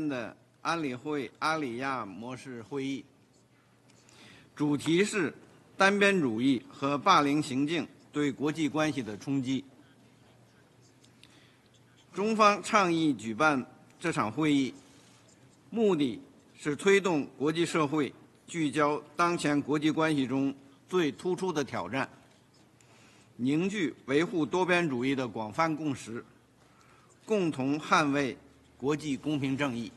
的安理会阿里亚模式会议，主题是单边主义和霸凌行径对国际关系的冲击。中方倡议举办这场会议，目的是推动国际社会聚焦当前国际关系中最突出的挑战，凝聚维护多边主义的广泛共识，共同捍卫国际公平正义。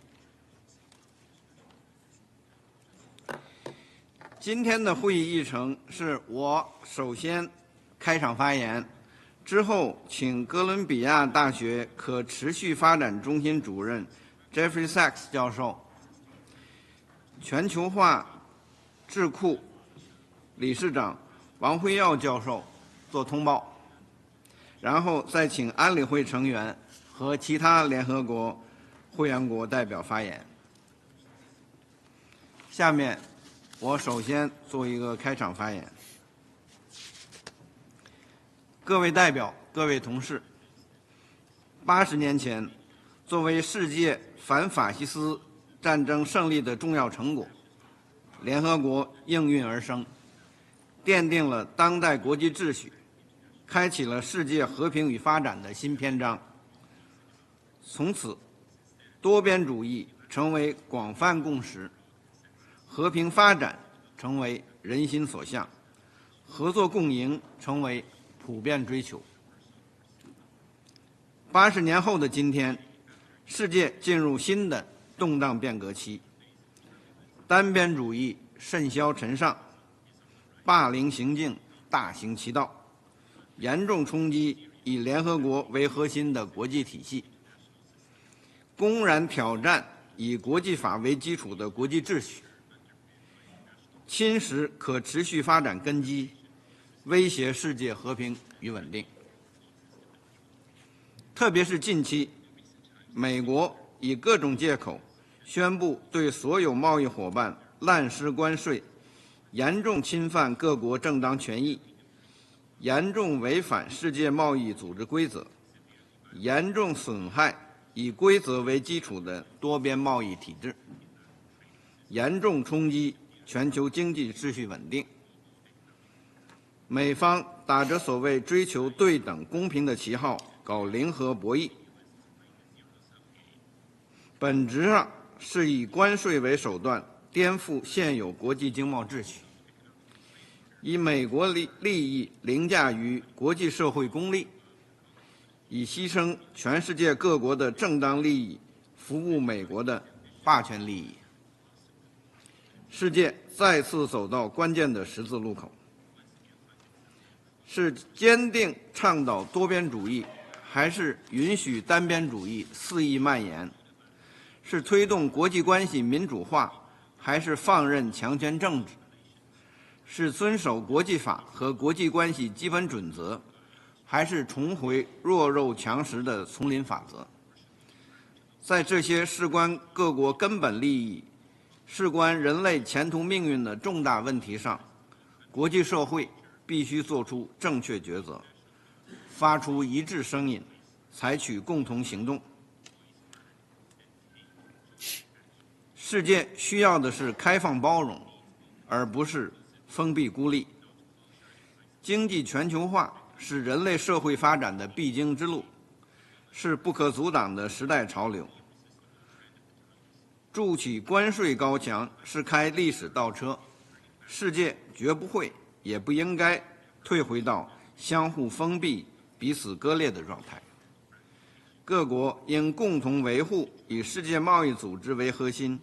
今天的会议议程是我首先开场发言，之后请哥伦比亚大学可持续发展中心主任 Jeffrey Sachs 教授、全球化智库理事长王辉耀教授做通报，然后再请安理会成员和其他联合国会员国代表发言。下面我首先做一个开场发言。各位代表、各位同事，80年前，作为世界反法西斯战争胜利的重要成果，联合国应运而生，奠定了当代国际秩序，开启了世界和平与发展的新篇章。从此，多边主义成为广泛共识，和平发展成为人心所向，合作共赢成为普遍追求。80年后的今天，世界进入新的动荡变革期，单边主义甚嚣尘上，霸凌行径大行其道，严重冲击以联合国为核心的国际体系，公然挑战以国际法为基础的国际秩序，侵蚀可持续发展根基，威胁世界和平与稳定。特别是近期，美国以各种借口宣布对所有贸易伙伴滥施关税，严重侵犯各国正当权益，严重违反世界贸易组织规则，严重损害以规则为基础的多边贸易体制，严重冲击全球经济秩序稳定。美方打着所谓追求对等公平的旗号搞零和博弈，本质上是以关税为手段颠覆现有国际经贸秩序，以美国利益凌驾于国际社会公利，以牺牲全世界各国的正当利益服务美国的霸权利益。世界再次走到关键的十字路口，是坚定倡导多边主义，还是允许单边主义肆意蔓延？是推动国际关系民主化，还是放任强权政治？是遵守国际法和国际关系基本准则，还是重回弱肉强食的丛林法则？在这些事关各国根本利益、事关人类前途命运的重大问题上，国际社会必须做出正确抉择，发出一致声音，采取共同行动。世界需要的是开放包容，而不是封闭孤立。经济全球化是人类社会发展的必经之路，是不可阻挡的时代潮流。筑起关税高墙是开历史倒车，世界绝不会也不应该退回到相互封闭、彼此割裂的状态。各国应共同维护以世界贸易组织为核心、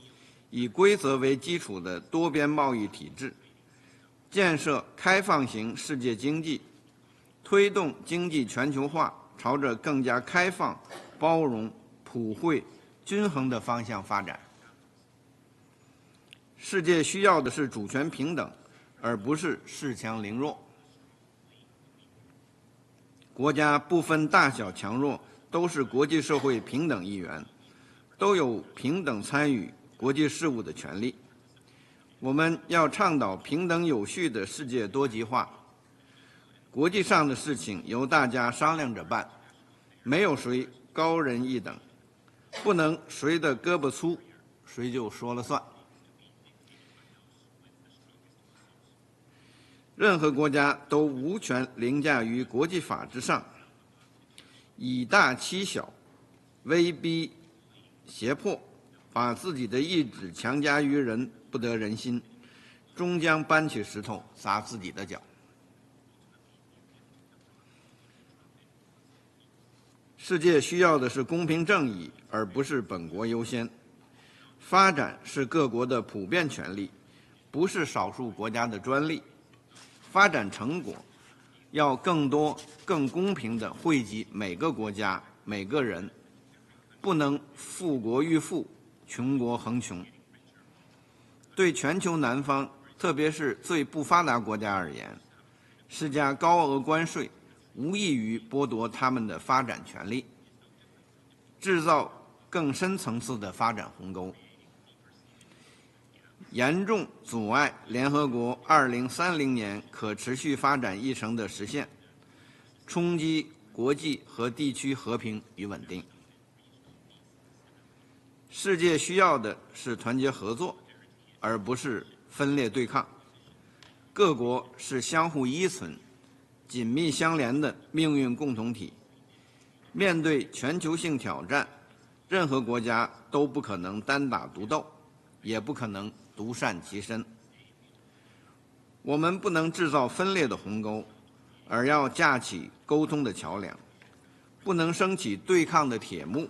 以规则为基础的多边贸易体制，建设开放型世界经济，推动经济全球化朝着更加开放、包容、普惠、均衡的方向发展。世界需要的是主权平等，而不是恃强凌弱。国家不分大小强弱，都是国际社会平等一员，都有平等参与国际事务的权利。我们要倡导平等有序的世界多极化，国际上的事情由大家商量着办，没有谁高人一等。不能谁的胳膊粗，谁就说了算。任何国家都无权凌驾于国际法之上，以大欺小，威逼胁迫，把自己的意志强加于人，不得人心，终将搬起石头砸自己的脚。世界需要的是公平正义，而不是本国优先。发展是各国的普遍权利，不是少数国家的专利。发展成果要更多、更公平地惠及每个国家、每个人，不能富国愈富，穷国恒穷。对全球南方，特别是最不发达国家而言，施加高额关税无异于剥夺他们的发展权利，制造更深层次的发展鸿沟，严重阻碍联合国2030年可持续发展议程的实现，冲击国际和地区和平与稳定。世界需要的是团结合作，而不是分裂对抗。各国是相互依存、紧密相连的命运共同体。面对全球性挑战，任何国家都不可能单打独斗，也不可能独善其身。我们不能制造分裂的鸿沟，而要架起沟通的桥梁；不能升起对抗的铁幕，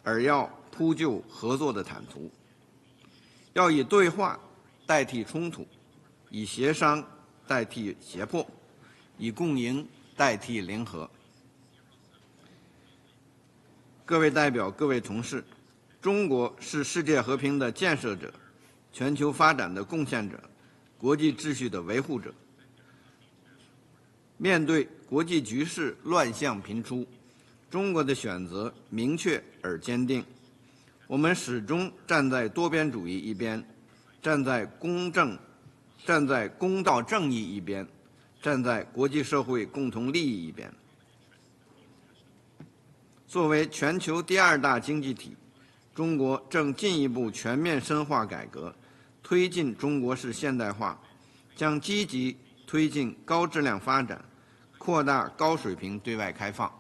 而要铺就合作的坦途。要以对话代替冲突，以协商代替胁迫，以共赢代替零和。各位代表、各位同事，中国是世界和平的建设者，全球发展的贡献者，国际秩序的维护者。面对国际局势乱象频出，中国的选择明确而坚定。我们始终站在多边主义一边，站在公道正义一边，站在国际社会共同利益一边。作为全球第2大经济体，中国正进一步全面深化改革，推进中国式现代化，将积极推进高质量发展，扩大高水平对外开放。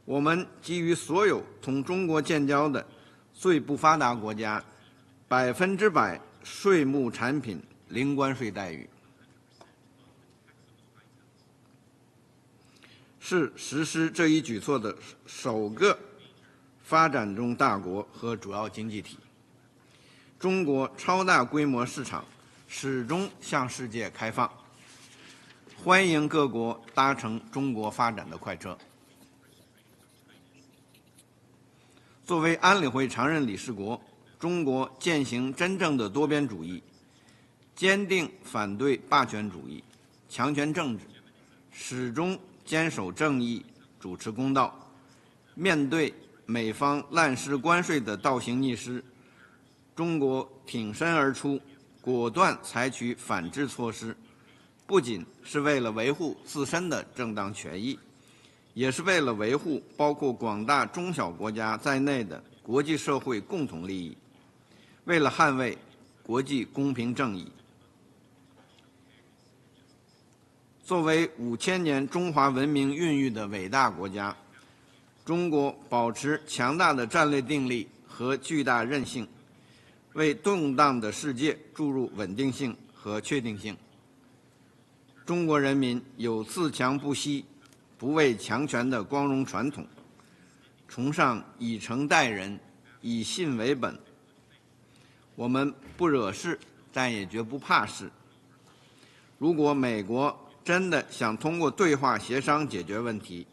我们给予所有同中国建交的最不发达国家100%税目产品零关税待遇，是实施这一举措的首个发展中大国和主要经济体。中国超大规模市场始终向世界开放，欢迎各国搭乘中国发展的快车。作为安理会常任理事国，中国践行真正的多边主义，坚定反对霸权主义、强权政治，始终坚守正义，主持公道。面对美方滥施关税的倒行逆施，中国挺身而出，果断采取反制措施，不仅是为了维护自身的正当权益，也是为了维护包括广大中小国家在内的国际社会共同利益，为了捍卫国际公平正义。作为5000年中华文明孕育的伟大国家，中国保持强大的战略定力和巨大韧性，为动荡的世界注入稳定性和确定性。中国人民有自强不息、不畏强权的光荣传统，崇尚以诚待人、以信为本。我们不惹事，但也绝不怕事。如果美国真的想通过对话协商解决问题，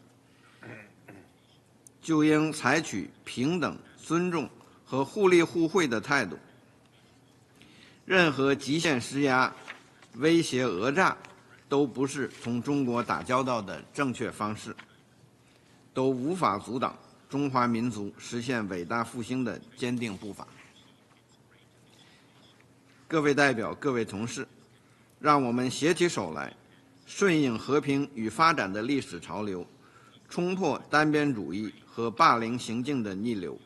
就应采取平等、尊重和互利互惠的态度。任何极限施压、威胁讹诈都不是同中国打交道的正确方式，都无法阻挡中华民族实现伟大复兴的坚定步伐。各位代表、各位同事，让我们携起手来，顺应和平与发展的历史潮流，冲破单边主义和霸凌行径的逆流，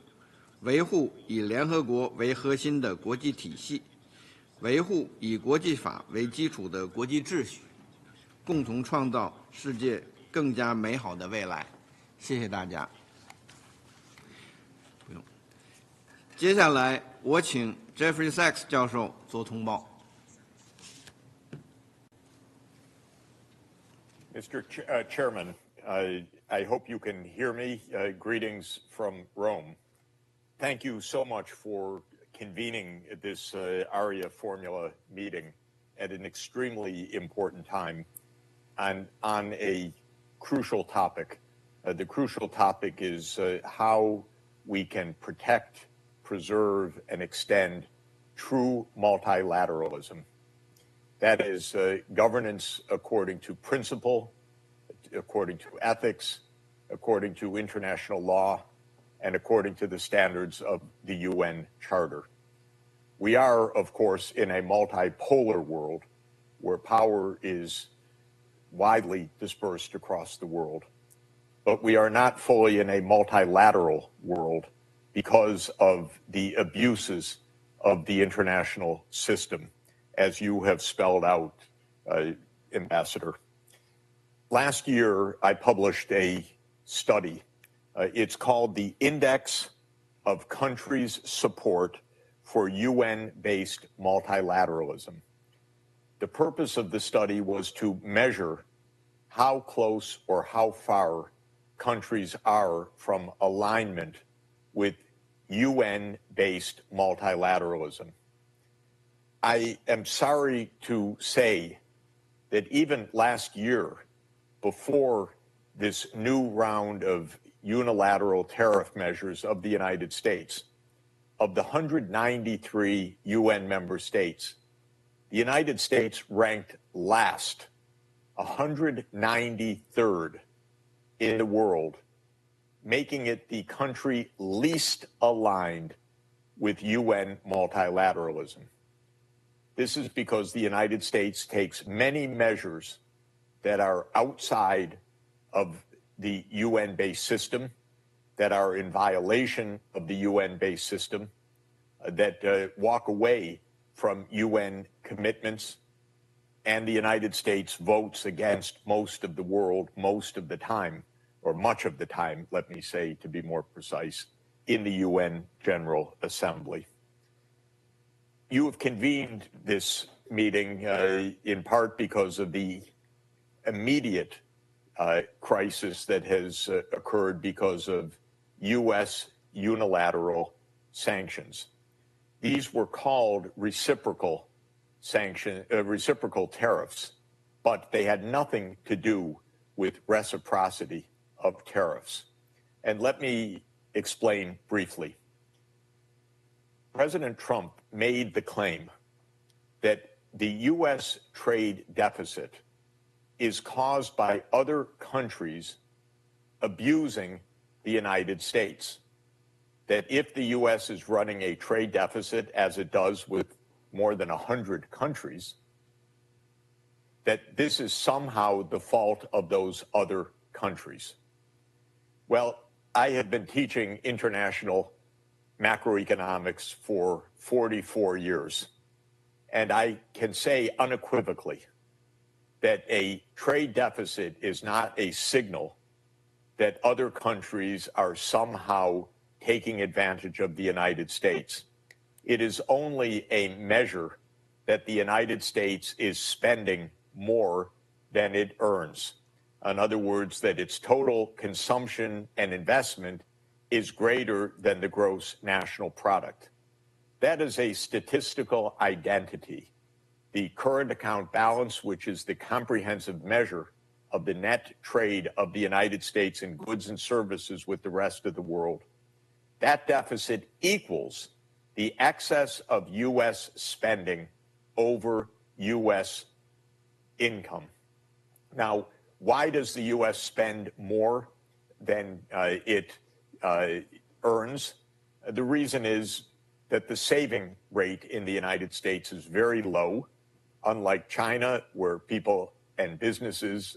维护以联合国为核心的国际体系，维护以国际法为基础的国际秩序，共同创造世界更加美好的未来。谢谢大家。不用。接下来我请 Jeffrey Sachs 教授做通报。Mr. Chairman, I hope you can hear me. Greetings from Rome. Thank you so much for convening this Arria-formula meeting at an extremely important time and on a crucial topic. The crucial topic is how we can protect, preserve, and extend true multilateralism. That is governance according to principle, according to ethics, according to international law, and according to the standards of the UN Charter. We are, of course, in a multipolar world where power is widely dispersed across the world. But we are not fully in a multilateral world because of the abuses of the international system, as you have spelled out, Ambassador. Last year, I published a study. It's called the Index of Countries' Support for UN-Based Multilateralism. The purpose of the study was to measure how close or how far countries are from alignment with UN-based multilateralism. I am sorry to say that even last year, before this new round of unilateral tariff measures of the United States, of the 193 UN member states, the United States ranked last, 193rd in the world, making it the country least aligned with UN multilateralism. This is because the United States takes many measures that are outside of the UN-based system, that are in violation of the UN-based system, that walk away from UN commitments, and the United States votes against most of the world, most of the time, or much of the time, let me say, to be more precise, in the UN General Assembly. You have convened this meeting in part because of the immediate crisis that has occurred because of U.S. unilateral sanctions. These were called reciprocal tariffs, but they had nothing to do with reciprocity of tariffs. And let me explain briefly. President Trump made the claim that the U.S. trade deficit is caused by other countries abusing the United States. That if the U.S. is running a trade deficit, as it does with more than 100 countries, that this is somehow the fault of those other countries. Well, I have been teaching international macroeconomics for 44 years, and I can say unequivocally that a trade deficit is not a signal that other countries are somehow taking advantage of the United States. It is only a measure that the United States is spending more than it earns. In other words, that its total consumption and investment is greater than the gross national product. That is a statistical identity. The current account balance, which is the comprehensive measure of the net trade of the United States in goods and services with the rest of the world, that deficit equals the excess of U.S. spending over U.S. income. Now, why does the U.S. spend more than it earns? The reason is that the saving rate in the United States is very low, unlike China, where people and businesses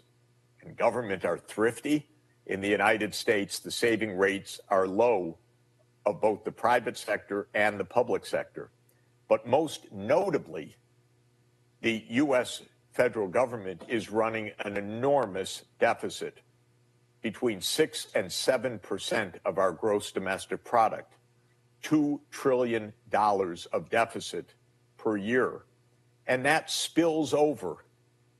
and government are thrifty. In the United States, the saving rates are low of both the private sector and the public sector. But most notably, the U.S. federal government is running an enormous deficit, between 6 and 7% of our gross domestic product, $2 trillion of deficit per year. And that spills over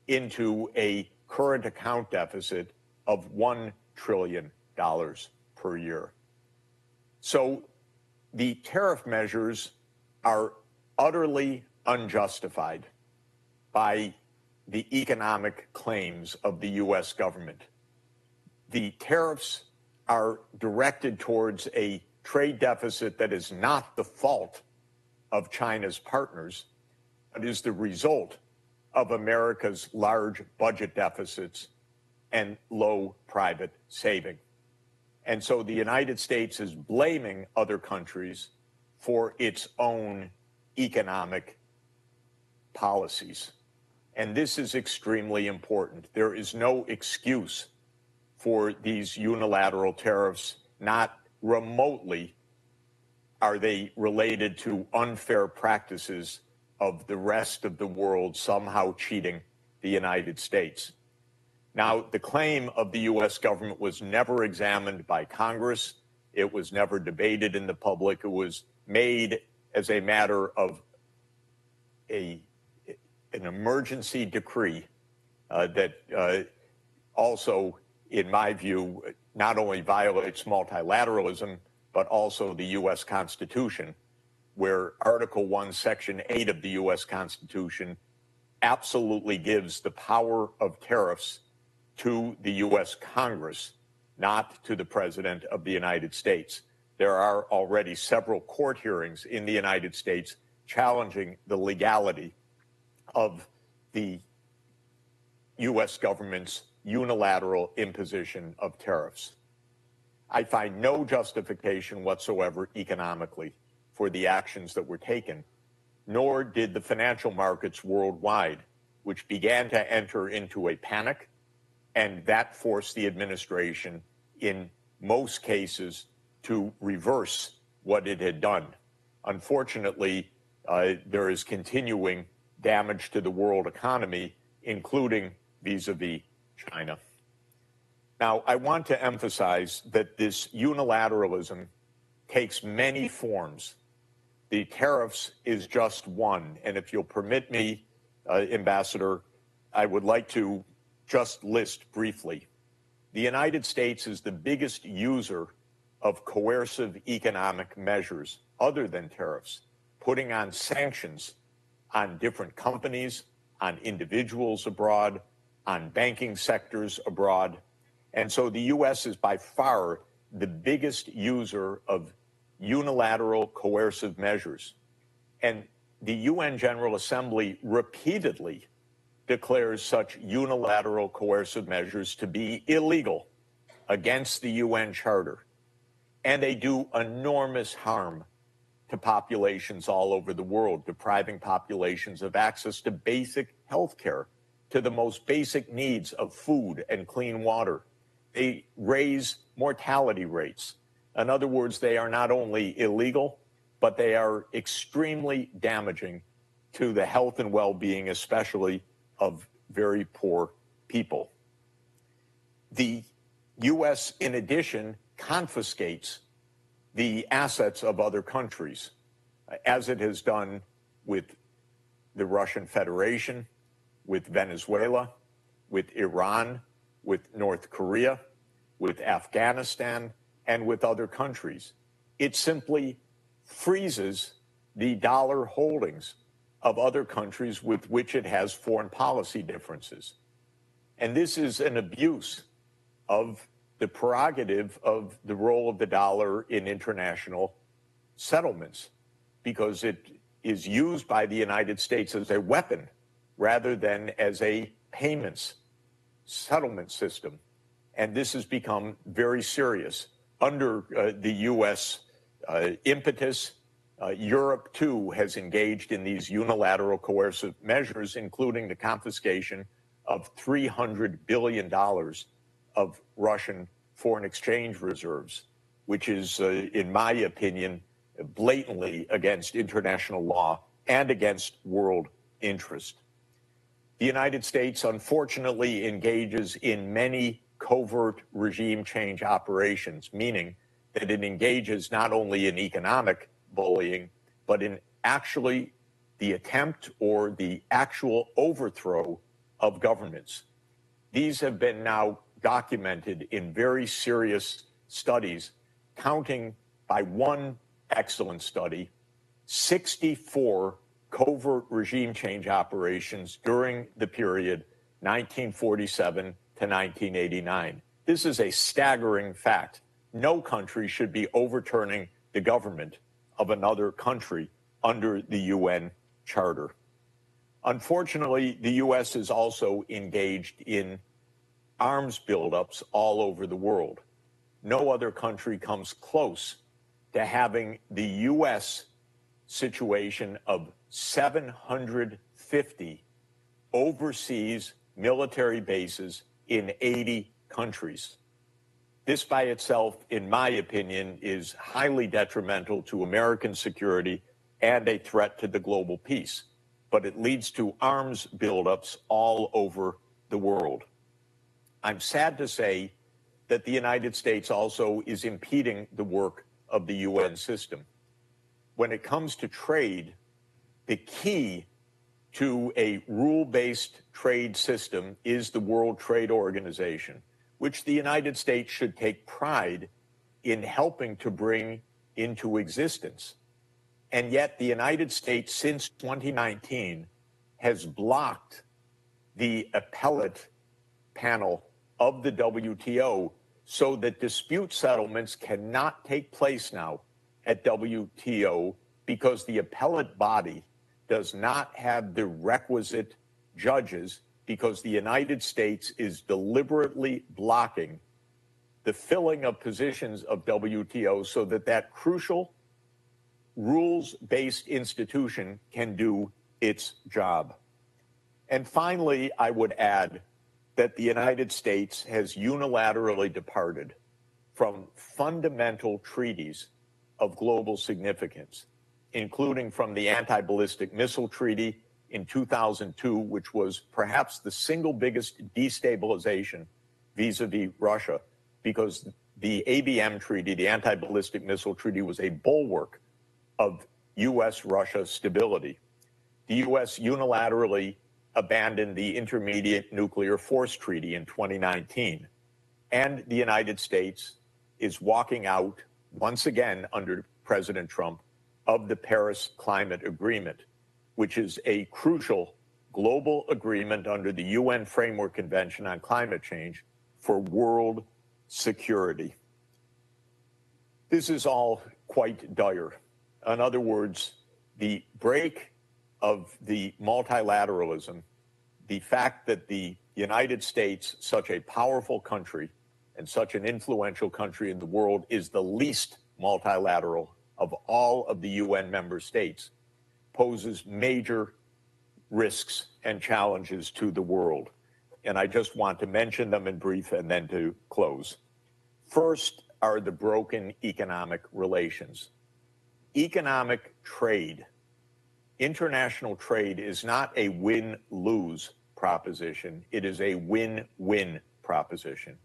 into a current account deficit of $1 trillion per year. So the tariff measures are utterly unjustified by the economic claims of the U.S. government. The tariffs are directed towards a trade deficit that is not the fault of China's partners, but is the result of America's large budget deficits and low private saving. And so the United States is blaming other countries for its own economic policies. And this is extremely important. There is no excuse for these unilateral tariffs. Not remotely are they related to unfair practices of the rest of the world somehow cheating the United States. Now, the claim of the U.S. government was never examined by Congress. It was never debated in the public. It was made as a matter of an emergency decree that also, in my view, not only violates multilateralism, but also the U.S. Constitution, where Article 1, Section 8 of the U.S. Constitution absolutely gives the power of tariffs to the U.S. Congress, not to the President of the United States. There are already several court hearings in the United States challenging the legality of the U.S. government's unilateral imposition of tariffs. I find no justification whatsoever economically for the actions that were taken, nor did the financial markets worldwide, which began to enter into a panic, and that forced the administration, in most cases, to reverse what it had done. Unfortunately, there is continuing damage to the world economy, including vis-a-vis China. Now, I want to emphasize that this unilateralism takes many forms. The tariffs is just one. And if you'll permit me, Ambassador, I would like to just list briefly. The United States is the biggest user of coercive economic measures other than tariffs, putting on sanctions on different companies, on individuals abroad, on banking sectors abroad. And so the U.S. is by far the biggest user of unilateral coercive measures. And the UN General Assembly repeatedly declares such unilateral coercive measures to be illegal, against the UN Charter. And they do enormous harm to populations all over the world, depriving populations of access to basic health care, to the most basic needs of food and clean water. They raise mortality rates. In other words, they are not only illegal, but they are extremely damaging to the health and well-being, especially of very poor people. The U.S., in addition, confiscates the assets of other countries, as it has done with the Russian Federation, with Venezuela, with Iran, with North Korea, with Afghanistan, and with other countries. It simply freezes the dollar holdings of other countries with which it has foreign policy differences. And this is an abuse of the prerogative of the role of the dollar in international settlements, because it is used by the United States as a weapon rather than as a payments settlement system. And this has become very serious. Under the U.S. Impetus, Europe, too, has engaged in these unilateral coercive measures, including the confiscation of $300 billion of Russian foreign exchange reserves. which is, in my opinion, blatantly against international law and against world interest. The United States, unfortunately, engages in many covert regime change operations, meaning that it engages not only in economic bullying, but in actually the attempt or the actual overthrow of governments. These have been now documented in very serious studies, counting by one excellent study, 64 covert regime change operations during the period 1947 to 1989. This is a staggering fact. No country should be overturning the government of another country under the UN Charter. Unfortunately, the U.S. is also engaged in arms buildups all over the world. No other country comes close to having the U.S. situation of 750 overseas military bases in 80 countries. This by itself, in my opinion, is highly detrimental to American security and a threat to the global peace. But it leads to arms buildups all over the world. I'm sad to say that the United States also is impeding the work of the UN system. When it comes to trade, the key to a rule-based trade system is the World Trade Organization, which the United States should take pride in helping to bring into existence. And yet the United States, since 2019, has blocked the appellate panel of the WTO so that dispute settlements cannot take place now at WTO because the appellate body does not have the requisite judges, because the United States is deliberately blocking the filling of positions of WTO so that that crucial rules-based institution can do its job. And finally, I would add that the United States has unilaterally departed from fundamental treaties of global significance, including from the Anti-Ballistic Missile Treaty in 2002, which was perhaps the single biggest destabilization vis-a-vis Russia, because the ABM Treaty, the Anti-Ballistic Missile Treaty, was a bulwark of U.S.-Russia stability. The U.S. unilaterally abandoned the Intermediate Nuclear Force Treaty in 2019. And the United States is walking out, once again under President Trump, of the Paris Climate Agreement, which is a crucial global agreement under the UN Framework Convention on Climate Change for world security. This is all quite dire. In other words, the break of the multilateralism, the fact that the United States, such a powerful country and such an influential country in the world, is the least multilateral of all of the UN member states, poses major risks and challenges to the world. And I just want to mention them in brief and then to close. First are the broken economic relations. Economic trade, international trade, is not a win-lose proposition. It is a win-win proposition.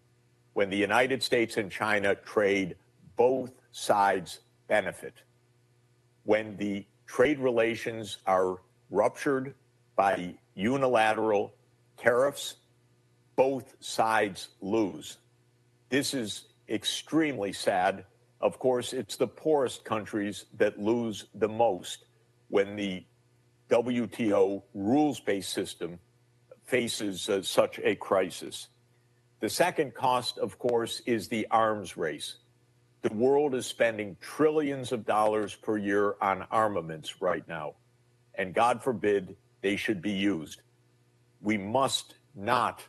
When the United States and China trade, both sides benefit. When the trade relations are ruptured by unilateral tariffs, both sides lose. This is extremely sad. Of course, it's the poorest countries that lose the most when the WTO rules-based system faces such a crisis. The second cost, of course, is the arms race. The world is spending trillions of dollars per year on armaments right now, and God forbid they should be used. We must not,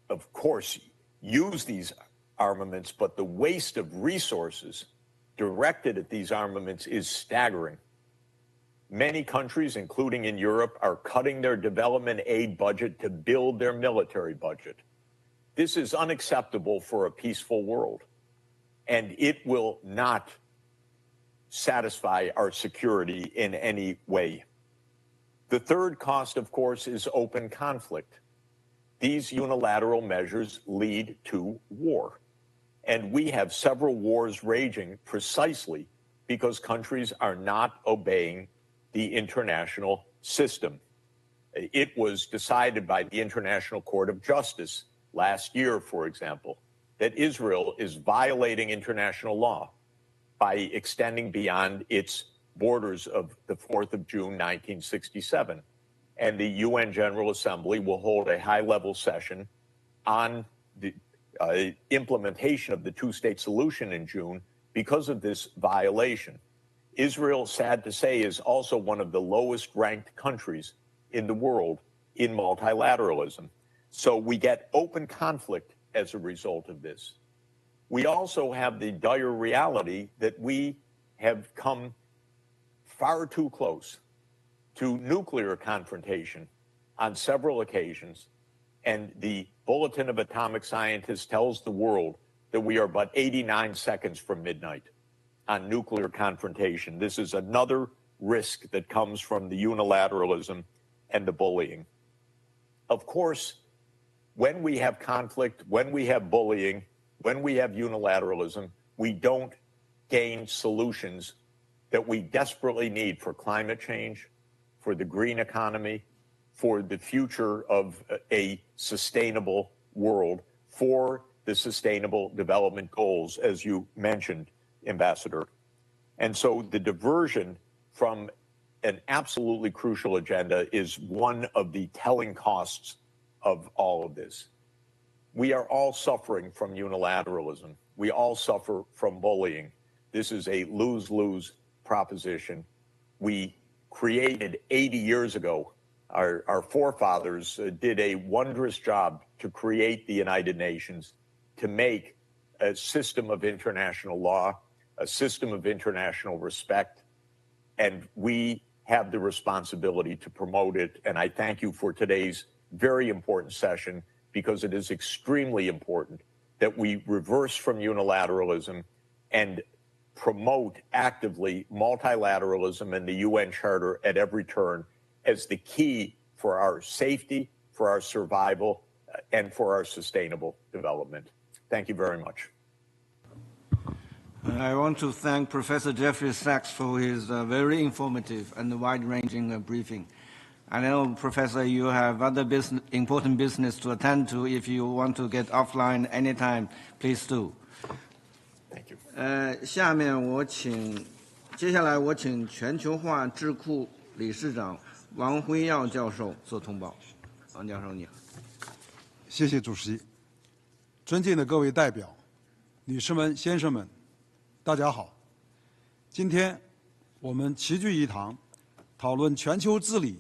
of course, use these armaments, but the waste of resources directed at these armaments is staggering. Many countries, including in Europe, are cutting their development aid budget to build their military budget. This is unacceptable for a peaceful world. and it will not satisfy our security in any way. The third cost, of course, is open conflict. These unilateral measures lead to war. And we have several wars raging precisely because countries are not obeying the international system. It was decided by the International Court of Justice last year, for example, that Israel is violating international law by extending beyond its borders of the 4th of June, 1967. And the UN General Assembly will hold a high-level session on the implementation of the two-state solution in June because of this violation. Israel, sad to say, is also one of the lowest-ranked countries in the world in multilateralism. So we get open conflict as a result of this. We also have the dire reality that we have come far too close to nuclear confrontation on several occasions, and the Bulletin of Atomic Scientists tells the world that we are but 89 seconds from midnight on nuclear confrontation. This is another risk that comes from the unilateralism and the bullying. Of course, when we have conflict, when we have bullying, when we have unilateralism, we don't gain solutions that we desperately need for climate change, for the green economy, for the future of a sustainable world, for the Sustainable Development Goals, as you mentioned, Ambassador. And so the diversion from an absolutely crucial agenda is one of the telling costs of all of this. We are all suffering from unilateralism. We all suffer from bullying. This is a lose-lose proposition. We created 80 years ago. Our forefathers did a wondrous job to create the United Nations, to make a system of international law, a system of international respect, and we have the responsibility to promote it. And I thank you for today's very important session, because it is extremely important that we reverse from unilateralism and promote actively multilateralism and the UN Charter at every turn as the key for our safety, for our survival, and for our sustainable development. Thank you very much. I want to thank Professor Jeffrey Sachs for his very informative and wide-ranging briefing. I know, Professor, you have other important business to attend to. If you want to get offline anytime, please do. Thank you. 接下来我请全球化智库理事长王辉耀教授做通报。王教授，你好。谢谢主席。尊敬的各位代表、女士们、先生们，大家好。今天我们齐聚一堂，讨论全球治理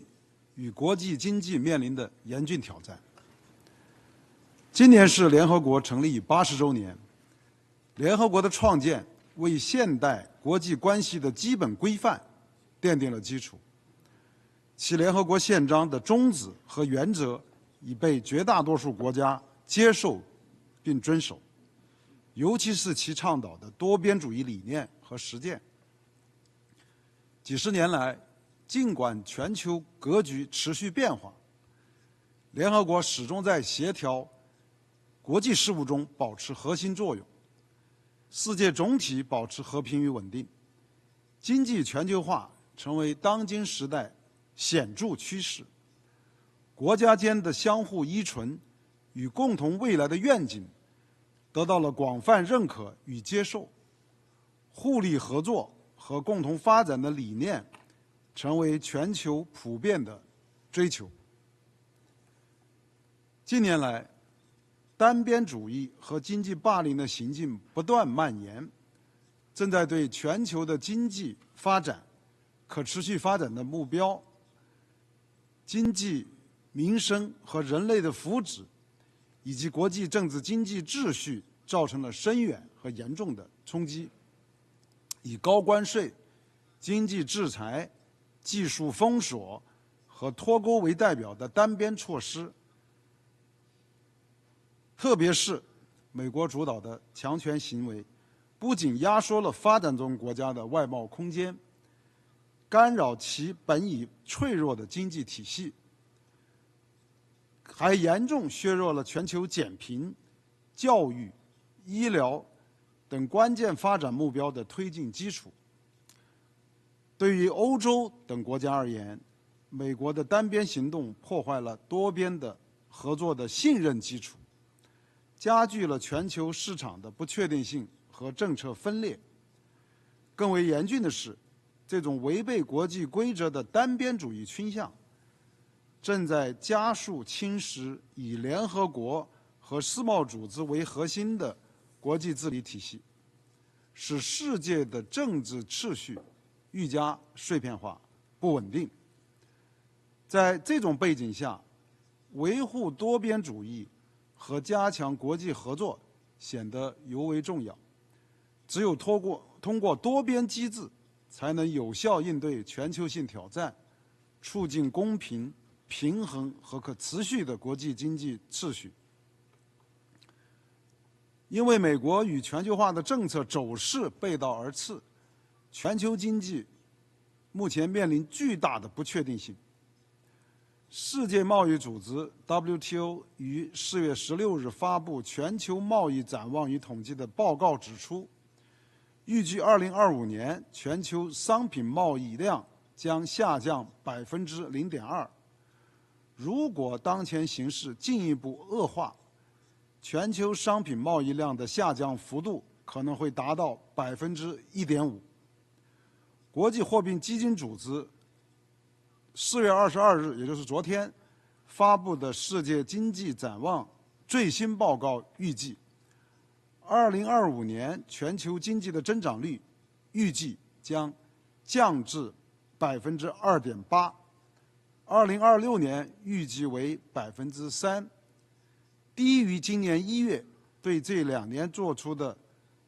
与国际经济面临的严峻挑战。今年是联合国成立已80周年，联合国的创建为现代国际关系的基本规范奠定了基础。其联合国宪章的宗旨和原则已被绝大多数国家接受并遵守，尤其是其倡导的多边主义理念和实践。几十年来，尽管全球格局持续变化，联合国始终在协调国际事务中保持核心作用，世界总体保持和平与稳定，经济全球化成为当今时代显著趋势，国家间的相互依存与共同未来的愿景得到了广泛认可与接受，互利合作和共同发展的理念成为全球普遍的追求。近年来，单边主义和经济霸凌的行径不断蔓延，正在对全球的经济发展、可持续发展的目标、经济、民生和人类的福祉，以及国际政治经济秩序造成了深远和严重的冲击。以高关税、经济制裁、技术封锁和脱钩为代表的单边措施，特别是美国主导的强权行为，不仅压缩了发展中国家的外贸空间，干扰其本已脆弱的经济体系，还严重削弱了全球减贫、教育、医疗等关键发展目标的推进基础。对于欧洲等国家而言，美国的单边行动破坏了多边的合作的信任基础，加剧了全球市场的不确定性和政策分裂。更为严峻的是，这种违背国际规则的单边主义倾向，正在加速侵蚀以联合国和世贸组织为核心的国际治理体系，使世界的政治秩序愈加碎片化、不稳定。在这种背景下，维护多边主义和加强国际合作显得尤为重要。只有通过多边机制，才能有效应对全球性挑战，促进公平、平衡和可持续的国际经济秩序。因为美国与全球化的政策走势背道而驰，全球经济目前面临巨大的不确定性。世界贸易组织 WTO 于4月16日发布全球贸易展望与统计的报告指出，预计2025年全球商品贸易量将下降0.2%。如果当前形势进一步恶化，全球商品贸易量的下降幅度可能会达到1.5%。国际货币基金组织4月22日，也就是昨天发布的世界经济展望最新报告预计，2025年全球经济的增长率预计将降至2.8%，2026年预计为3%，低于今年1月对这2年做出的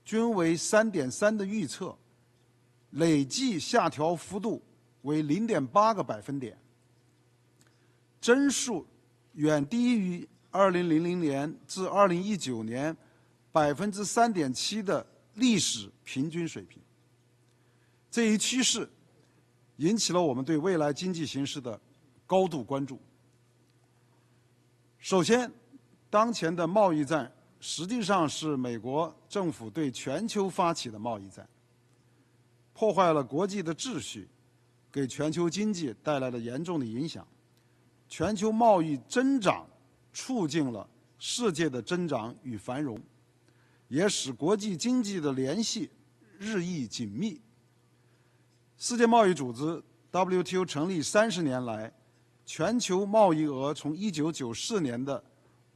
均为3.3%的预测，累计下调幅度为0.8个百分点，增速远低于2000年至2019年3.7%的历史平均水平。这一趋势引起了我们对未来经济形势的高度关注。首先，当前的贸易战实际上是美国政府对全球发起的贸易战，破坏了国际的秩序，给全球经济带来了严重的影响。全球贸易增长促进了世界的增长与繁荣，也使国际经济的联系日益紧密。世界贸易组织 WTO 成立30年来，全球贸易额从1994年的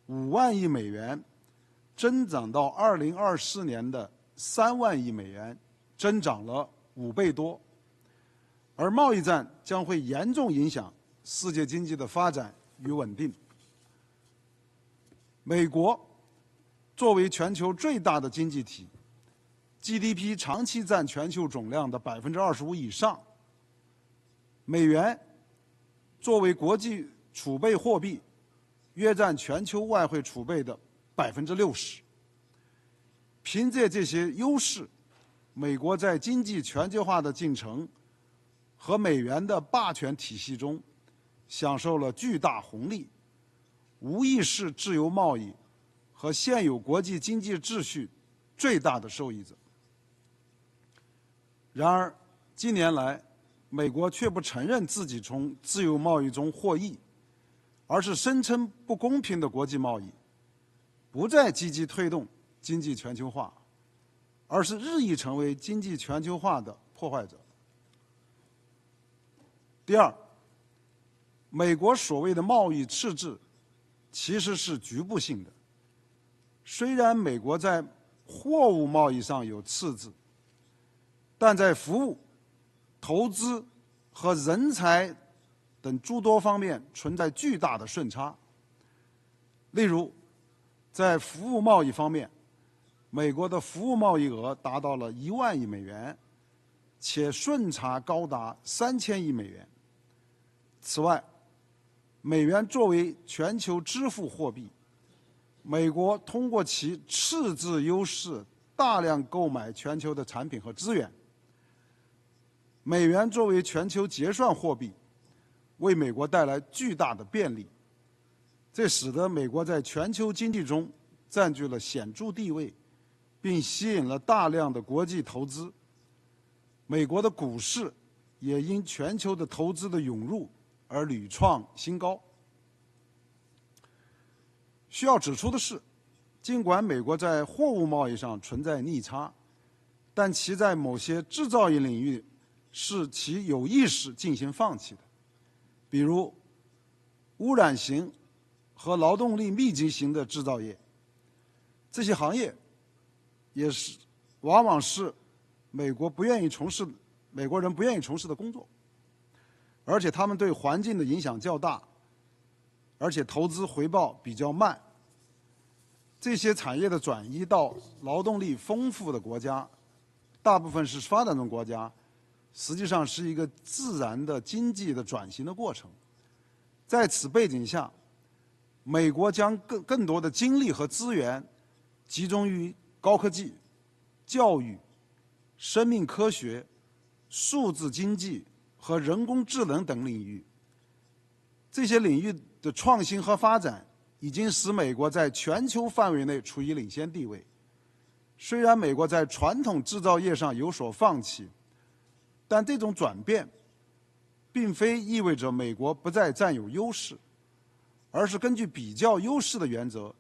5万亿美元增长到2024年的3万亿美元，增长了5倍多。而贸易战将会严重影响世界经济的发展与稳定。美国作为全球最大的经济体， GDP 长期占全球总量的25%以上。美元作为国际储备货币，约占全球外汇储备的60%。凭借这些优势，美国在经济全球化的进程和美元的霸权体系中享受了巨大红利，无疑是自由贸易和现有国际经济秩序最大的受益者。然而，近年来，美国却不承认自己从自由贸易中获益，而是声称不公平的国际贸易，不再积极推动经济全球化，而是日益成为经济全球化的破坏者。第二，美国所谓的贸易赤字其实是局部性的。虽然美国在货物贸易上有赤字，但在服务、投资和人才等诸多方面存在巨大的顺差。例如，在服务贸易方面，美国的服务贸易额达到了1万亿美元，且顺差高达3000亿美元。此外，美元作为全球支付货币，美国通过其赤字优势大量购买全球的产品和资源。美元作为全球结算货币，为美国带来巨大的便利，这使得美国在全球经济中占据了显著地位，并吸引了大量的国际投资。美国的股市也因全球的投资的涌入而屡创新高。需要指出的是，尽管美国在货物贸易上存在逆差，但其在某些制造业领域是其有意识进行放弃的，比如污染型和劳动力密集型的制造业。这些行业也是往往是美国人不愿意从事的工作，而且他们对环境的影响较大，而且投资回报比较慢。这些产业的转移到劳动力丰富的国家，大部分是发展中国家，实际上是一个自然的经济的转型的过程。在此背景下，美国将更多的精力和资源集中于高科技、教育、生命科学、数字经济和人工智能等领域。这些领域的创新和发展已经使美国在全球范围内处于领先地位。虽然美国在传统制造业上有所放弃，但这种转变并非意味着美国不再占有优势，而是根据比较优势的原则，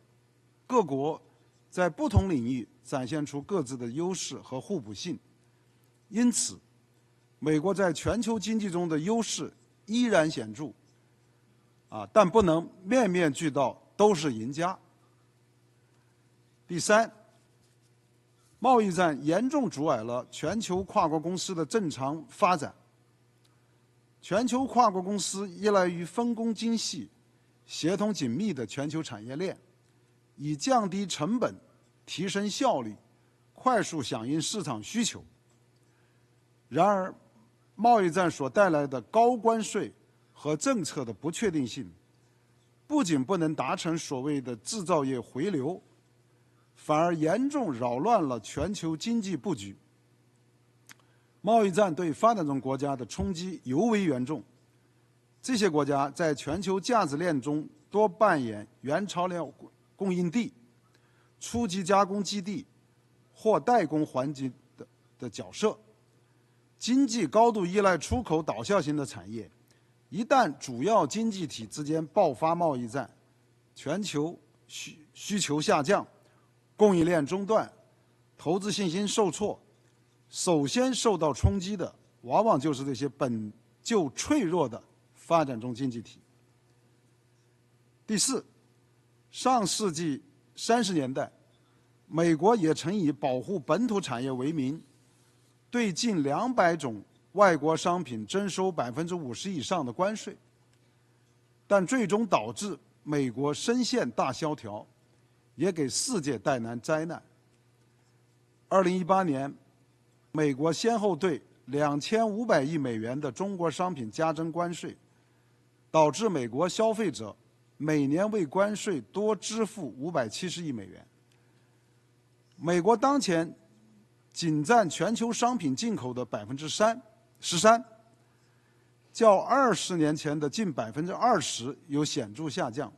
各国在不同领域展现出各自的优势和互补性。因此，美国在全球经济中的优势依然显著，但不能面面俱到，都是赢家。第三，贸易战严重阻碍了全球跨国公司的正常发展。全球跨国公司依赖于分工精细、协同紧密的全球产业链，以降低成本、提升效率、快速响应市场需求。然而，贸易战所带来的高关税和政策的不确定性，不仅不能达成所谓的制造业回流，反而严重扰乱了全球经济布局。贸易战对发展中国家的冲击尤为严重，这些国家在全球价值链中多扮演原材料供应地、初级加工基地或代工环节的角色。经济高度依赖出口导向型的产业，一旦主要经济体之间爆发贸易战，全球需求下降，供应链中断，投资信心受挫，首先受到冲击的往往就是这些本就脆弱的发展中经济体。第四，上世纪30年代，美国也曾以保护本土产业为名，对近200种外国商品征收50%以上的关税，但最终导致美国深陷大萧条，也给世界带来灾难。2018年，美国先后对2500亿美元的中国商品加征关税，导致美国消费者每年为关税多支付570亿美元。美国当前仅占全球商品进口的13%，较20年前的近20%有显著下降。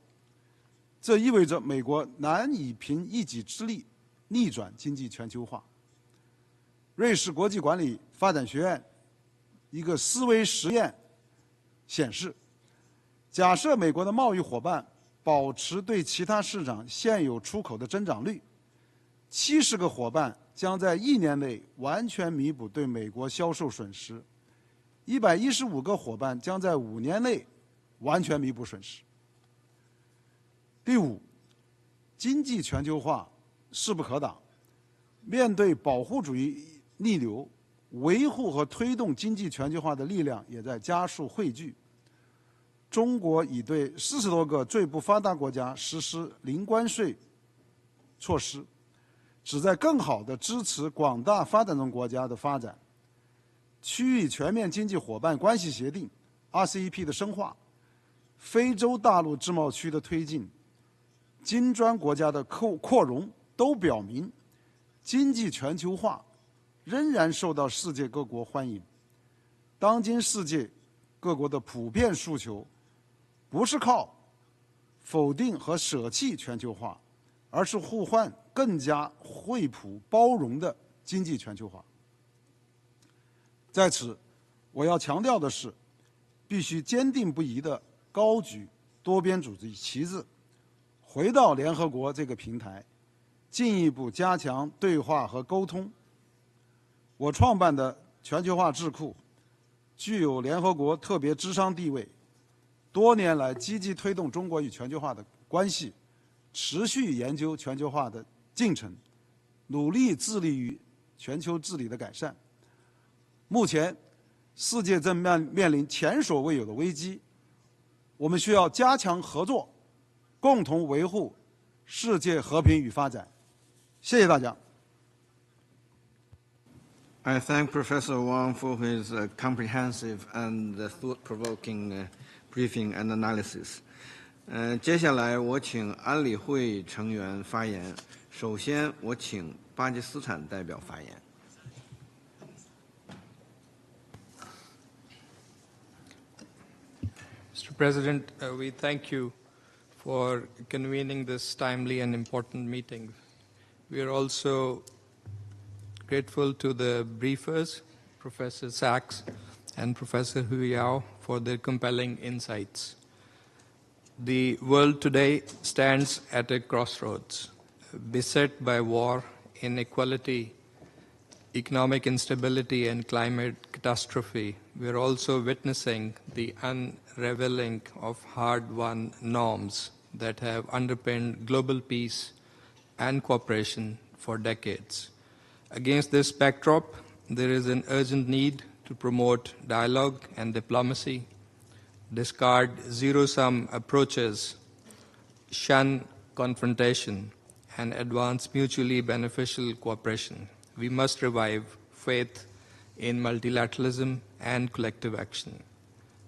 这意味着美国难以凭一己之力逆转经济全球化。瑞士国际管理发展学院一个思维实验显示，假设美国的贸易伙伴保持对其他市场现有出口的增长率，70个伙伴将在1年内完全弥补对美国销售损失，115个伙伴将在5年内完全弥补损失。第五，经济全球化势不可挡，面对保护主义逆流，维护和推动经济全球化的力量也在加速汇聚。中国已对40多个最不发达国家实施零关税措施，旨在更好地支持广大发展中国家的发展。区域全面经济伙伴关系协定 RCEP 的深化，非洲大陆自贸区的推进，金砖国家的扩容，都表明经济全球化仍然受到世界各国欢迎。当今世界各国的普遍诉求，不是靠否定和舍弃全球化，而是互换更加惠普包容的经济全球化。在此，我要强调的是，必须坚定不移地高举多边主义旗帜，回到联合国这个平台，进一步加强对话和沟通。我创办的全球化智库具有联合国特别咨商地位，多年来积极推动中国与全球化的关系，持续研究全球化的进程，努力致力于全球治理的改善。目前，世界正面临前所未有的危机，我们需要加强合作，共同维护世界和平与发展。谢谢大家。I thank Professor Wang for his comprehensive and thought-provoking briefing and analysis. 接下来我请安理会成员发言。首先，我请巴基斯坦代表发言。Mr. President, we thank you for convening this timely and important meeting. We are also grateful to the briefers, Professor Sachs and Professor Hu Yao, for their compelling insights. The world today stands at a crossroads, beset by war, inequality, economic instability, and climate catastrophe. We are also witnessing the unraveling of hard-won norms that have underpinned global peace and cooperation for decades. Against this backdrop, there is an urgent need to promote dialogue and diplomacy, discard zero-sum approaches, shun confrontation, and advance mutually beneficial cooperation. We must revive faith in multilateralism and collective action.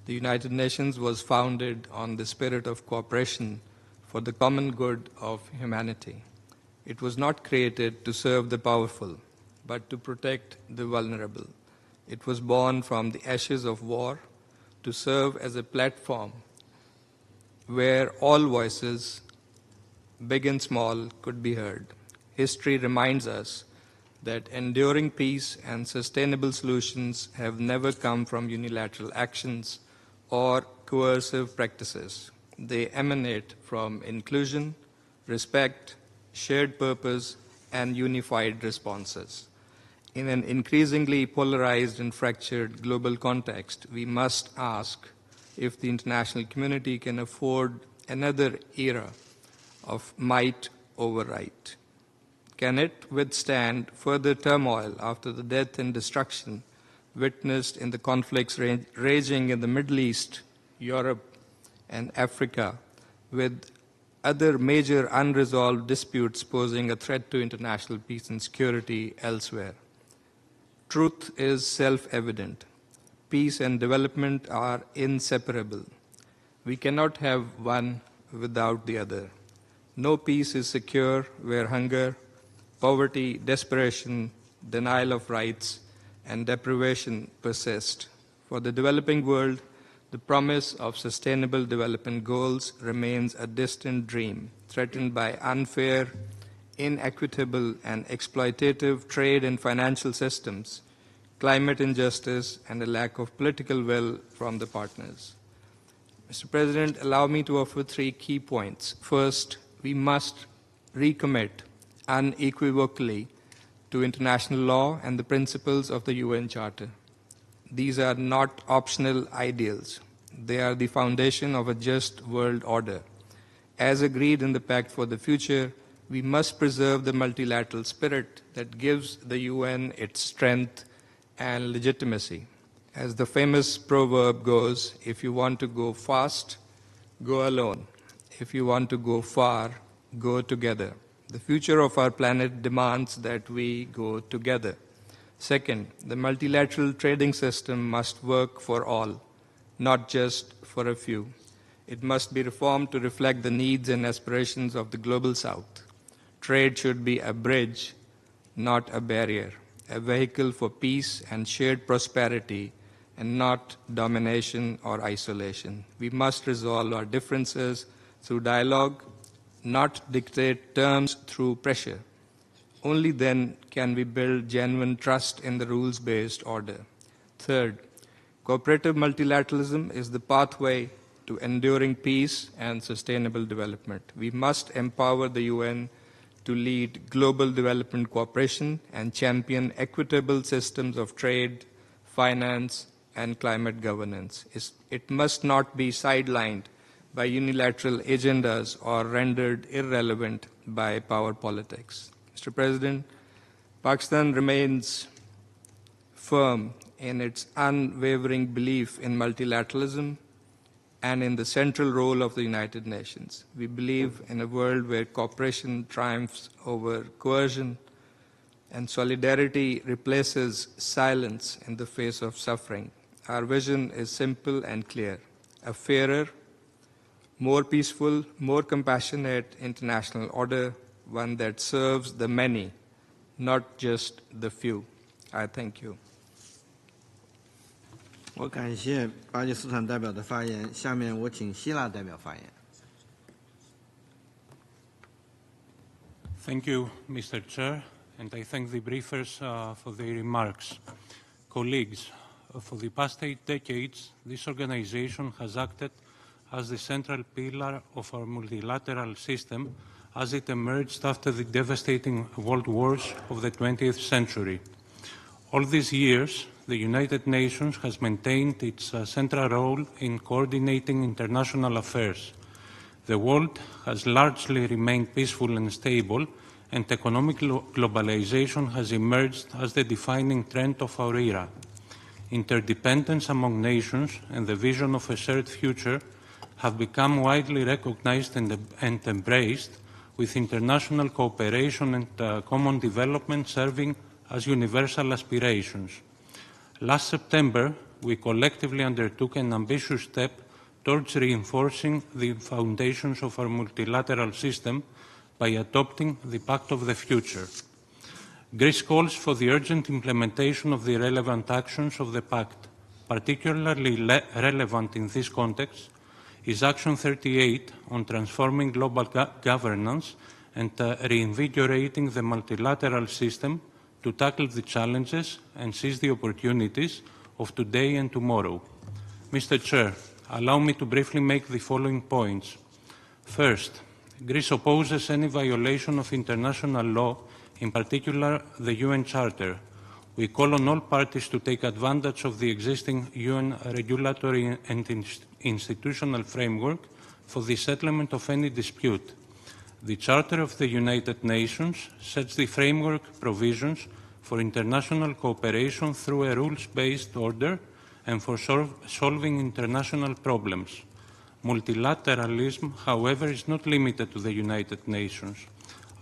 The United Nations was founded on the spirit of cooperation for the common good of humanity. It was not created to serve the powerful, but to protect the vulnerable. It was born from the ashes of war to serve as a platform where all voices, big and small, could be heard. History reminds us that enduring peace and sustainable solutions have never come from unilateral actions or coercive practices. They emanate from inclusion, respect, shared purpose, and unified responses. In an increasingly polarized and fractured global context, we must ask if the international community can afford another era of might over right. Can it withstand further turmoil after the death and destruction witnessed in the conflicts raging in the Middle East, Europe, and Africa, with other major unresolved disputes posing a threat to international peace and security elsewhere? Truth is self-evident. Peace and development are inseparable. We cannot have one without the other. No peace is secure where hunger, poverty, desperation, denial of rights, and deprivation persist. For the developing world, the promise of sustainable development goals remains a distant dream, threatened by unfair, inequitable, and exploitative trade and financial systems, climate injustice, and a lack of political will from the partners. Mr. President, allow me to offer 3 key points. First, we must recommit unequivocally to international law and the principles of the UN Charter. These are not optional ideals. They are the foundation of a just world order. As agreed in the Pact for the Future, we must preserve the multilateral spirit that gives the UN its strength and legitimacy. As the famous proverb goes, if you want to go fast, go alone. If you want to go far, go together. The future of our planet demands that we go together. Second, the multilateral trading system must work for all, not just for a few. It must be reformed to reflect the needs and aspirations of the global South. Trade should be a bridge, not a barrier, a vehicle for peace and shared prosperity, and not domination or isolation. We must resolve our differences through dialogue, not dictate terms through pressure. Only then can we build genuine trust in the rules-based order. Third, cooperative multilateralism is the pathway to enduring peace and sustainable development. We must empower the UN to lead global development cooperation and champion equitable systems of trade, finance, and climate governance. It must not be sidelined by unilateral agendas or rendered irrelevant by power politics. Mr. President, Pakistan remains firm in its unwavering belief in multilateralism and in the central role of the United Nations. We believe in a world where cooperation triumphs over coercion and solidarity replaces silence in the face of suffering. Our vision is simple and clear: a fairer, more peaceful, more compassionate international order, one that serves the many, not just the few. I thank you. 我感谢巴基斯坦代表的发言。下面我请希腊代表发言。Thank you, Mr. Chair, and I thank the briefers for their remarks. Colleagues, for the past 8 decades, this organization has acted as the central pillar of our multilateral system as it emerged after the devastating world wars of the 20th century. All these years, the United Nations has maintained its central role in coordinating international affairs. The world has largely remained peaceful and stable, and economic globalization has emerged as the defining trend of our era. Interdependence among nations and the vision of a shared future have become widely recognized and embraced, with international cooperation and common development serving as universal aspirations. Last September, we collectively undertook an ambitious step towards reinforcing the foundations of our multilateral system by adopting the Pact of the Future. Greece calls for the urgent implementation of the relevant actions of the Pact. Particularly relevant in this context is Action 38 on transforming global governance and reinvigorating the multilateral system to tackle the challenges and seize the opportunities of today and tomorrow. Mr. Chair, allow me to briefly make the following points. First, Greece opposes any violation of international law, in particular the UN Charter. We call on all parties to take advantage of the existing UN regulatory and institutional framework for the settlement of any dispute. The Charter of the United Nations sets the framework provisions for international cooperation through a rules-based order and for solving international problems. Multilateralism, however, is not limited to the United Nations.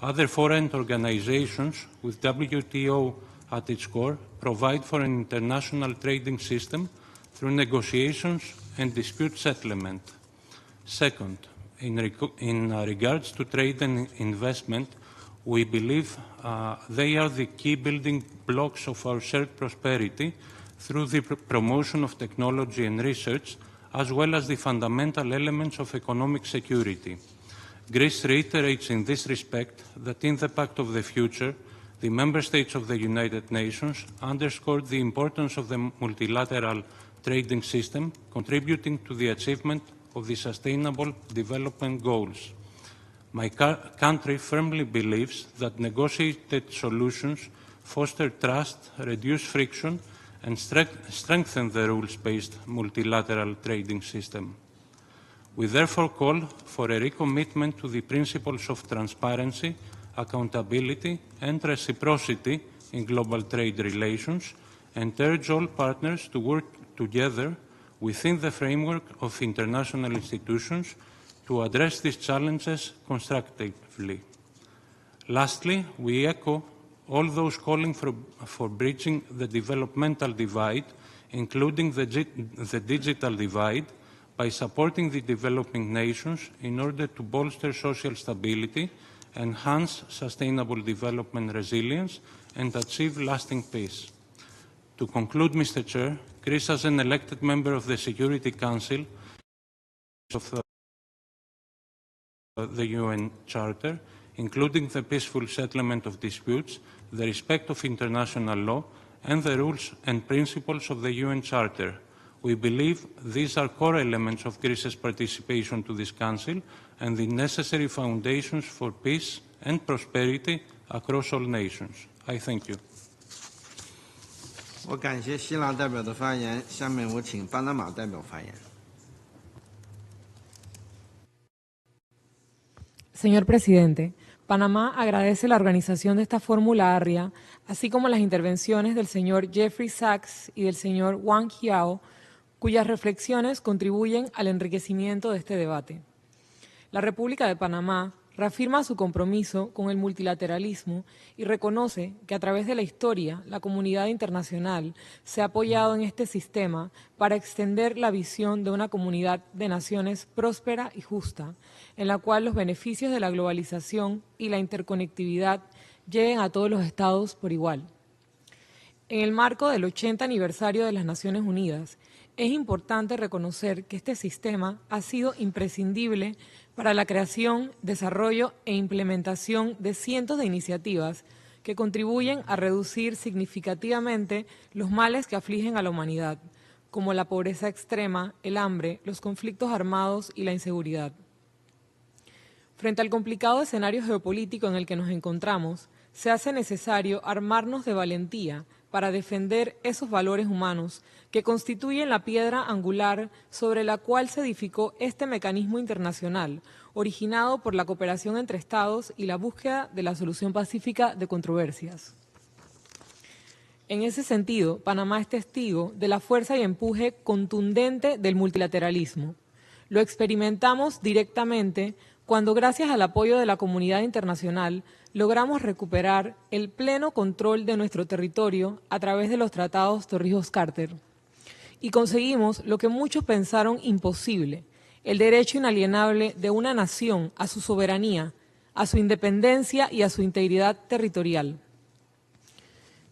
Other foreign organizations, with WTO at its core, provide for an international trading system through negotiations and dispute settlement. Second, in regards to trade and investment, we believe they are the key building blocks of our shared prosperity through the promotion of technology and research, as well as the fundamental elements of economic security. Greece reiterates in this respect that in the Pact of the Future, the Member States of the United Nations underscored the importance of the multilateral trading system, contributing to the achievement of the Sustainable Development Goals. My country firmly believes that negotiated solutions foster trust, reduce friction, and strengthen the rules-based multilateral trading system. We therefore call for a recommitment to the principles of transparency, accountability, and reciprocity in global trade relations, and urge all partners to work together within the framework of international institutions to address these challenges constructively. Lastly, we echo all those calling for bridging the developmental divide, including the digital divide, by supporting the developing nations in order to bolster social stability, enhance sustainable development resilience, and achieve lasting peace. To conclude, Mr. Chair, Greece, as an elected member of the Security Council of the UN Charter, including the peaceful settlement of disputes, the respect of international law, and the rules and principles of the UN Charter. We believe these are core elements of Greece's participation to this Council and the necessary foundations for peace and prosperity across all nations. I thank you. 我感谢希腊代表的发言，下面我请巴拿马代表发言。Señor presidente, Panamá agradece la organización de esta fórmula Arria, así como las intervenciones del señor Jeffrey Sachs y del señor Wang Hiao, cuyas reflexiones contribuyen al enriquecimiento de este debate. La República de Panamá reafirma su compromiso con el multilateralismo y reconoce que a través de la historia la comunidad internacional se ha apoyado en este sistema para extender la visión de una comunidad de naciones próspera y justa, en la cual los beneficios de la globalización y la interconectividad lleguen a todos los estados por igual. En el marco del 80 aniversario de las Naciones Unidas, es importante reconocer que este sistema ha sido imprescindible para la creación, desarrollo e implementación de cientos de iniciativas que contribuyen a reducir significativamente los males que afligen a la humanidad, como la pobreza extrema, el hambre, los conflictos armados y la inseguridad. Frente al complicado escenario geopolítico en el que nos encontramos, se hace necesario armarnos de valentía para defender esos valores humanos que constituyen la piedra angular sobre la cual se edificó este mecanismo internacional, originado por la cooperación entre Estados y la búsqueda de la solución pacífica de controversias. En ese sentido, Panamá es testigo de la fuerza y empuje contundente del multilateralismo. Lo experimentamos directamente cuando, gracias al apoyo de la comunidad internacional, logramos recuperar el pleno control de nuestro territorio a través de los tratados Torrijos-Carter. Y conseguimos lo que muchos pensaron imposible, el derecho inalienable de una nación a su soberanía, a su independencia y a su integridad territorial.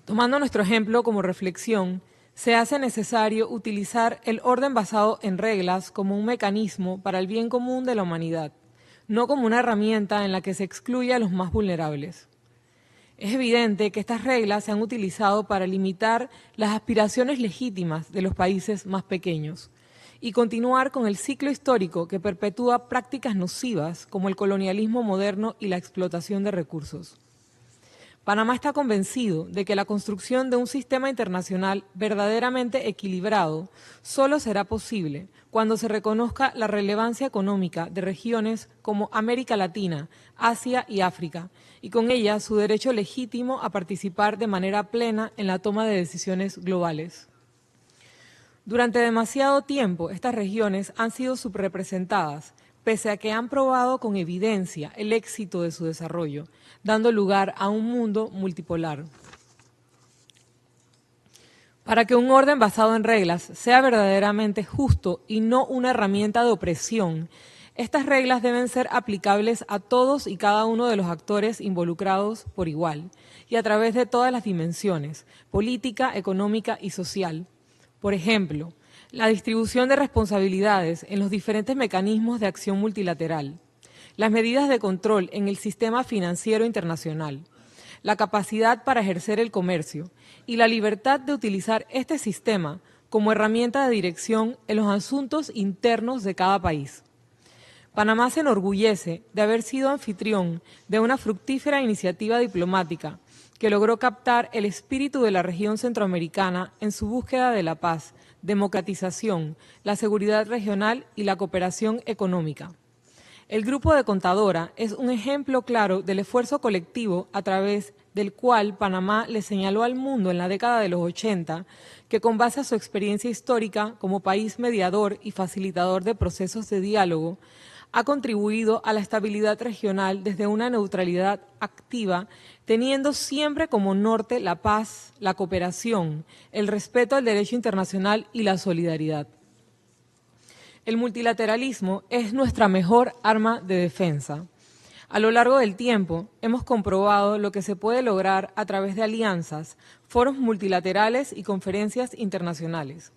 Tomando nuestro ejemplo como reflexión, se hace necesario utilizar el orden basado en reglas como un mecanismo para el bien común de la humanidad, no como una herramienta en la que se excluye a los más vulnerables. Es evidente que estas reglas se han utilizado para limitar las aspiraciones legítimas de los países más pequeños y continuar con el ciclo histórico que perpetúa prácticas nocivas como el colonialismo moderno y la explotación de recursos. Panamá está convencido de que la construcción de un sistema internacional verdaderamente equilibrado solo será posible cuando se reconozca la relevancia económica de regiones como América Latina, Asia y África, y con ella su derecho legítimo a participar de manera plena en la toma de decisiones globales. Durante demasiado tiempo, estas regiones han sido subrepresentadas, pese a que han probado con evidencia el éxito de su desarrollo, dando lugar a un mundo multipolar. Para que un orden basado en reglas sea verdaderamente justo y no una herramienta de opresión, estas reglas deben ser aplicables a todos y cada uno de los actores involucrados por igual y a través de todas las dimensiones, política, económica y social. Por ejemplo, la distribución de responsabilidades en los diferentes mecanismos de acción multilateral, las medidas de control en el sistema financiero internacional, la capacidad para ejercer el comercio y la libertad de utilizar este sistema como herramienta de dirección en los asuntos internos de cada país. Panamá se enorgullece de haber sido anfitrión de una fructífera iniciativa diplomática que logró captar el espíritu de la región centroamericana en su búsqueda de la paz, democratización, la seguridad regional y la cooperación económica. El Grupo de Contadora es un ejemplo claro del esfuerzo colectivo a través del cual Panamá le señaló al mundo en la década de los 80 que, con base a su experiencia histórica como país mediador y facilitador de procesos de diálogo, ha contribuido a la estabilidad regional desde una neutralidad activa, teniendo siempre como norte la paz, la cooperación, el respeto al derecho internacional y la solidaridad. El multilateralismo es nuestra mejor arma de defensa. A lo largo del tiempo, hemos comprobado lo que se puede lograr a través de alianzas, foros multilaterales y conferencias internacionales.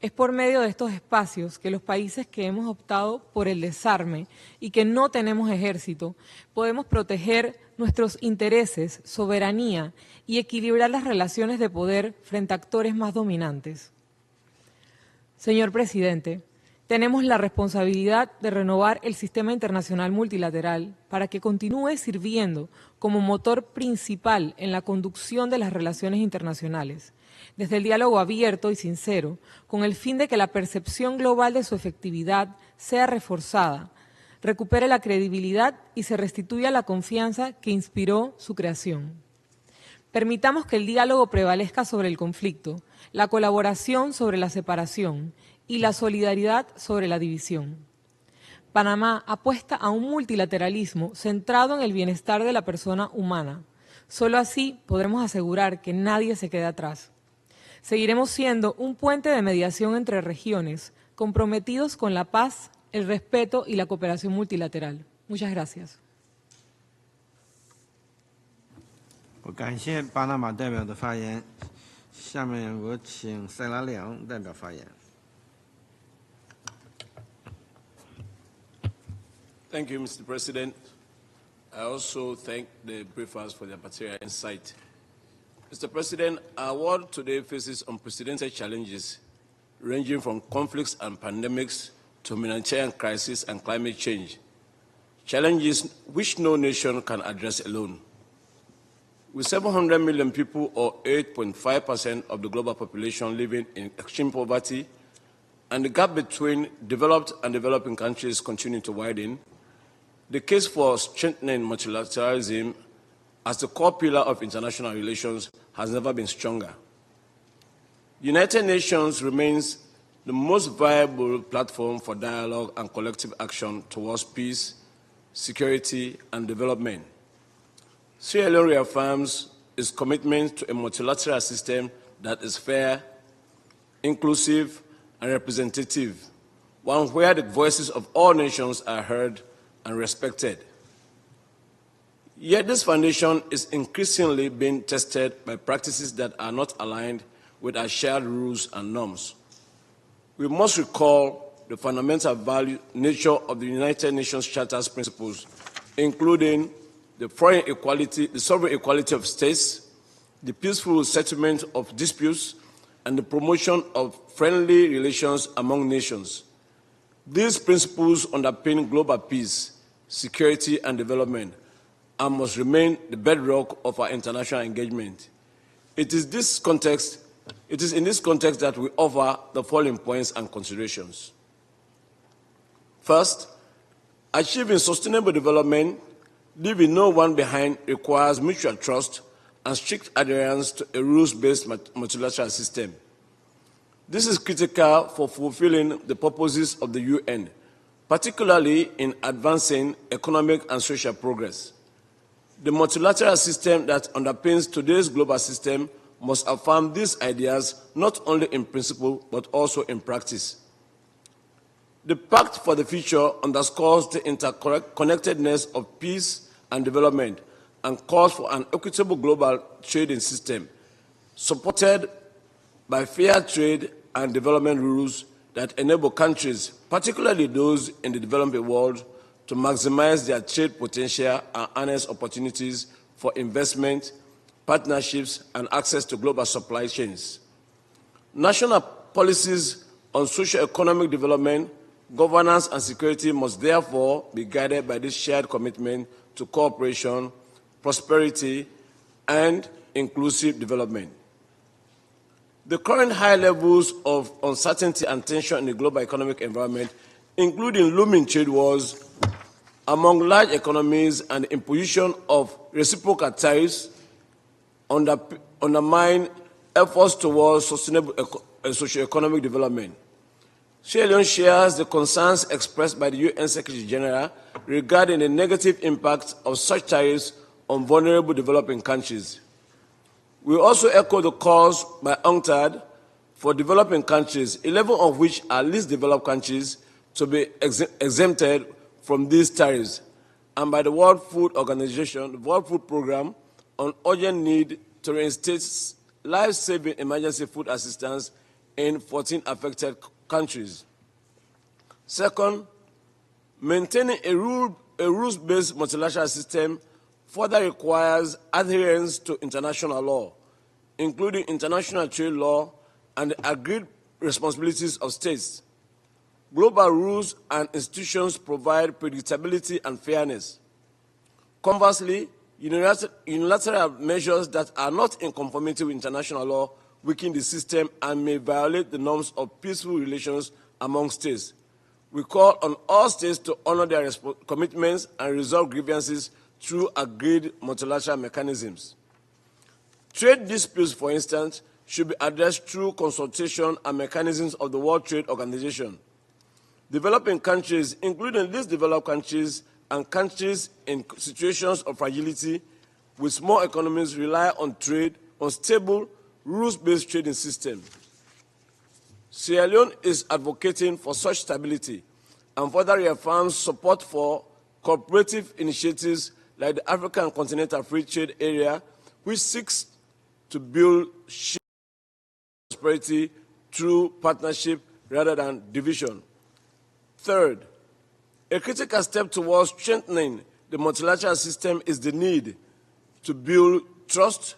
Es por medio de estos espacios que los países que hemos optado por el desarme y que no tenemos ejército, podemos proteger nuestros intereses, soberanía y equilibrar las relaciones de poder frente a actores más dominantes. Señor Presidente, tenemos la responsabilidad de renovar el sistema internacional multilateral para que continúe sirviendo como motor principal en la conducción de las relaciones internacionales, desde el diálogo abierto y sincero, con el fin de que la percepción global de su efectividad sea reforzada, recupere la credibilidad y se restituya la confianza que inspiró su creación. Permitamos que el diálogo prevalezca sobre el conflicto, la colaboración sobre la separación y la solidaridad sobre la división. Panamá apuesta a un multilateralismo centrado en el bienestar de la persona humana. Solo así podremos asegurar que nadie se quede atrás. Seguiremos siendo un puente de mediación entre regiones, comprometidos con la paz, el respeto y la cooperación multilateral. Muchas gracias. 我感谢巴拿马代表的发言，下面我请塞拉利昂代表发言。Thank you, Mr. President. I also thank the briefers for their material insight. Mr. President, our world today faces unprecedented challenges, ranging from conflicts and pandemics to humanitarian crisis and climate change, challenges which no nation can address alone. With 700 million people, or 8.5% of the global population, living in extreme poverty, and the gap between developed and developing countries continuing to widen, the case for strengthening multilateralism as the core pillar of international relations has never been stronger. The United Nations remains the most viable platform for dialogue and collective action towards peace, security, and development. Sierra Leone reaffirms its commitment to a multilateral system that is fair, inclusive, and representative, one where the voices of all nations are heard and respected. Yet this foundation is increasingly being tested by practices that are not aligned with our shared rules and norms. We must recall the fundamental value nature of the United Nations Charter's principles, including the sovereign equality of states, the peaceful settlement of disputes, and the promotion of friendly relations among nations. These principles underpin global peace, security, and development, and must remain the bedrock of our international engagement. It is in this context that we offer the following points and considerations. First, achieving sustainable development, leaving no one behind, requires mutual trust and strict adherence to a rules-based multilateral system. This is critical for fulfilling the purposes of the UN, particularly in advancing economic and social progress. The multilateral system that underpins today's global system must affirm these ideas not only in principle but also in practice. The Pact for the Future underscores the interconnectedness of peace and development and calls for an equitable global trading system supported by fair trade and development rules that enable countries, particularly those in the developing world, to maximize their trade potential and harness opportunities for investment, partnerships, and access to global supply chains. National policies on socio-economic development, governance, and security must therefore be guided by this shared commitment to cooperation, prosperity, and inclusive development. The current high levels of uncertainty and tension in the global economic environment, including looming trade wars among large economies and the imposition of reciprocal tariffs, undermine efforts towards sustainable socio-economic development. Sierra Leone shares the concerns expressed by the UN Secretary General regarding the negative impact of such tariffs on vulnerable developing countries. We also echo the calls by UNCTAD for developing countries, 11 of which are least developed countries, to be exempted from these tariffs, and by the World Food Organization, the World Food Program, on urgent need to reinstate life-saving emergency food assistance in 14 affected countries. Second, maintaining a rules-based multilateral system further requires adherence to international law, including international trade law and the agreed responsibilities of states. Global rules and institutions provide predictability and fairness. Conversely, unilateral measures that are not in conformity with international law weaken the system and may violate the norms of peaceful relations among states. We call on all states to honor their commitments and resolve grievances through agreed multilateral mechanisms. Trade disputes, for instance, should be addressed through consultation and mechanisms of the World Trade Organization. Developing countries, including least developed countries and countries in situations of fragility with small economies, rely on trade, on stable, rules-based trading system. Sierra Leone is advocating for such stability and further reaffirms support for cooperative initiatives like the African Continental Free Trade Area, which seeks to build shared prosperity through partnership rather than division. Third, a critical step towards strengthening the multilateral system is the need to build trust,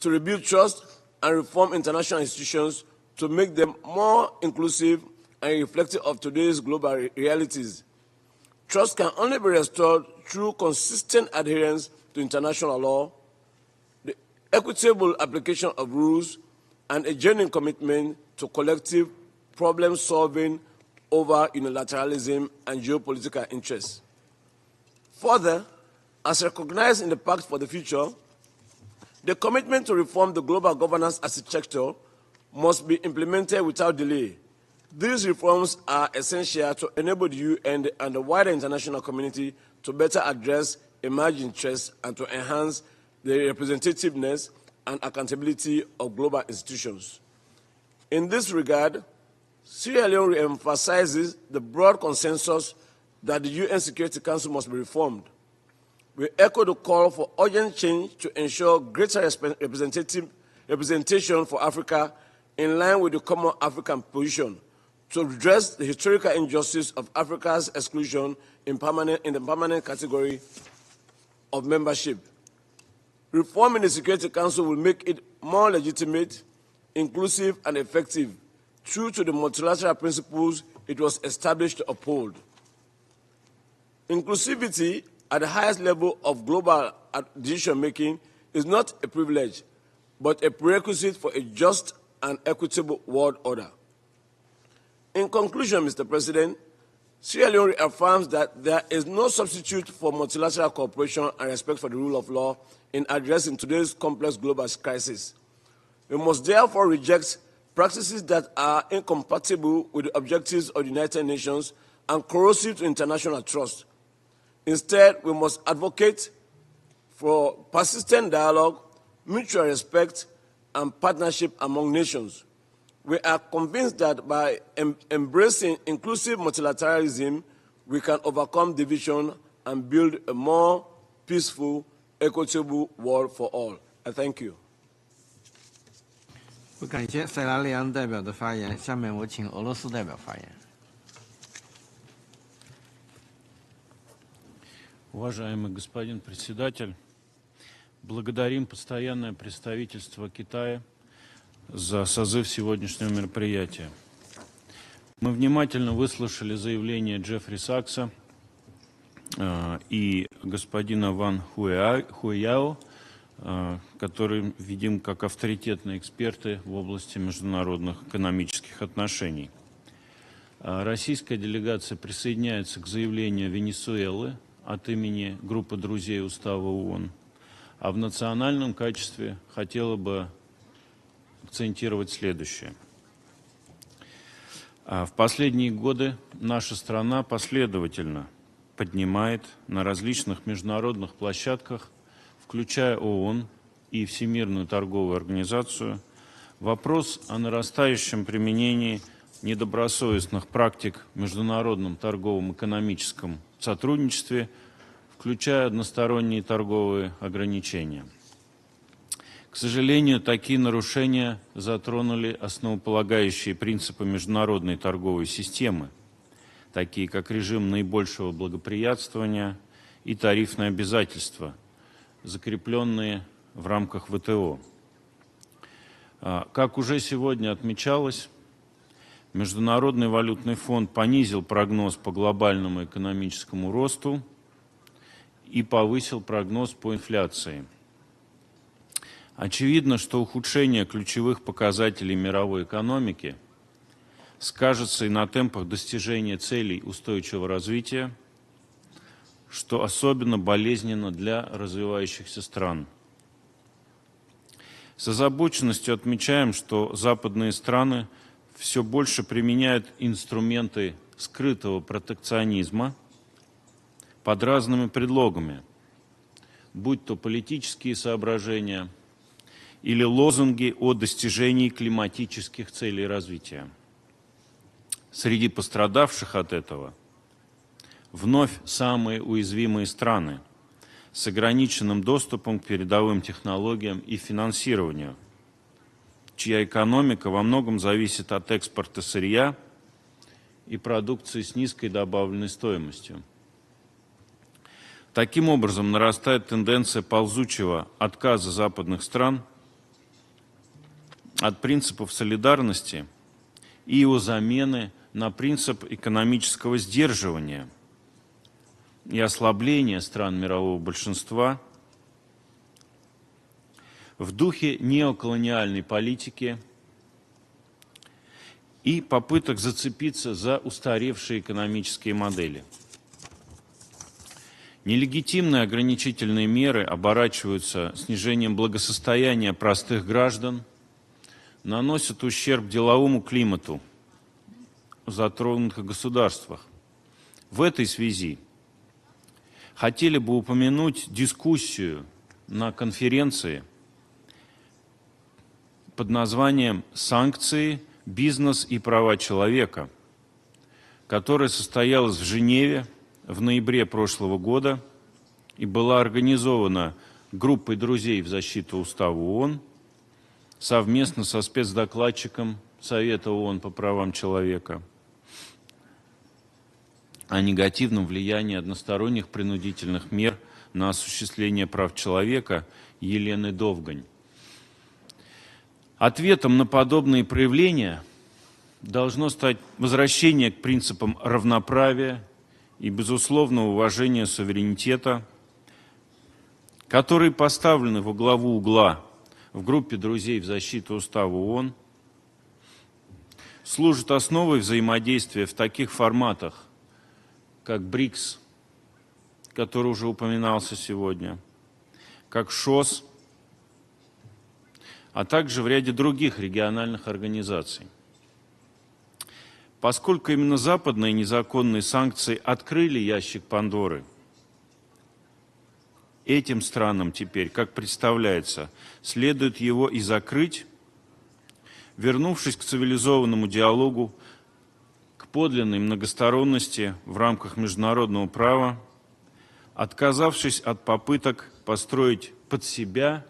to rebuild trust and reform international institutions to make them more inclusive and reflective of today's global realities. Trust can only be restored through consistent adherence to international law, the equitable application of rules, and a genuine commitment to collective problem-solving over unilateralism and geopolitical interests. Further, as recognized in the Pact for the Future, the commitment to reform the global governance architecture must be implemented without delay. These reforms are essential to enable the UN and the wider international community to better address emerging threats and to enhance the representativeness and accountability of global institutions. In this regard, Sierra Leone emphasizes the broad consensus that the UN Security Council must be reformed. We echo the call for urgent change to ensure greater representation for Africa in line with the Common African Position, to address the historical injustice of Africa's exclusion in the permanent category of membership. Reforming the Security Council will make it more legitimate, inclusive, and effective, true to the multilateral principles it was established to uphold. Inclusivity at the highest level of global decision-making is not a privilege, but a prerequisite for a just and equitable world order. In conclusion, Mr. President, Sierra Leone affirms that there is no substitute for multilateral cooperation and respect for the rule of law in addressing today's complex global crisis. We must therefore reject practices that are incompatible with the objectives of the United Nations and corrosive to international trust. Instead, we must advocate for persistent dialogue, mutual respect, and partnership among nations. We are convinced that by embracing inclusive multilateralism, we can overcome division and build a more peaceful, equitable world for all. I thank you. 我感谢塞拉利昂代表的发言，下面我请俄罗斯代表发言。 Уважаемый господин председатель, благодарим постоянное представительство Китая за созыв сегодняшнего мероприятия. Мы внимательно выслушали заявление Джеффри Сакса и господина Ван Хуэяо, которые видим как авторитетные эксперты в области международных экономических отношений. Российская делегация присоединяется к заявлению Венесуэлы от имени группы друзей Устава ООН, а в национальном качестве хотела бы акцентировать следующее. В последние годы наша страна последовательно поднимает на различных международных площадках, включая ООН и Всемирную торговую организацию, вопрос о нарастающем применении недобросовестных практик в международном торговом экономическом сотрудничестве включая односторонние торговые ограничения. К сожалению, такие нарушения затронули основополагающие принципы международной торговой системы, такие как режим наибольшего благоприятствования и тарифные обязательства, закрепленные в рамках ВТО. Как уже сегодня отмечалось, Международный валютный фонд понизил прогноз по глобальному экономическому росту и повысил прогноз по инфляции. Очевидно, что ухудшение ключевых показателей мировой экономики скажется и на темпах достижения целей устойчивого развития, что особенно болезненно для развивающихся стран. С озабоченностью отмечаем, что западные страны все больше применяют инструменты скрытого протекционизма под разными предлогами, будь то политические соображения или лозунги о достижении климатических целей развития. Среди пострадавших от этого вновь самые уязвимые страны с ограниченным доступом к передовым технологиям и финансированию, чья экономика во многом зависит от экспорта сырья и продукции с низкой добавленной стоимостью. Таким образом, нарастает тенденция ползучего отказа западных стран от принципов солидарности и его замены на принцип экономического сдерживания и ослабления стран мирового большинства в духе неоколониальной политики и попыток зацепиться за устаревшие экономические модели. Нелегитимные ограничительные меры оборачиваются снижением благосостояния простых граждан, наносят ущерб деловому климату в затронутых государствах. В этой связи хотели бы упомянуть дискуссию на конференции под названием «Санкции, бизнес и права человека», которая состоялась в Женеве в ноябре прошлого года и была организована группой друзей в защиту Устава ООН совместно со спецдокладчиком Совета ООН по правам человека о негативном влиянии односторонних принудительных мер на осуществление прав человека Елены Довгань. Ответом на подобные проявления должно стать возвращение к принципам равноправия и безусловного уважения суверенитета, которые поставлены во главу угла в группе друзей в защиту Устава ООН, служат основой взаимодействия в таких форматах, как БРИКС, который уже упоминался сегодня, как ШОС, а также в ряде других региональных организаций. Поскольку именно западные незаконные санкции открыли ящик Пандоры, этим странам теперь, как представляется, следует его и закрыть, вернувшись к цивилизованному диалогу, к подлинной многосторонности в рамках международного права, отказавшись от попыток построить под себя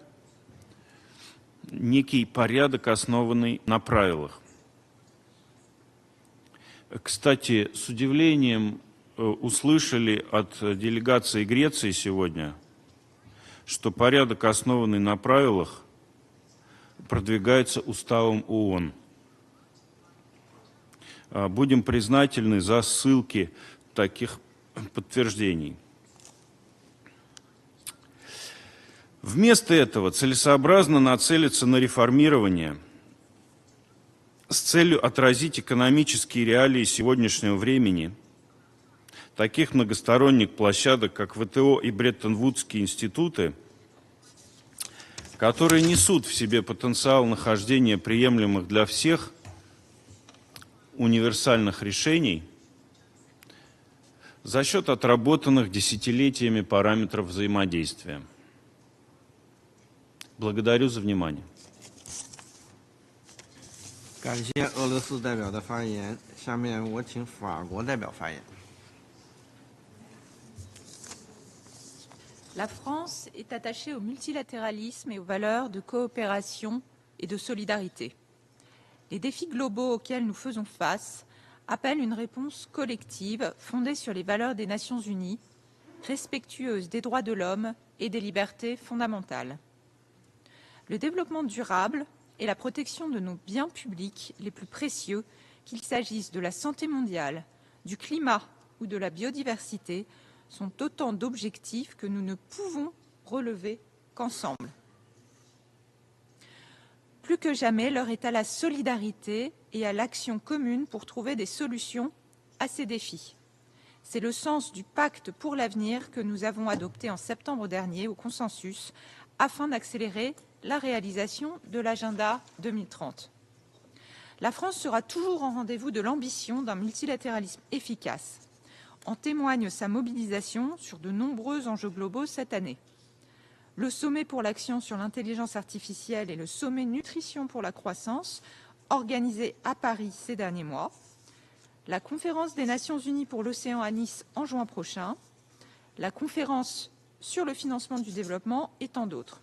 некий порядок, основанный на правилах. Кстати, с удивлением услышали от делегации Греции сегодня, что порядок, основанный на правилах, продвигается уставом ООН. Будем признательны за ссылки таких подтверждений. Вместо этого целесообразно нацелиться на реформирование с целью отразить экономические реалии сегодняшнего времени таких многосторонних площадок, как ВТО и Бреттон-Вудские институты, которые несут в себе потенциал нахождения приемлемых для всех универсальных решений за счет отработанных десятилетиями параметров взаимодействия. Благодарю за внимание. 感谢俄罗斯代表的发言。下面我请法国代表发言。La France est attachée au multilatéralisme et aux valeurs de coopération et de solidarité. Les défis globaux auxquels nous faisons face appellent une réponse collective fondée sur les valeurs des Nations Unies, respectueuse des droits de l'homme et des libertés fondamentales. Le développement durable et la protection de nos biens publics les plus précieux, qu'il s'agisse de la santé mondiale, du climat ou de la biodiversité, sont autant d'objectifs que nous ne pouvons relever qu'ensemble. Plus que jamais, l'heure est à la solidarité et à l'action commune pour trouver des solutions à ces défis. C'est le sens du pacte pour l'avenir que nous avons adopté en septembre dernier au consensus afin d'accélérer la réalisation de l'agenda 2030. La France sera toujours en rendez-vous de l'ambition d'un multilatéralisme efficace. En témoigne sa mobilisation sur de nombreux enjeux globaux cette année. Le sommet pour l'action sur l'intelligence artificielle et le sommet nutrition pour la croissance, organisés à Paris ces derniers mois, la conférence des Nations Unies pour l'océan à Nice en juin prochain, la conférence sur le financement du développement et tant d'autres.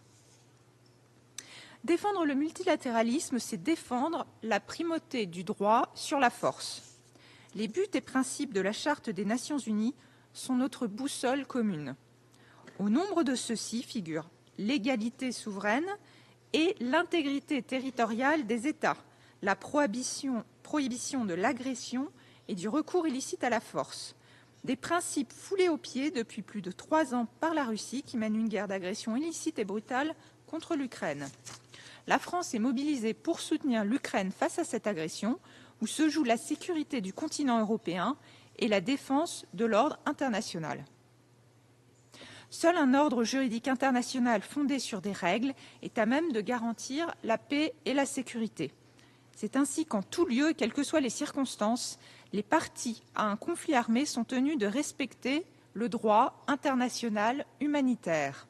Défendre le multilatéralisme, c'est défendre la primauté du droit sur la force. Les buts et principes de la Charte des Nations Unies sont notre boussole commune. Au nombre de ceux-ci figurent l'égalité souveraine et l'intégrité territoriale des États, la prohibition de l'agression et du recours illicite à la force. Des principes foulés aux pieds depuis plus de 3 ans par la Russie qui mène une guerre d'agression illicite et brutale contre l'Ukraine. La France est mobilisée pour soutenir l'Ukraine face à cette agression où se joue la sécurité du continent européen et la défense de l'ordre international. Seul un ordre juridique international fondé sur des règles est à même de garantir la paix et la sécurité. C'est ainsi qu'en tout lieu, et quelles que soient les circonstances, les parties à un conflit armé sont tenues de respecter le droit international humanitaire.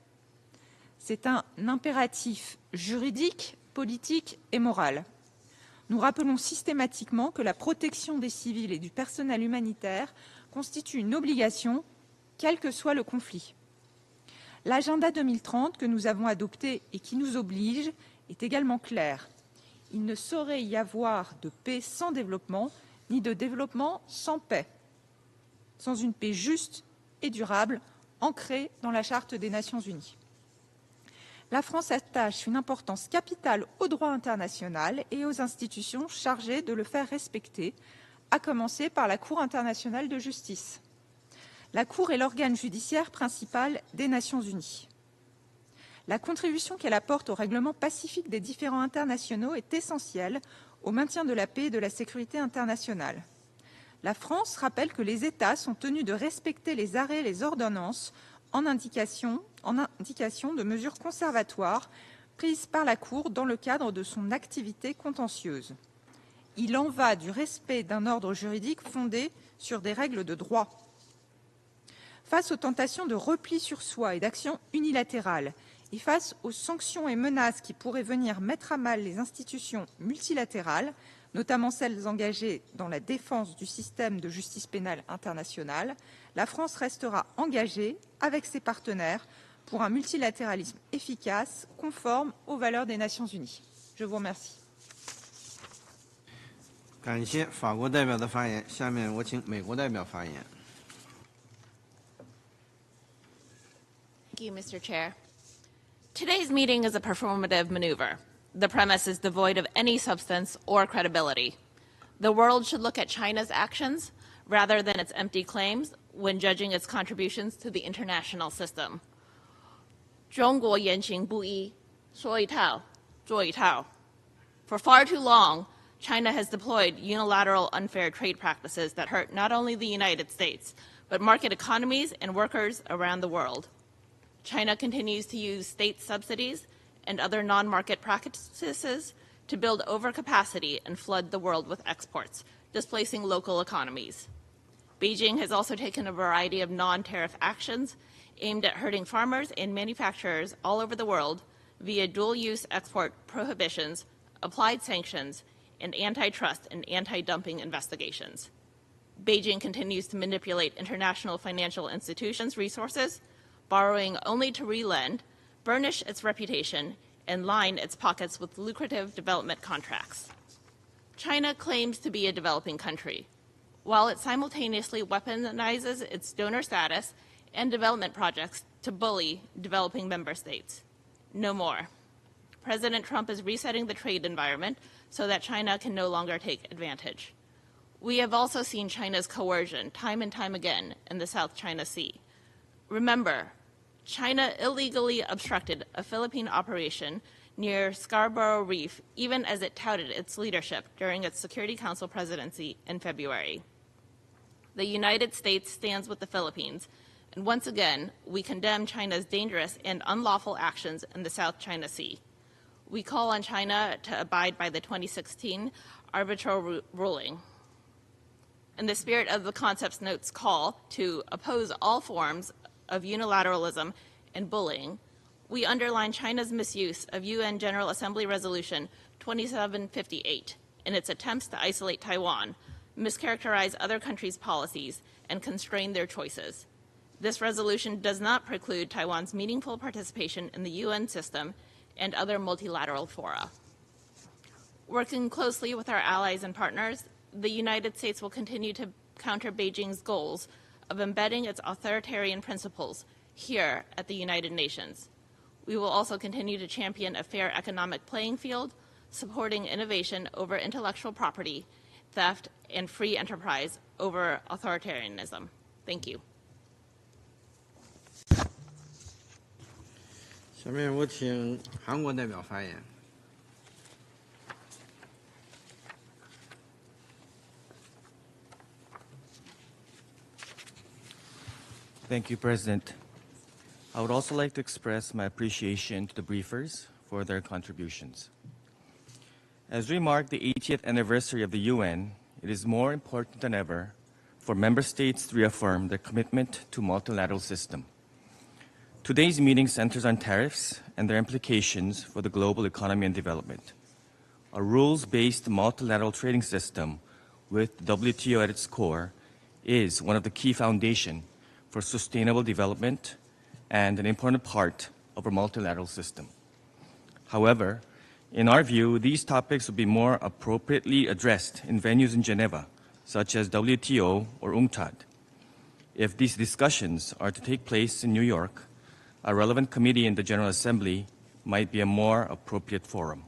C'est un impératif juridique, politique et moral. Nous rappelons systématiquement que la protection des civils et du personnel humanitaire constitue une obligation, quel que soit le conflit. L'agenda 2030 que nous avons adopté et qui nous oblige est également clair. Il ne saurait y avoir de paix sans développement, ni de développement sans paix. Sans une paix juste et durable, ancrée dans la Charte des Nations Unies. La France attache une importance capitale au droit international et aux institutions chargées de le faire respecter, à commencer par la Cour internationale de justice. La Cour est l'organe judiciaire principal des Nations Unies. La contribution qu'elle apporte au règlement pacifique des différends internationaux est essentielle au maintien de la paix et de la sécurité internationale. La France rappelle que les États sont tenus de respecter les arrêts et les ordonnances en indication de mesures conservatoires prises par la Cour dans le cadre de son activité contentieuse. Il en va du respect d'un ordre juridique fondé sur des règles de droit. Face aux tentations de repli sur soi et d'action unilatérale, et face aux sanctions et menaces qui pourraient venir mettre à mal les institutions multilatérales, notamment celles engagées dans la défense du système de justice pénale internationale, la France restera engagée avec ses partenaires pour un multilatéralisme efficace, conforme aux valeurs des Nations Unies. Je vous remercie. 感谢法国代表的发言，下面我请美国代表发言。Thank you, Mr. Chair. Today's meeting is a performative maneuver. The premise is devoid of any substance or credibility. The world should look at China's actions rather than its empty claims when judging its contributions to the international system. 中国言行不一，说一套，做一套. For far too long, China has deployed unilateral unfair trade practices that hurt not only the United States, but market economies and workers around the world. China continues to use state subsidies and other non-market practices to build overcapacity and flood the world with exports, displacing local economies. Beijing has also taken a variety of non-tariff actions aimed at hurting farmers and manufacturers all over the world via dual-use export prohibitions, applied sanctions, and antitrust and anti-dumping investigations. Beijing continues to manipulate international financial institutions' resources, borrowing only to relend, burnish its reputation, and line its pockets with lucrative development contracts. China claims to be a developing country, while it simultaneously weaponizes its donor status and development projects to bully developing member states. No more. President Trump is resetting the trade environment so that China can no longer take advantage. We have also seen China's coercion time and time again in the South China Sea. Remember, China illegally obstructed a Philippine operation near Scarborough Reef, even as it touted its leadership during its Security Council presidency in February. The United States stands with the Philippines, and once again, we condemn China's dangerous and unlawful actions in the South China Sea. We call on China to abide by the 2016 arbitral ruling. In the spirit of the concepts note's call to oppose all forms of unilateralism and bullying, we underline China's misuse of UN General Assembly Resolution 2758 in its attempts to isolate Taiwan, mischaracterize other countries' policies, and constrain their choices. This resolution does not preclude Taiwan's meaningful participation in the UN system and other multilateral fora. Working closely with our allies and partners, the United States will continue to counter Beijing's goals of embedding its authoritarian principles here at the United Nations. We will also continue to champion a fair economic playing field, supporting innovation over intellectual property, theft, and free enterprise over authoritarianism. Thank you. 下面我请韩国代表发言。Thank you, President. I would also like to express my appreciation to the briefers for their contributions. As we mark the 80th anniversary of the UN, it is more important than ever for member states to reaffirm their commitment to multilateral system. Today's meeting centers on tariffs and their implications for the global economy and development. A rules-based multilateral trading system with the WTO at its core is one of the key foundations for sustainable development and an important part of our multilateral system. However, in our view, these topics would be more appropriately addressed in venues in Geneva, such as WTO or UNCTAD. If these discussions are to take place in New York, a relevant committee in the General Assembly might be a more appropriate forum.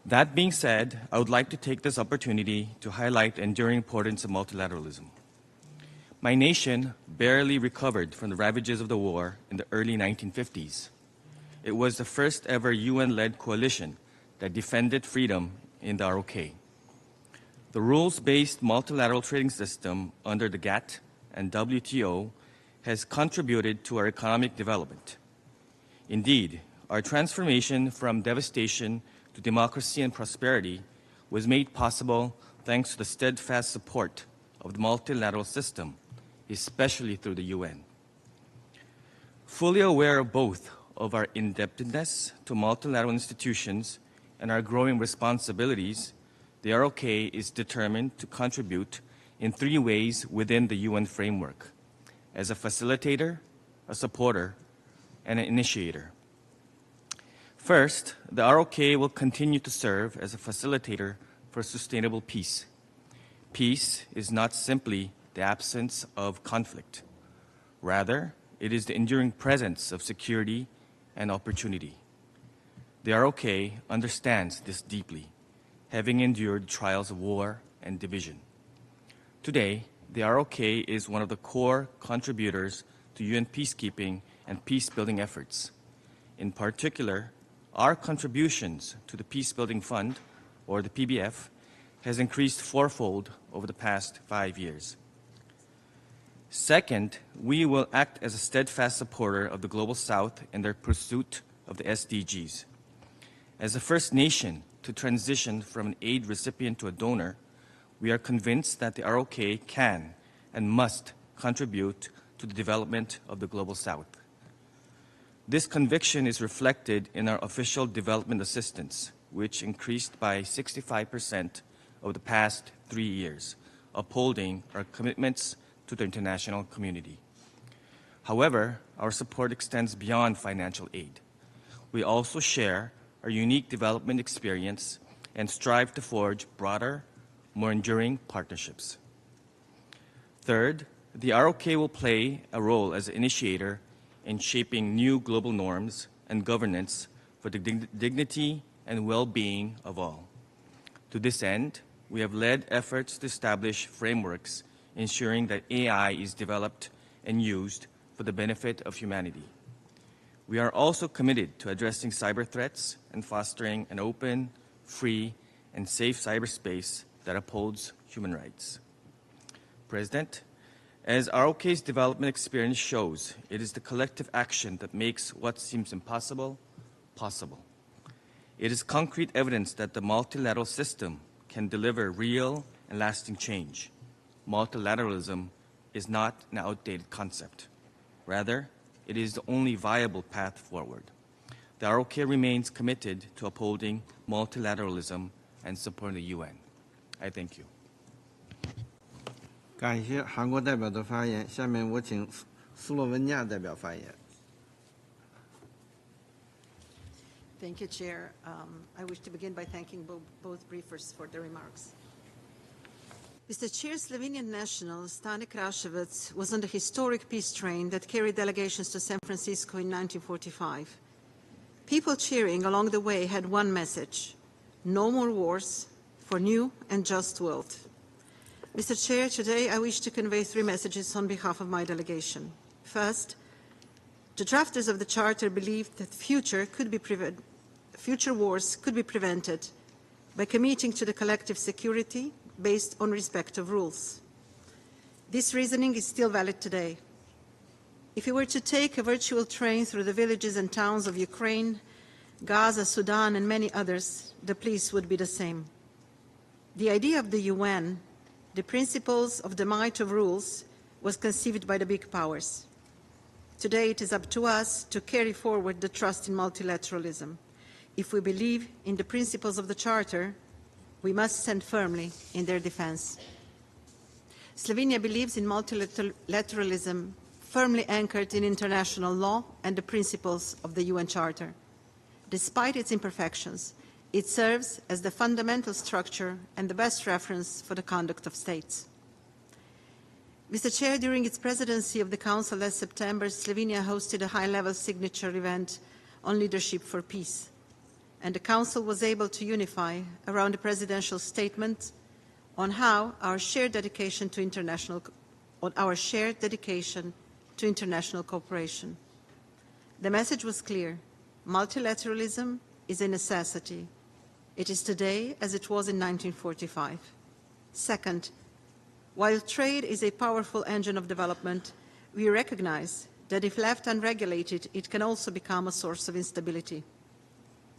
That being said, I would like to take this opportunity to highlight the enduring importance of multilateralism. My nation barely recovered from the ravages of the war in the early 1950s. It was the first ever UN-led coalition that defended freedom in the ROK. The rules-based multilateral trading system under the GATT and WTO has contributed to our economic development. Indeed, our transformation from devastation to democracy and prosperity was made possible thanks to the steadfast support of the multilateral system, especially through the UN. Fully aware of both of our indebtedness to multilateral institutions and our growing responsibilities, the ROK is determined to contribute in 3 ways within the UN framework: as a facilitator, a supporter, and an initiator. First, the ROK will continue to serve as a facilitator for sustainable peace. Peace is not simply the absence of conflict. Rather, it is the enduring presence of security and opportunity. The ROK understands this deeply, having endured trials of war and division. Today, the ROK is one of the core contributors to UN peacekeeping and peace-building efforts. In particular, our contributions to the Peacebuilding Fund, or the PBF, has increased 4-fold over the past 5 years. Second, we will act as a steadfast supporter of the Global South in their pursuit of the SDGs. As the first nation to transition from an aid recipient to a donor, we are convinced that the ROK can and must contribute to the development of the Global South. This conviction is reflected in our official development assistance, which increased by 65% over the past 3 years, upholding our commitments to the international community. However, our support extends beyond financial aid. We also share our unique development experience and strive to forge broader, more enduring partnerships. Third, the ROK will play a role as an initiator in shaping new global norms and governance for the dignity and well-being of all. To this end, we have led efforts to establish frameworks ensuring that AI is developed and used for the benefit of humanity. We are also committed to addressing cyber threats and fostering an open, free, and safe cyberspace that upholds human rights. President, as ROK's development experience shows, it is the collective action that makes what seems impossible possible. It is concrete evidence that the multilateral system can deliver real and lasting change. Multilateralism is not an outdated concept. Rather, it is the only viable path forward. The ROK remains committed to upholding multilateralism and supporting the UN. I thank you. 感谢韩国代表的发言。下面我请斯洛文尼亚代表发言。Thank you, Chair. I wish to begin by thanking both briefers for their remarks. Mr. Chair, Slovenian national Stane Kraševec was on the historic peace train that carried delegations to San Francisco in 1945. People cheering along the way had one message: no more wars for new and just world. Mr. Chair, today I wish to convey three messages on behalf of my delegation. First, the drafters of the Charter believed that future wars could be prevented by committing to the collective security based on respect of rules. This reasoning is still valid today. If you were to take a virtual train through the villages and towns of Ukraine, Gaza, Sudan, and many others, the pleas would be the same. The idea of the UN, the principles of the might of rules, was conceived by the big powers. Today it is up to us to carry forward the trust in multilateralism. If we believe in the principles of the Charter, we must stand firmly in their defense. Slovenia believes in multilateralism firmly anchored in international law and the principles of the UN Charter. Despite its imperfections, it serves as the fundamental structure and the best reference for the conduct of states. Mr. Chair, during its presidency of the Council last September, Slovenia hosted a high-level signature event on leadership for peace, and the Council was able to unify around a presidential statement on how our shared dedication to international cooperation. The message was clear: multilateralism is a necessity. It is today as it was in 1945. Second, while trade is a powerful engine of development, we recognize that if left unregulated, it can also become a source of instability.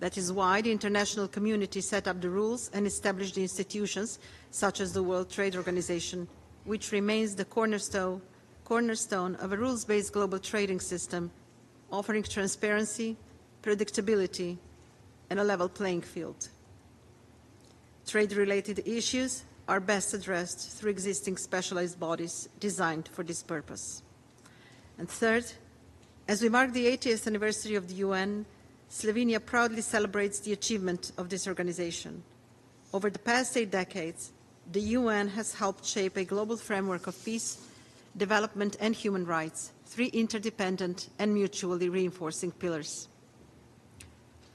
That is why the international community set up the rules and established the institutions, such as the World Trade Organization, which remains the cornerstone of a rules-based global trading system, offering transparency, predictability, and a level playing field. Trade-related issues are best addressed through existing specialized bodies designed for this purpose. And third, as we mark the 80th anniversary of the UN, Slovenia proudly celebrates the achievement of this organization. Over the past 8 decades, the UN has helped shape a global framework of peace, development, and human rights, 3 interdependent and mutually reinforcing pillars.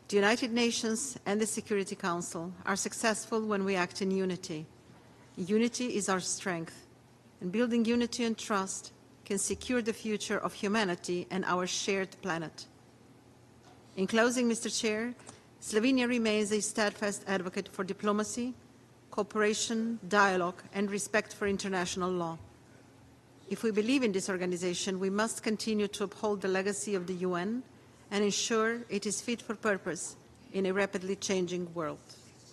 The United Nations and the Security Council are successful when we act in unity. Unity is our strength, and building unity and trust can secure the future of humanity and our shared planet. In closing, Mr. Chair, Slovenia remains a steadfast advocate for diplomacy, cooperation, dialogue, and respect for international law. If we believe in this organization, we must continue to uphold the legacy of the UN and ensure it is fit for purpose in a rapidly changing world.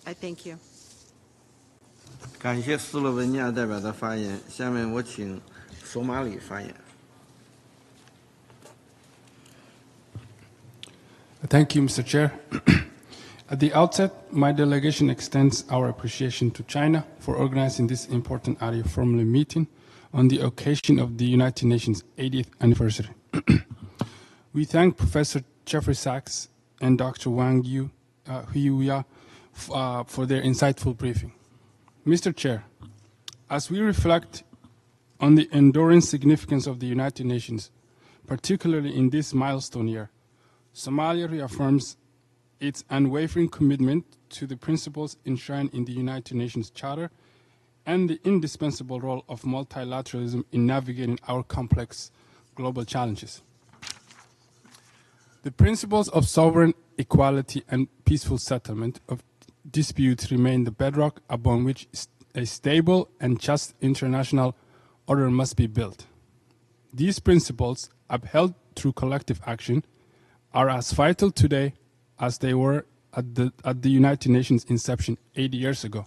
I thank you. 感谢斯洛文尼亚代表的发言。下面我请索马里发言。Thank you, Mr. Chair. At the outset, my delegation extends our appreciation to China for organizing this important Arria-formula meeting on the occasion of the United Nations 80th anniversary. We thank Professor Jeffrey Sachs and Dr. Wang Huiya for their insightful briefing. Mr. Chair, as we reflect on the enduring significance of the United Nations, particularly in this milestone year, Somalia reaffirms its unwavering commitment to the principles enshrined in the United Nations Charter and the indispensable role of multilateralism in navigating our complex global challenges. The principles of sovereign equality and peaceful settlement of disputes remain the bedrock upon which a stable and just international order must be built. These principles, upheld through collective action, are as vital today as they were at the United Nations inception 80 years ago.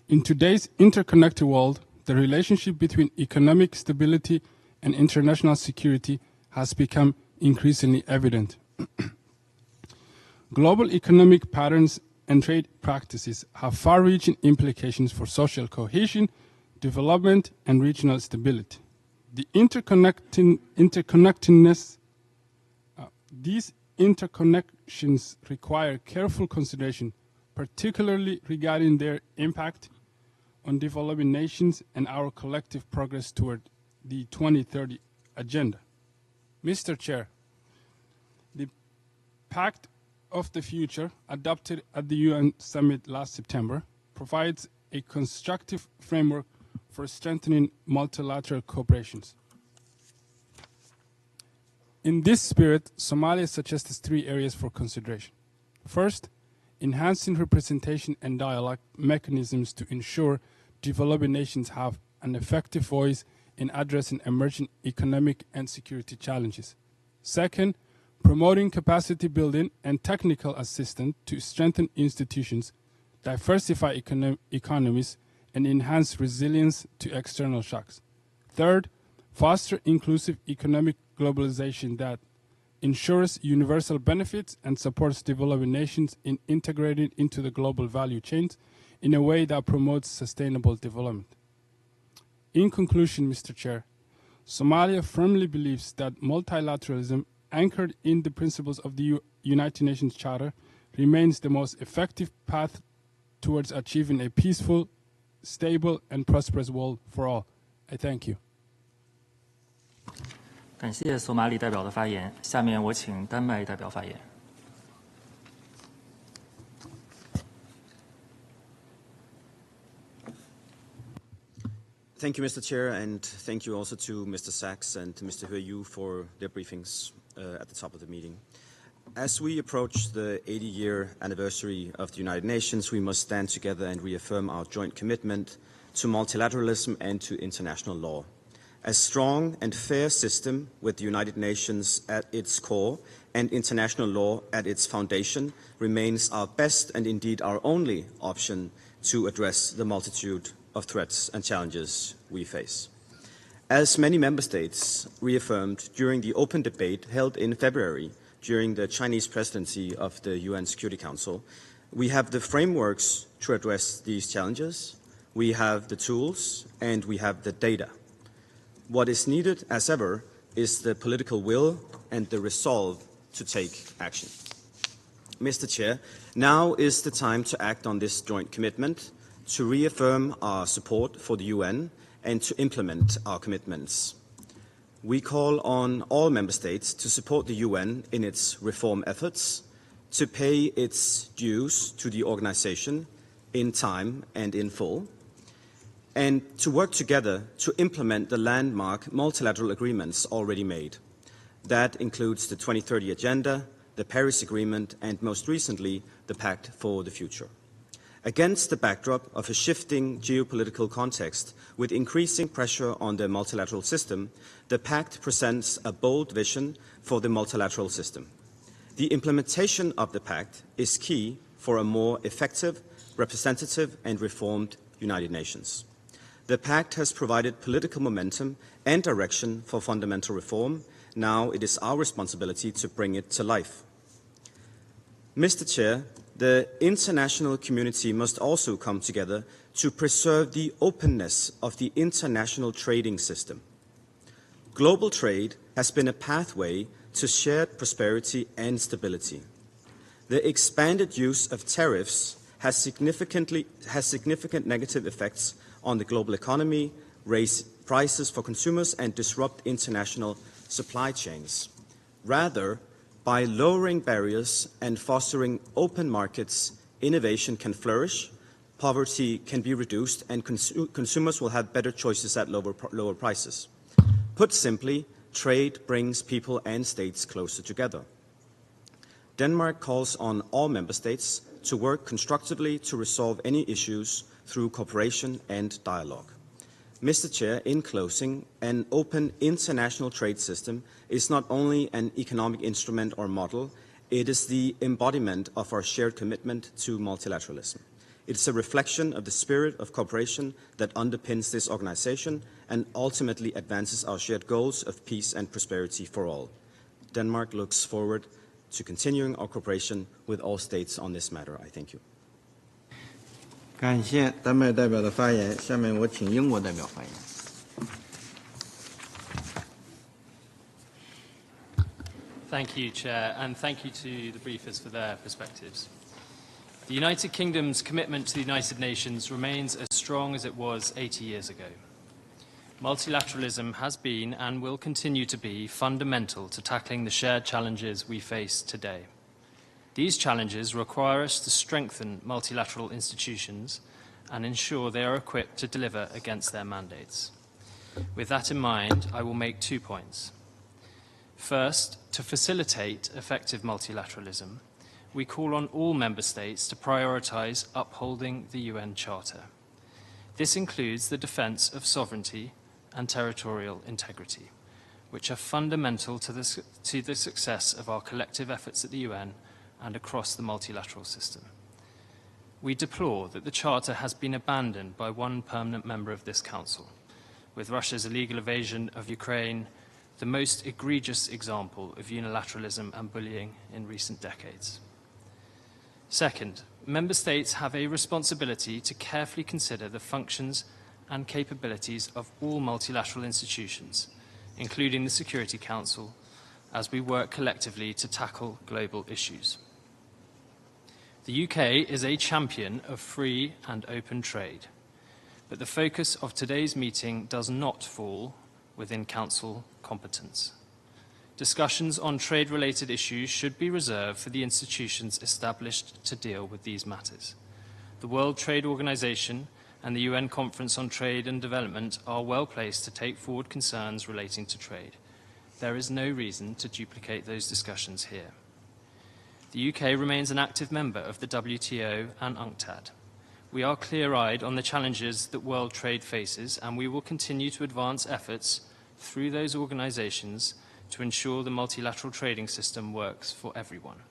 In today's interconnected world, the relationship between economic stability and international security has become increasingly evident. Global economic patterns and trade practices have far-reaching implications for social cohesion, development, and regional stability. The these interconnections require careful consideration, particularly regarding their impact on developing nations and our collective progress toward the 2030 Agenda. Mr. Chair, the Pact of the Future, adopted at the UN Summit last September, provides a constructive framework for strengthening multilateral cooperation. In this spirit, Somalia suggests 3 areas for consideration. First, enhancing representation and dialogue mechanisms to ensure developing nations have an effective voice in addressing emerging economic and security challenges. Second, promoting capacity building and technical assistance to strengthen institutions, diversify economies, and enhance resilience to external shocks. Third, foster inclusive economic globalization that ensures universal benefits and supports developing nations in integrating into the global value chains in a way that promotes sustainable development. In conclusion, Mr. Chair, Somalia firmly believes that multilateralism, anchored in the principles of the United Nations Charter, remains the most effective path towards achieving a peaceful, stable, and prosperous world for all. I thank you. 感谢索马里代表的发言。下面我请丹麦代表发言。Thank you, Mr. Chair, and thank you also to Mr. Sachs and to Mr. Huiyu for their briefings at the top of the meeting. As we approach the 80-year anniversary of the United Nations, we must stand together and reaffirm our joint commitment to multilateralism and to international law. A strong and fair system with the United Nations at its core and international law at its foundation remains our best and indeed our only option to address the multitude of threats and challenges we face. As many member states reaffirmed during the open debate held in February during the Chinese presidency of the UN Security Council, we have the frameworks to address these challenges, we have the tools, and we have the data. What is needed, as ever, is the political will and the resolve to take action. Mr. Chair, now is the time to act on this joint commitment, to reaffirm our support for the UN and to implement our commitments. We call on all member states to support the UN in its reform efforts, to pay its dues to the organization in time and in full, and to work together to implement the landmark multilateral agreements already made. That includes the 2030 Agenda, the Paris Agreement, and most recently, the Pact for the Future. Against the backdrop of a shifting geopolitical context with increasing pressure on the multilateral system, the Pact presents a bold vision for the multilateral system. The implementation of the Pact is key for a more effective, representative, and reformed United Nations. The Pact has provided political momentum and direction for fundamental reform. Now it is our responsibility to bring it to life. Mr. Chair, the international community must also come together to preserve the openness of the international trading system. Global trade has been a pathway to shared prosperity and stability. The expanded use of tariffs has significant negative effects on the global economy, raise prices for consumers, and disrupt international supply chains. Rather, by lowering barriers and fostering open markets, innovation can flourish, poverty can be reduced, and consumers will have better choices at lower prices. Put simply, trade brings people and states closer together. Denmark calls on all member states to work constructively to resolve any issues through cooperation and dialogue. Mr. Chair, in closing, an open international trade system is not only an economic instrument or model, it is the embodiment of our shared commitment to multilateralism. It is a reflection of the spirit of cooperation that underpins this organization and ultimately advances our shared goals of peace and prosperity for all. Denmark looks forward to continuing our cooperation with all states on this matter. I thank you. 感谢丹麦代表的发言。下面我请英国代表发言。Thank you, Chair, and thank you to the briefers for their perspectives. The United Kingdom's commitment to the United Nations remains as strong as it was 80 years ago. Multilateralism has been and will continue to be fundamental to tackling the shared challenges we face today. These challenges require us to strengthen multilateral institutions and ensure they are equipped to deliver against their mandates. With that in mind, I will make 2 points. First, to facilitate effective multilateralism, we call on all member states to prioritize upholding the UN Charter. This includes the defense of sovereignty and territorial integrity, which are fundamental to the success of our collective efforts at the UN and across the multilateral system. We deplore that the Charter has been abandoned by one permanent member of this Council, with Russia's illegal invasion of Ukraine the most egregious example of unilateralism and bullying in recent decades. Second, member states have a responsibility to carefully consider the functions and capabilities of all multilateral institutions, including the Security Council, as we work collectively to tackle global issues. The UK is a champion of free and open trade, but the focus of today's meeting does not fall within Council competence. Discussions on trade-related issues should be reserved for the institutions established to deal with these matters. The World Trade Organization and the UN Conference on Trade and Development are well placed to take forward concerns relating to trade. There is no reason to duplicate those discussions here. The UK remains an active member of the WTO and UNCTAD. We are clear-eyed on the challenges that world trade faces, and we will continue to advance efforts through those organizations to ensure the multilateral trading system works for everyone.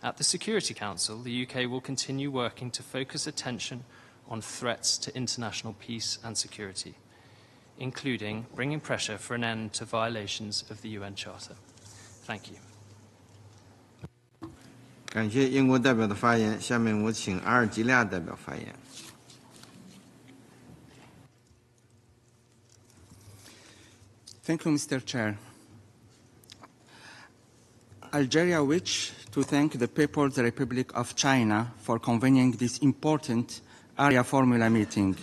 At the Security Council, the UK will continue working to focus attention on threats to international peace and security, including bringing pressure for an end to violations of the UN Charter. Thank you. 感谢英国代表的发言。下面我请阿尔及利亚代表发言。Thank you, Mr. Chair. Algeria wishes to thank the People's Republic of China for convening this important Arria-formula meeting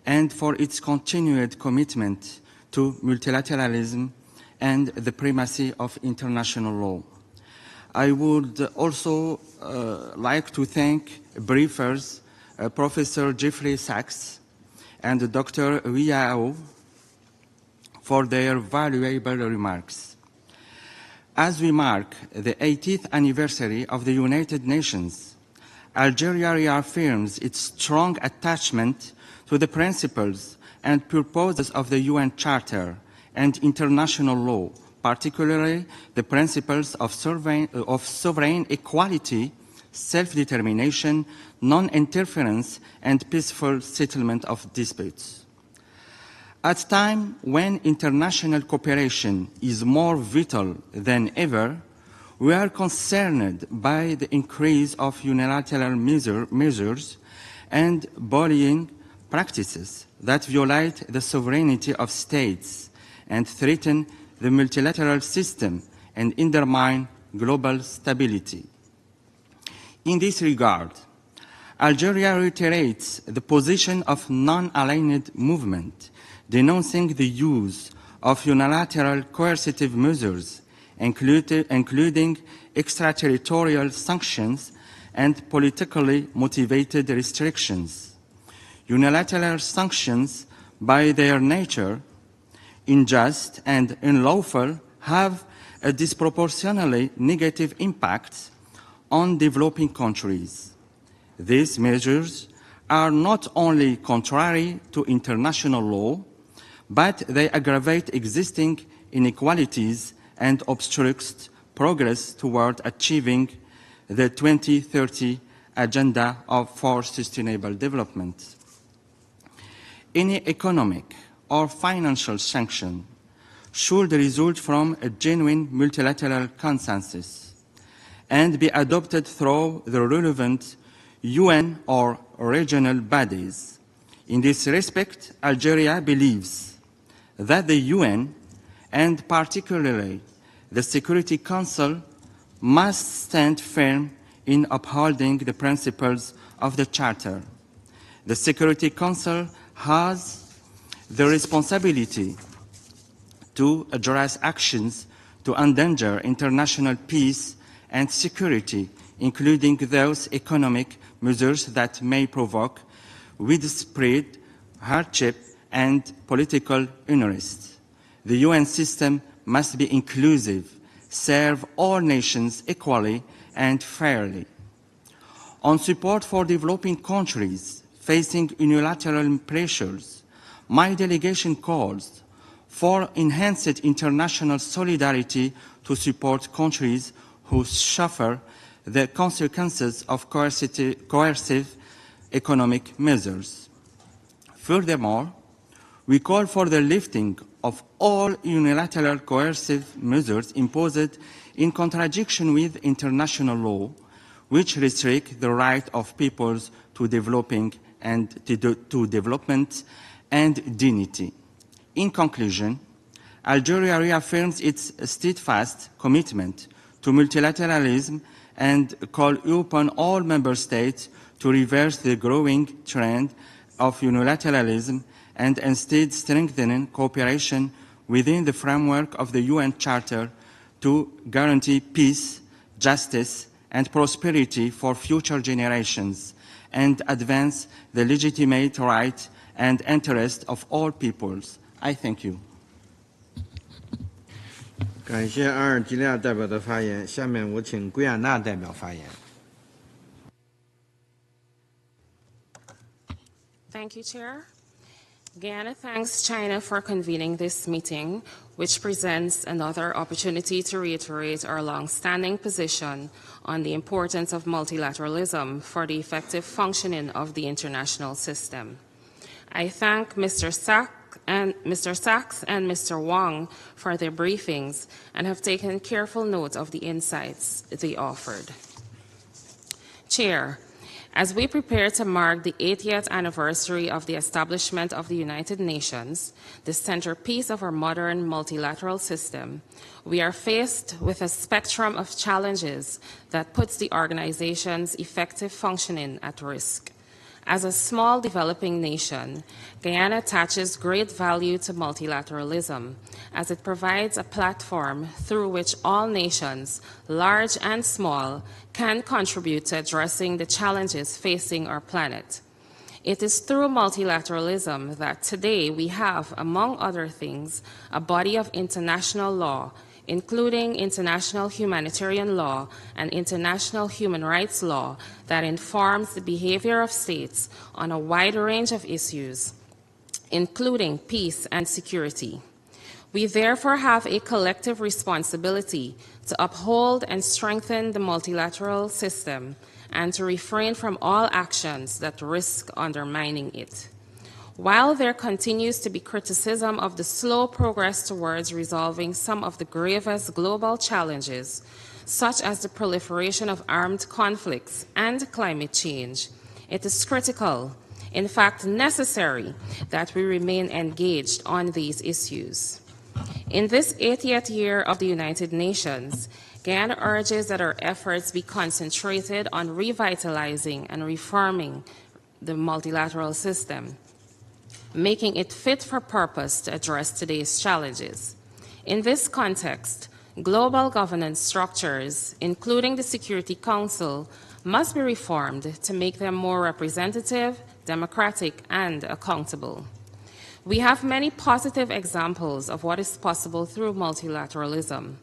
and for its continued commitment to multilateralism and the primacy of international law. I would also like to thank briefers, Professor Jeffrey Sachs and Dr. Yao for their valuable remarks. As we mark the 80th anniversary of the United Nations, Algeria reaffirms its strong attachment to the principles and purposes of the UN Charter and international law, particularly the principles of sovereign equality, self-determination, non-interference, and peaceful settlement of disputes. At a time when international cooperation is more vital than ever, we are concerned by the increase of unilateral measures and bullying practices that violate the sovereignty of states and threaten the multilateral system and undermine global stability. In this regard, Algeria reiterates the position of non-aligned movement, denouncing the use of unilateral coercive measures, including extraterritorial sanctions and politically motivated restrictions. Unilateral sanctions, by their nature, unjust and unlawful, have a disproportionately negative impact on developing countries. These measures are not only contrary to international law, but they aggravate existing inequalities and obstruct progress toward achieving the 2030 Agenda for Sustainable Development. Any economic or financial sanction should result from a genuine multilateral consensus and be adopted through the relevant UN or regional bodies. In this respect, Algeria believes that the UN, and particularly the Security Council, must stand firm in upholding the principles of the Charter. The Security Council has the responsibility to address actions to endanger international peace and security, including those economic measures that may provoke widespread hardship and political unrest. The UN system must be inclusive, serve all nations equally and fairly. On support for developing countries facing unilateral pressures, my delegation calls for enhanced international solidarity to support countries who suffer the consequences of coercive economic measures. Furthermore, we call for the lifting of all unilateral coercive measures imposed in contradiction with international law, which restrict the right of peoples to development and dignity. In conclusion, Algeria reaffirms its steadfast commitment to multilateralism and calls upon all member states to reverse the growing trend of unilateralism and instead strengthening cooperation within the framework of the UN Charter to guarantee peace, justice, and prosperity for future generations and advance the legitimate right and interest of all peoples. I thank you. 感谢阿尔及利亚代表的发言。下面我请圭亚那代表发言。Thank you, Chair. Guyana thanks China for convening this meeting, which presents another opportunity to reiterate our long-standing position on the importance of multilateralism for the effective functioning of the international system. I thank Mr. Sachs and Mr. Wang for their briefings and have taken careful note of the insights they offered. Chair, as we prepare to mark the 80th anniversary of the establishment of the United Nations, the centerpiece of our modern multilateral system, we are faced with a spectrum of challenges that puts the organization's effective functioning at risk. As a small developing nation, Guyana attaches great value to multilateralism as it provides a platform through which all nations, large and small, can contribute to addressing the challenges facing our planet. It is through multilateralism that today we have, among other things, a body of international law, including international humanitarian law and international human rights law, that informs the behavior of states on a wide range of issues, including peace and security. We therefore have a collective responsibility to uphold and strengthen the multilateral system and to refrain from all actions that risk undermining it. While there continues to be criticism of the slow progress towards resolving some of the gravest global challenges, such as the proliferation of armed conflicts and climate change, it is critical, in fact necessary, that we remain engaged on these issues. In this 80th year of the United Nations, Guyana urges that our efforts be concentrated on revitalizing and reforming the multilateral system, making it fit for purpose to address today's challenges. In this context, global governance structures, including the Security Council, must be reformed to make them more representative, democratic, and accountable. We have many positive examples of what is possible through multilateralism.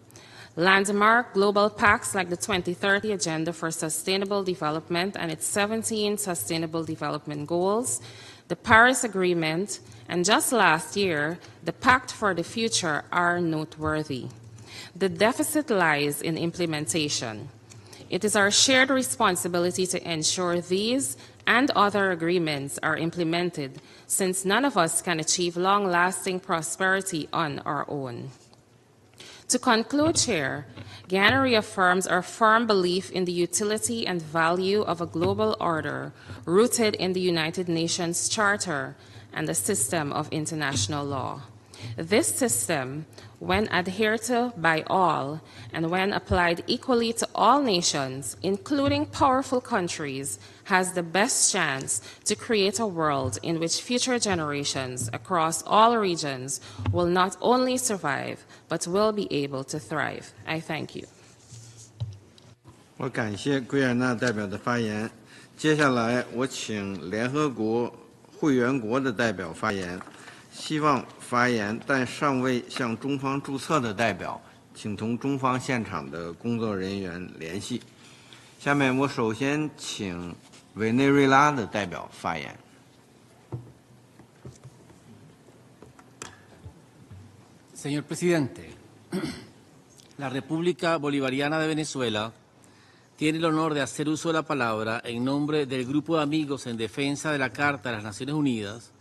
Landmark global pacts like the 2030 Agenda for Sustainable Development and its 17 Sustainable Development Goals, the Paris Agreement, and just last year, the Pact for the Future are noteworthy. The deficit lies in implementation. It is our shared responsibility to ensure these and other agreements are implemented, since none of us can achieve long-lasting prosperity on our own. To conclude, Chair, Guyana reaffirms our firm belief in the utility and value of a global order rooted in the United Nations Charter and the system of international law. This system, when adhered to by all and when applied equally to all nations, including powerful countries, has the best chance to create a world in which future generations across all regions will not only survive, but will be able to thrive. I thank you. 我感谢圭尔纳代表的发言。接下来，我请联合国会员国的代表发言。希望发言但尚未向中方注册的代表，请同中方现场的工作人员联系。下面我首先请委内瑞拉的代表发言。Señor presidente, la República Bolivariana de Venezuela tiene el honor de hacer uso de la palabra en nombre del Grupo de Amigos en Defensa de la Carta de las Naciones Unidas,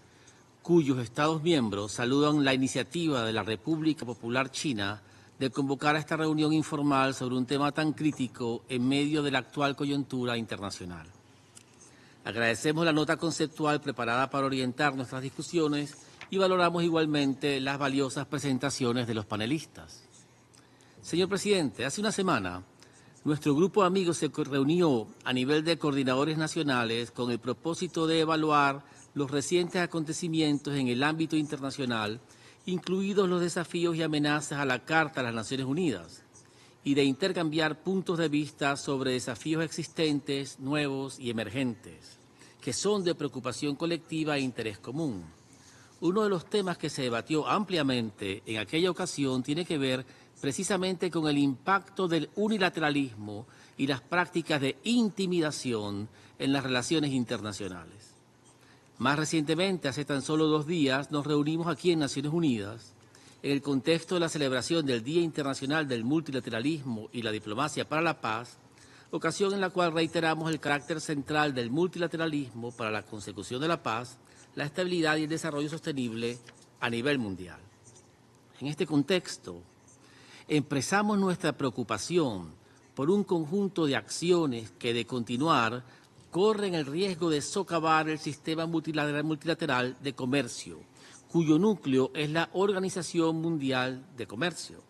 cuyos Estados miembros saludan la iniciativa de la República Popular China de convocar a esta reunión informal sobre un tema tan crítico en medio de la actual coyuntura internacional. Agradecemos la nota conceptual preparada para orientar nuestras discusiones y valoramos igualmente las valiosas presentaciones de los panelistas. Señor presidente, hace una semana, nuestro grupo de amigos se reunió a nivel de coordinadores nacionales con el propósito de evaluar los recientes acontecimientos en el ámbito internacional, incluidos los desafíos y amenazas a la Carta de las Naciones Unidas, y de intercambiar puntos de vista sobre desafíos existentes, nuevos y emergentes, que son de preocupación colectiva e interés común. Uno de los temas que se debatió ampliamente en aquella ocasión tiene que ver precisamente con el impacto del unilateralismo y las prácticas de intimidación en las relaciones internacionales. Más recientemente, hace tan solo 2 días, nos reunimos aquí en Naciones Unidas en el contexto de la celebración del Día Internacional del Multilateralismo y la Diplomacia para la Paz, ocasión en la cual reiteramos el carácter central del multilateralismo para la consecución de la paz, la estabilidad y el desarrollo sostenible a nivel mundial. En este contexto, expresamos nuestra preocupación por un conjunto de acciones que, de continuar, corren el riesgo de socavar el sistema multilateral de comercio, cuyo núcleo es la Organización Mundial de Comercio.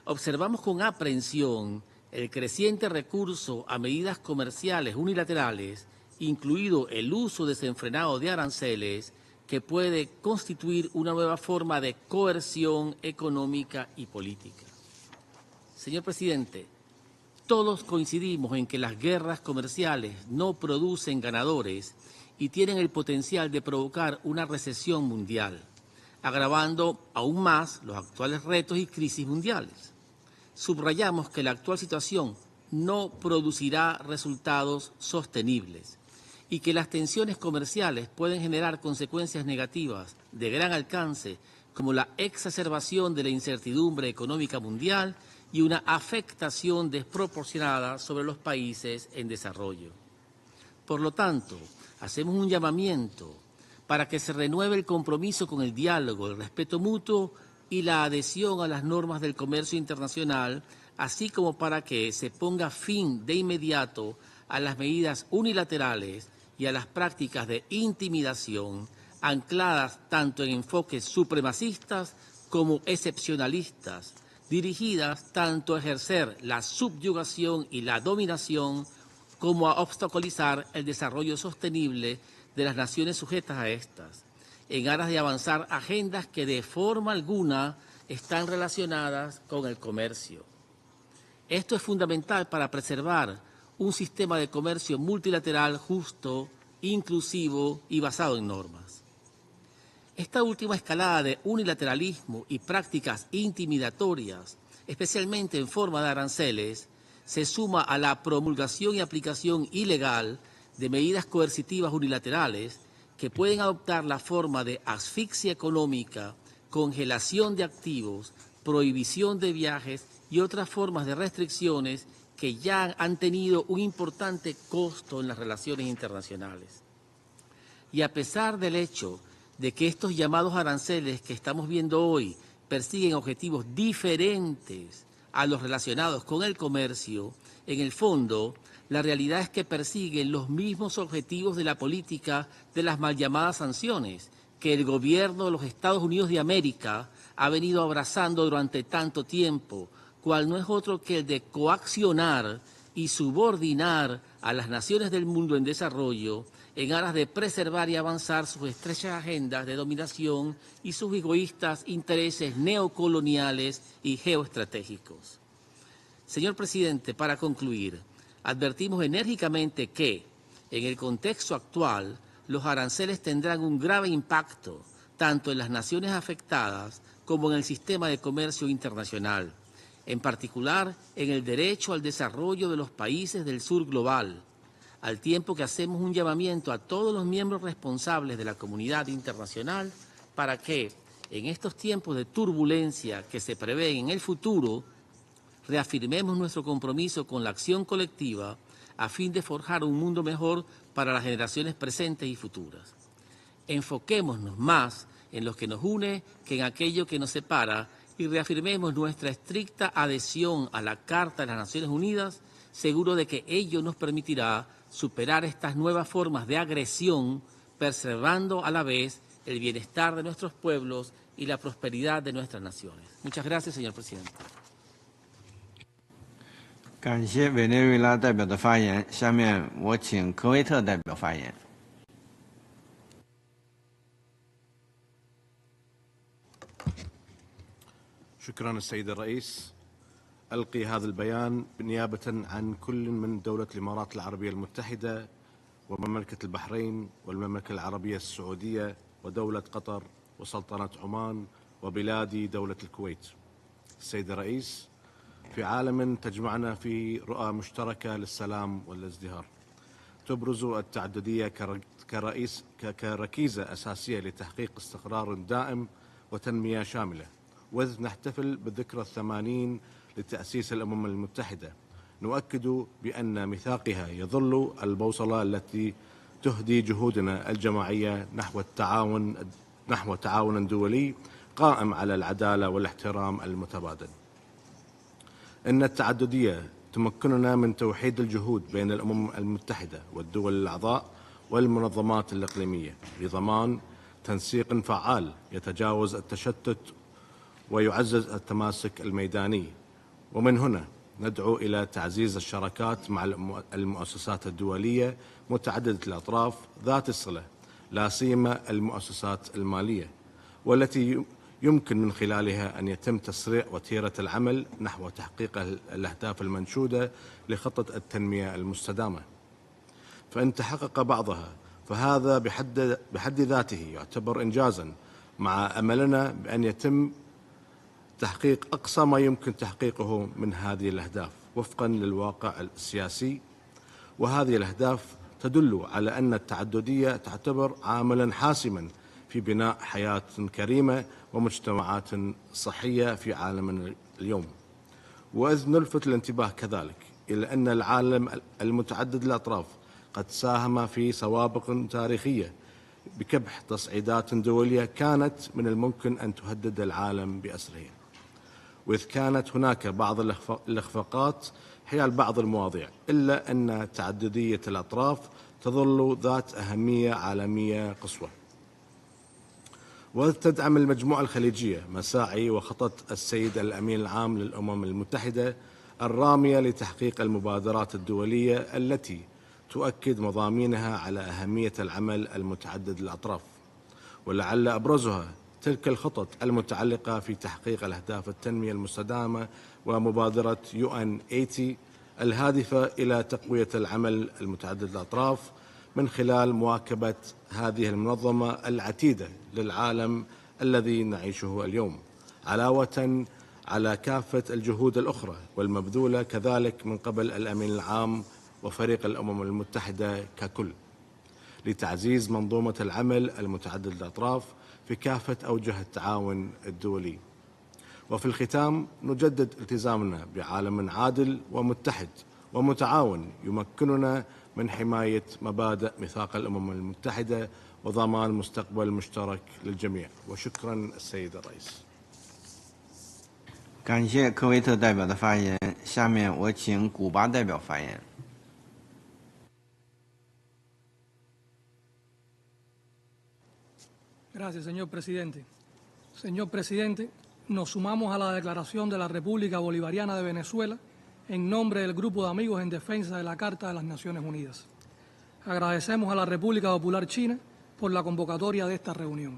Observamos con aprehensión el creciente recurso a medidas comerciales unilaterales, incluido el uso desenfrenado de aranceles, que puede constituir una nueva forma de coerción económica y política. Señor presidente, todos coincidimos en que las guerras comerciales no producen ganadores y tienen el potencial de provocar una recesión mundial, agravando aún más los actuales retos y crisis mundiales. Subrayamos que la actual situación no producirá resultados sostenibles y que las tensiones comerciales pueden generar consecuencias negativas de gran alcance, como la exacerbación de la incertidumbre económica mundial y una afectación desproporcionada sobre los países en desarrollo. Por lo tanto, hacemos un llamamiento para que se renueve el compromiso con el diálogo, el respeto mutuo y la adhesión a las normas del comercio internacional, así como para que se ponga fin de inmediato a las medidas unilaterales y a las prácticas de intimidación ancladas tanto en enfoques supremacistas como excepcionalistas, dirigidas tanto a ejercer la subyugación y la dominación como a obstaculizar el desarrollo sostenible de las naciones sujetas a estas, en aras de avanzar agendas que de forma alguna están relacionadas con el comercio. Esto es fundamental para preservar un sistema de comercio multilateral justo, inclusivo y basado en normas. Esta última escalada de unilateralismo y prácticas intimidatorias, especialmente en forma de aranceles, se suma a la promulgación y aplicación ilegal de medidas coercitivas unilaterales que pueden adoptar la forma de asfixia económica, congelación de activos, prohibición de viajes y otras formas de restricciones que ya han tenido un importante costo en las relaciones internacionales. Y a pesar del hecho de que estos llamados aranceles que estamos viendo hoy persiguen objetivos diferentes a los relacionados con el comercio, en el fondo, la realidad es que persiguen los mismos objetivos de la política de las mal llamadas sanciones que el gobierno de los Estados Unidos de América ha venido abrazando durante tanto tiempo, cual no es otro que el de coaccionar y subordinar a las naciones del mundo en desarrollo en aras de preservar y avanzar sus estrechas agendas de dominación y sus egoístas intereses neocoloniales y geoestratégicos. Señor presidente, para concluir, advertimos enérgicamente que, en el contexto actual, los aranceles tendrán un grave impacto tanto en las naciones afectadas como en el sistema de comercio internacional, en particular en el derecho al desarrollo de los países del sur global, al tiempo que hacemos un llamamiento a todos los miembros responsables de la comunidad internacional para que, en estos tiempos de turbulencia que se prevén en el futuro, reafirmemos nuestro compromiso con la acción colectiva a fin de forjar un mundo mejor para las generaciones presentes y futuras. Enfoquémonos más en lo que nos une que en aquello que nos separa y reafirmemos nuestra estricta adhesión a la Carta de las Naciones Unidas, seguro de que ello nos permitirá superar estas nuevas formas de agresión, preservando a la vez el bienestar de nuestros pueblos y la prosperidad de nuestras naciones. Muchas gracias, señor presidente. 感谢委内瑞拉代表的发言。下面我请科威特代表发言。شكرا السيد الرئيس. ألقي هذا البيان نيابة عن كل من دولة الإمارات العربية المتحدة ومملكة البحرين والمملكة العربية السعودية ودولة قطر وسلطنة عمان وبلادي دولة الكويت. السيد الرئيس، في عالم تجمعنا في رؤى مشتركة للسلام والازدهار، تبرز التعددية كركيزة أساسية لتحقيق استقرار دائم وتنمية شاملة. وإذ نحتفل بالذكرى 80 لتأسيس الأمم المتحدة، نؤكد بأن ميثاقها يظل البوصلة التي تهدي جهودنا الجماعية نحو تعاون دولي قائم على العدالة والاحترام المتبادل. إن التعددية تمكننا من توحيد الجهود بين الأمم المتحدة والدول الأعضاء والمنظمات الإقليمية لضمان تنسيق فعال يتجاوز التشتت ويعزز التماسك الميداني. ومن هنا ندعو إلى تعزيز الشراكات مع المؤسسات الدولية متعددة الأطراف ذات الصلة، لا سيما المؤسسات المالية، والتي يمكن من خلالها أن يتم تسريع وتيرة العمل نحو تحقيق الأهداف المنشودة لخطة التنمية المستدامة. فإن تحقق بعضها فهذا بحد ذاته يعتبر إنجازا، مع أملنا بأن يتم تحقيق أقصى ما يمكن تحقيقه من هذه الأهداف وفقا للواقع السياسي. وهذه الأهداف تدل على أن التعددية تعتبر عاملا حاسما في بناء حياة كريمة ومجتمعات صحية في عالمنا اليوم. وإذ نلفت الانتباه كذلك إلى أن العالم المتعدد الأطراف قد ساهم في سوابق تاريخية بكبح تصعيدات دولية كانت من الممكن أن تهدد العالم بأسرها، وإذ كانت هناك بعض الإخفاقات حيال بعض المواضيع، إلا أن تعددية الأطراف تظل ذات أهمية عالمية قصوى. وتدعم المجموعة الخليجية مساعي وخطط السيد الأمين العام للأمم المتحدة الرامية لتحقيق المبادرات الدولية التي تؤكد مضامينها على أهمية العمل المتعدد الأطراف، ولعل أبرزها تلك الخطط المتعلقة في تحقيق الأهداف التنمية المستدامة ومبادرة UN80 الهادفة إلى تقوية العمل المتعدد الأطراف من خلال مواكبة هذه المنظمة العتيدة للعالم الذي نعيشه اليوم، علاوة على كافة الجهود الأخرى والمبذولة كذلك من قبل الأمين العام وفريق الأمم المتحدة ككل لتعزيز منظومة العمل المتعدد الأطراف في كافة أوجه التعاون الدولي. وفي الختام نجدد التزامنا بعالم عادل ومتحد ومتعاون يمكننا من حماية مبادئ ميثاق الأمم المتحدة وضمان مستقبل مشترك للجميع. وشكرا السيد الرئيس. 感谢科威特代表的发言。下面我请古巴代表发言。Gracias, señor presidente. Señor presidente, nos sumamos a la declaración de la República Bolivariana de Venezuela en nombre del Grupo de Amigos en Defensa de la Carta de las Naciones Unidas. Agradecemos a la República Popular China por la convocatoria de esta reunión.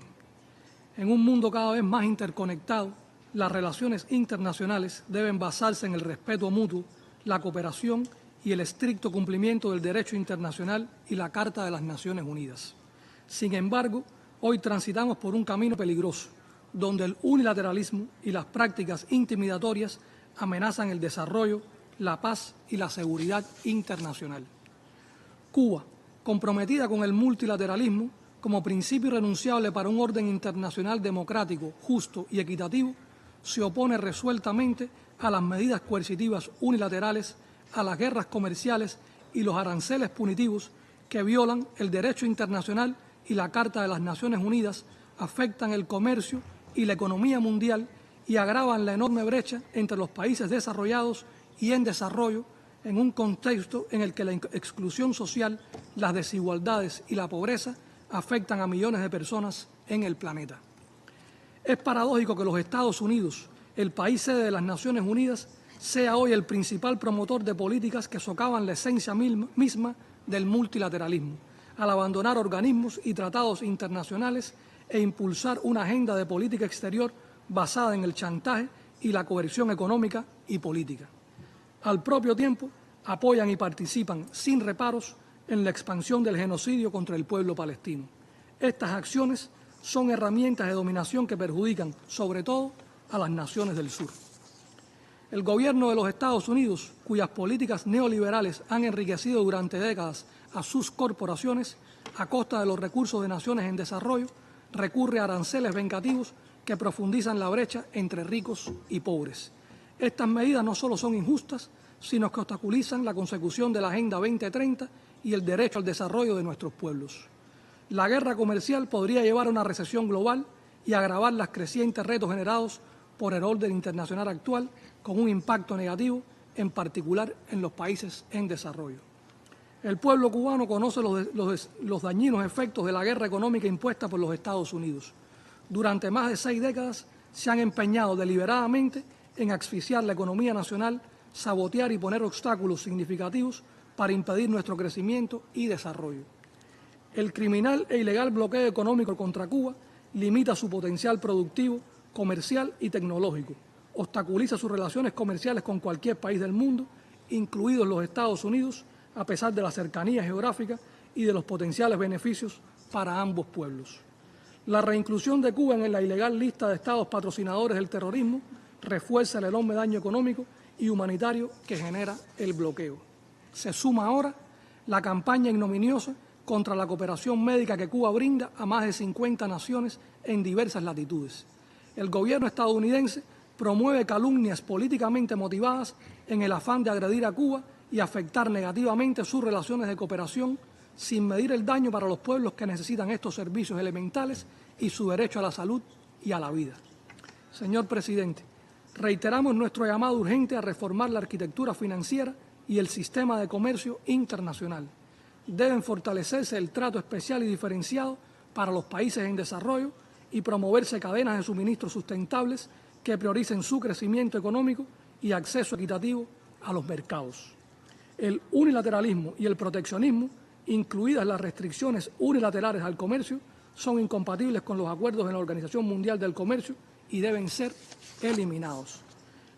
En un mundo cada vez más interconectado, las relaciones internacionales deben basarse en el respeto mutuo, la cooperación y el estricto cumplimiento del derecho internacional y la Carta de las Naciones Unidas. Sin embargo, hoy transitamos por un camino peligroso, donde el unilateralismo y las prácticas intimidatorias amenazan el desarrollo, la paz y la seguridad internacional. Cuba, comprometida con el multilateralismo como principio irrenunciable para un orden internacional democrático, justo y equitativo, se opone resueltamente a las medidas coercitivas unilaterales, a las guerras comerciales y los aranceles punitivos que violan el derecho internacional y la Carta de las Naciones Unidas, afectan el comercio y la economía mundial y agravan la enorme brecha entre los países desarrollados y en desarrollo en un contexto en el que la exclusión social, las desigualdades y la pobreza afectan a millones de personas en el planeta. Es paradójico que los Estados Unidos, el país sede de las Naciones Unidas, sea hoy el principal promotor de políticas que socavan la esencia misma del multilateralismo, al abandonar organismos y tratados internacionales e impulsar una agenda de política exterior basada en el chantaje y la coerción económica y política. Al propio tiempo, apoyan y participan sin reparos en la expansión del genocidio contra el pueblo palestino. Estas acciones son herramientas de dominación que perjudican, sobre todo, a las naciones del sur. El gobierno de los Estados Unidos, cuyas políticas neoliberales han enriquecido durante décadas a sus corporaciones a costa de los recursos de naciones en desarrollo, recurre a aranceles vengativos que profundizan la brecha entre ricos y pobres. Estas medidas no solo son injustas, sino que obstaculizan la consecución de la Agenda 2030 y el derecho al desarrollo de nuestros pueblos. La guerra comercial podría llevar a una recesión global y agravar los crecientes retos generados por el orden internacional actual, con un impacto negativo, en particular en los países en desarrollo. El pueblo cubano conoce los dañinos efectos de la guerra económica impuesta por los Estados Unidos. Durante más de 6 décadas se han empeñado deliberadamente en asfixiar la economía nacional, sabotear y poner obstáculos significativos para impedir nuestro crecimiento y desarrollo. El criminal e ilegal bloqueo económico contra Cuba limita su potencial productivo, comercial y tecnológico, obstaculiza sus relaciones comerciales con cualquier país del mundo, incluidos los Estados Unidos, a pesar de la cercanía geográfica y de los potenciales beneficios para ambos pueblos. La reinclusión de Cuba en la ilegal lista de estados patrocinadores del terrorismo refuerza el enorme daño económico y humanitario que genera el bloqueo. Se suma ahora la campaña ignominiosa contra la cooperación médica que Cuba brinda a más de 50 naciones en diversas latitudes. El gobierno estadounidense promueve calumnias políticamente motivadas en el afán de agredir a Cuba y afectar negativamente sus relaciones de cooperación sin medir el daño para los pueblos que necesitan estos servicios elementales y su derecho a la salud y a la vida. Señor presidente, reiteramos nuestro llamado urgente a reformar la arquitectura financiera y el sistema de comercio internacional. Deben fortalecerse el trato especial y diferenciado para los países en desarrollo y promoverse cadenas de suministro sustentables que prioricen su crecimiento económico y acceso equitativo a los mercados. El unilateralismo y el proteccionismo, incluidas las restricciones unilaterales al comercio, son incompatibles con los acuerdos de la Organización Mundial del Comercio y deben ser eliminados.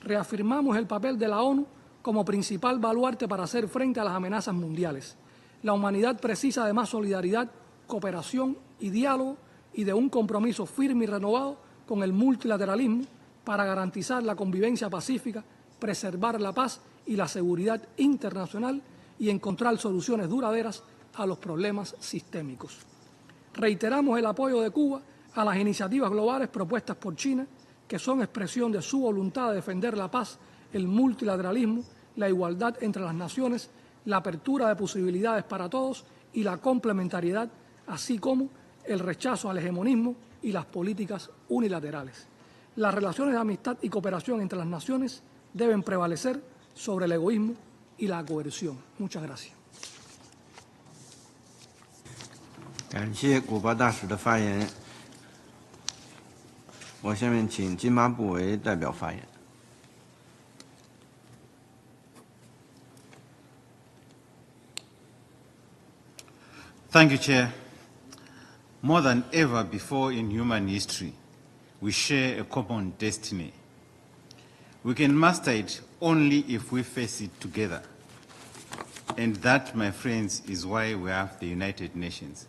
Reafirmamos el papel de la ONU como principal baluarte para hacer frente a las amenazas mundiales. La humanidad precisa de más solidaridad, cooperación y diálogo y de un compromiso firme y renovado con el multilateralismo para garantizar la convivencia pacífica, preservar la paz y la seguridad internacional y encontrar soluciones duraderas a los problemas sistémicos. Reiteramos el apoyo de Cuba a las iniciativas globales propuestas por China, que son expresión de su voluntad de defender la paz, el multilateralismo, la igualdad entre las naciones, la apertura de posibilidades para todos y la complementariedad, así como el rechazo al hegemonismo y las políticas unilaterales. Las relaciones de amistad y cooperación entre las naciones deben prevalecer sobre el egoísmo y la coerción. Muchas gracias. 感谢古巴大使的发言。我下面请津巴布韦代表发言。Thank you, Chair. More than ever before in human history, we share a common destiny. We can master it only if we face it together. And that, my friends, is why we have the United Nations.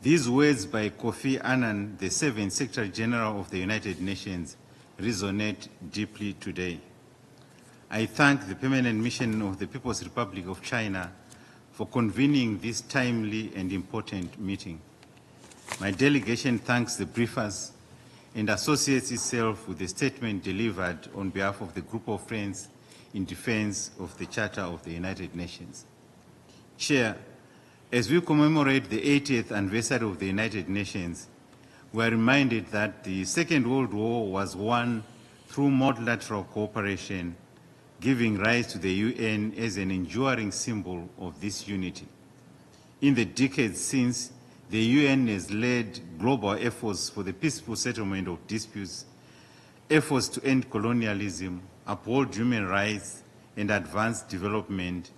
These words by Kofi Annan, the 7th Secretary General of the United Nations, resonate deeply today. I thank the Permanent Mission of the People's Republic of China for convening this timely and important meeting. My delegation thanks the briefers and associates itself with the statement delivered on behalf of the group of friends in defense of the Charter of the United Nations. Chair, as we commemorate the 80th anniversary of the United Nations, we are reminded that the Second World War was won through multilateral cooperation, giving rise to the UN as an enduring symbol of this unity. In the decades since, the UN has led global efforts for the peaceful settlement of disputes, efforts to end colonialism, uphold human rights, and advance development,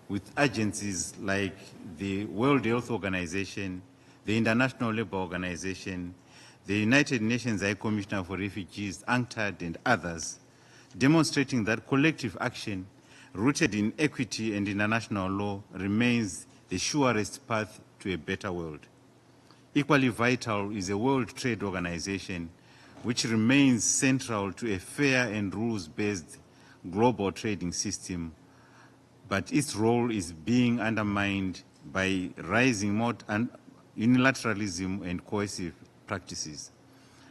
with agencies like the World Health Organization, the International Labour Organization, the United Nations High Commissioner for Refugees, UNCTAD, and others, demonstrating that collective action rooted in equity and international law remains the surest path to a better world. Equally vital is the World Trade Organization, which remains central to a fair and rules-based global trading system, but its role is being undermined by rising unilateralism and coercive practices.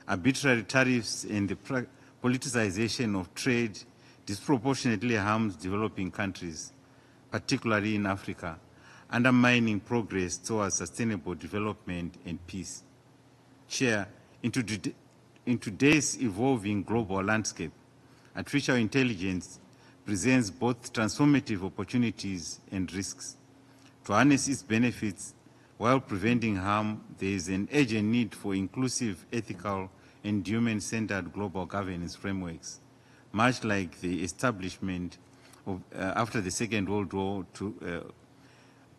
Arbitrary tariffs and the politicization of trade disproportionately harms developing countries, particularly in Africa, undermining progress towards sustainable development and peace. Chair, in today's evolving global landscape, artificial intelligence presents both transformative opportunities and risks. To harness its benefits while preventing harm, there is an urgent need for inclusive, ethical, and human-centered global governance frameworks, much like the establishment of, after the Second World War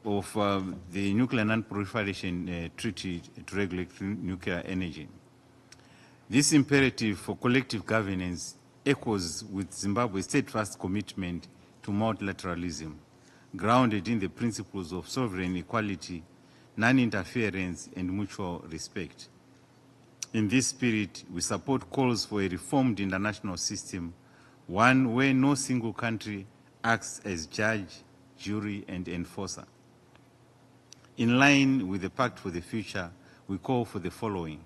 of the Nuclear Non-Proliferation Treaty to regulate nuclear energy. This imperative for collective governance echoes with Zimbabwe's steadfast commitment to multilateralism, grounded in the principles of sovereign equality, non-interference, and mutual respect. In this spirit, we support calls for a reformed international system, one where no single country acts as judge, jury, and enforcer. In line with the Pact for the Future, we call for the following: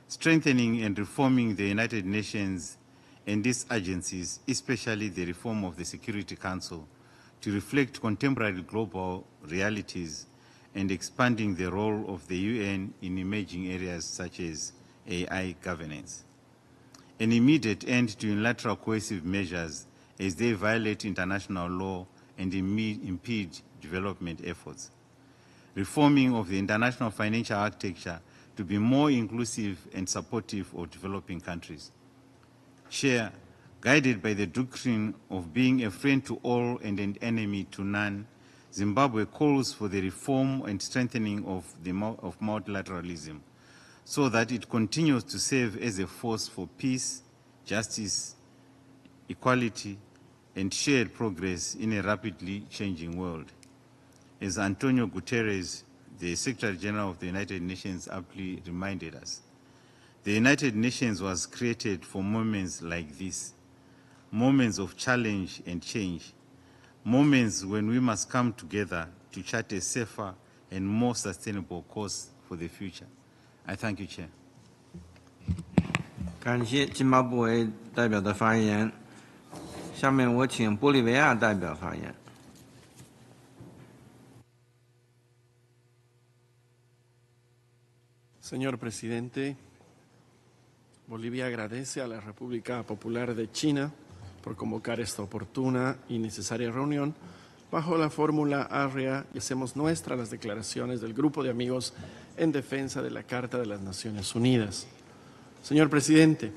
strengthening and reforming the United Nations and its agencies, especially the reform of the Security Council, to reflect contemporary global realities, and expanding the role of the UN in emerging areas such as AI governance. An immediate end to unilateral coercive measures as they violate international law and impede development efforts. Reforming of the international financial architecture to be more inclusive and supportive of developing countries. Chair, guided by the doctrine of being a friend to all and an enemy to none, Zimbabwe calls for the reform and strengthening of multilateralism so that it continues to serve as a force for peace, justice, equality, and shared progress in a rapidly changing world. As Antonio Guterres, the Secretary General of the United Nations, aptly reminded us, the United Nations was created for moments like this, moments of challenge and change, moments when we must come together to chart a safer and more sustainable course for the future. I thank you, Chair. 感谢津巴布韦代表的发言。下面我请玻利维亚代表发言。Señor presidente, Bolivia agradece a la República Popular de China por convocar esta oportuna y necesaria reunión bajo la fórmula Arria y hacemos nuestras las declaraciones del Grupo de Amigos en defensa de la Carta de las Naciones Unidas. Señor presidente,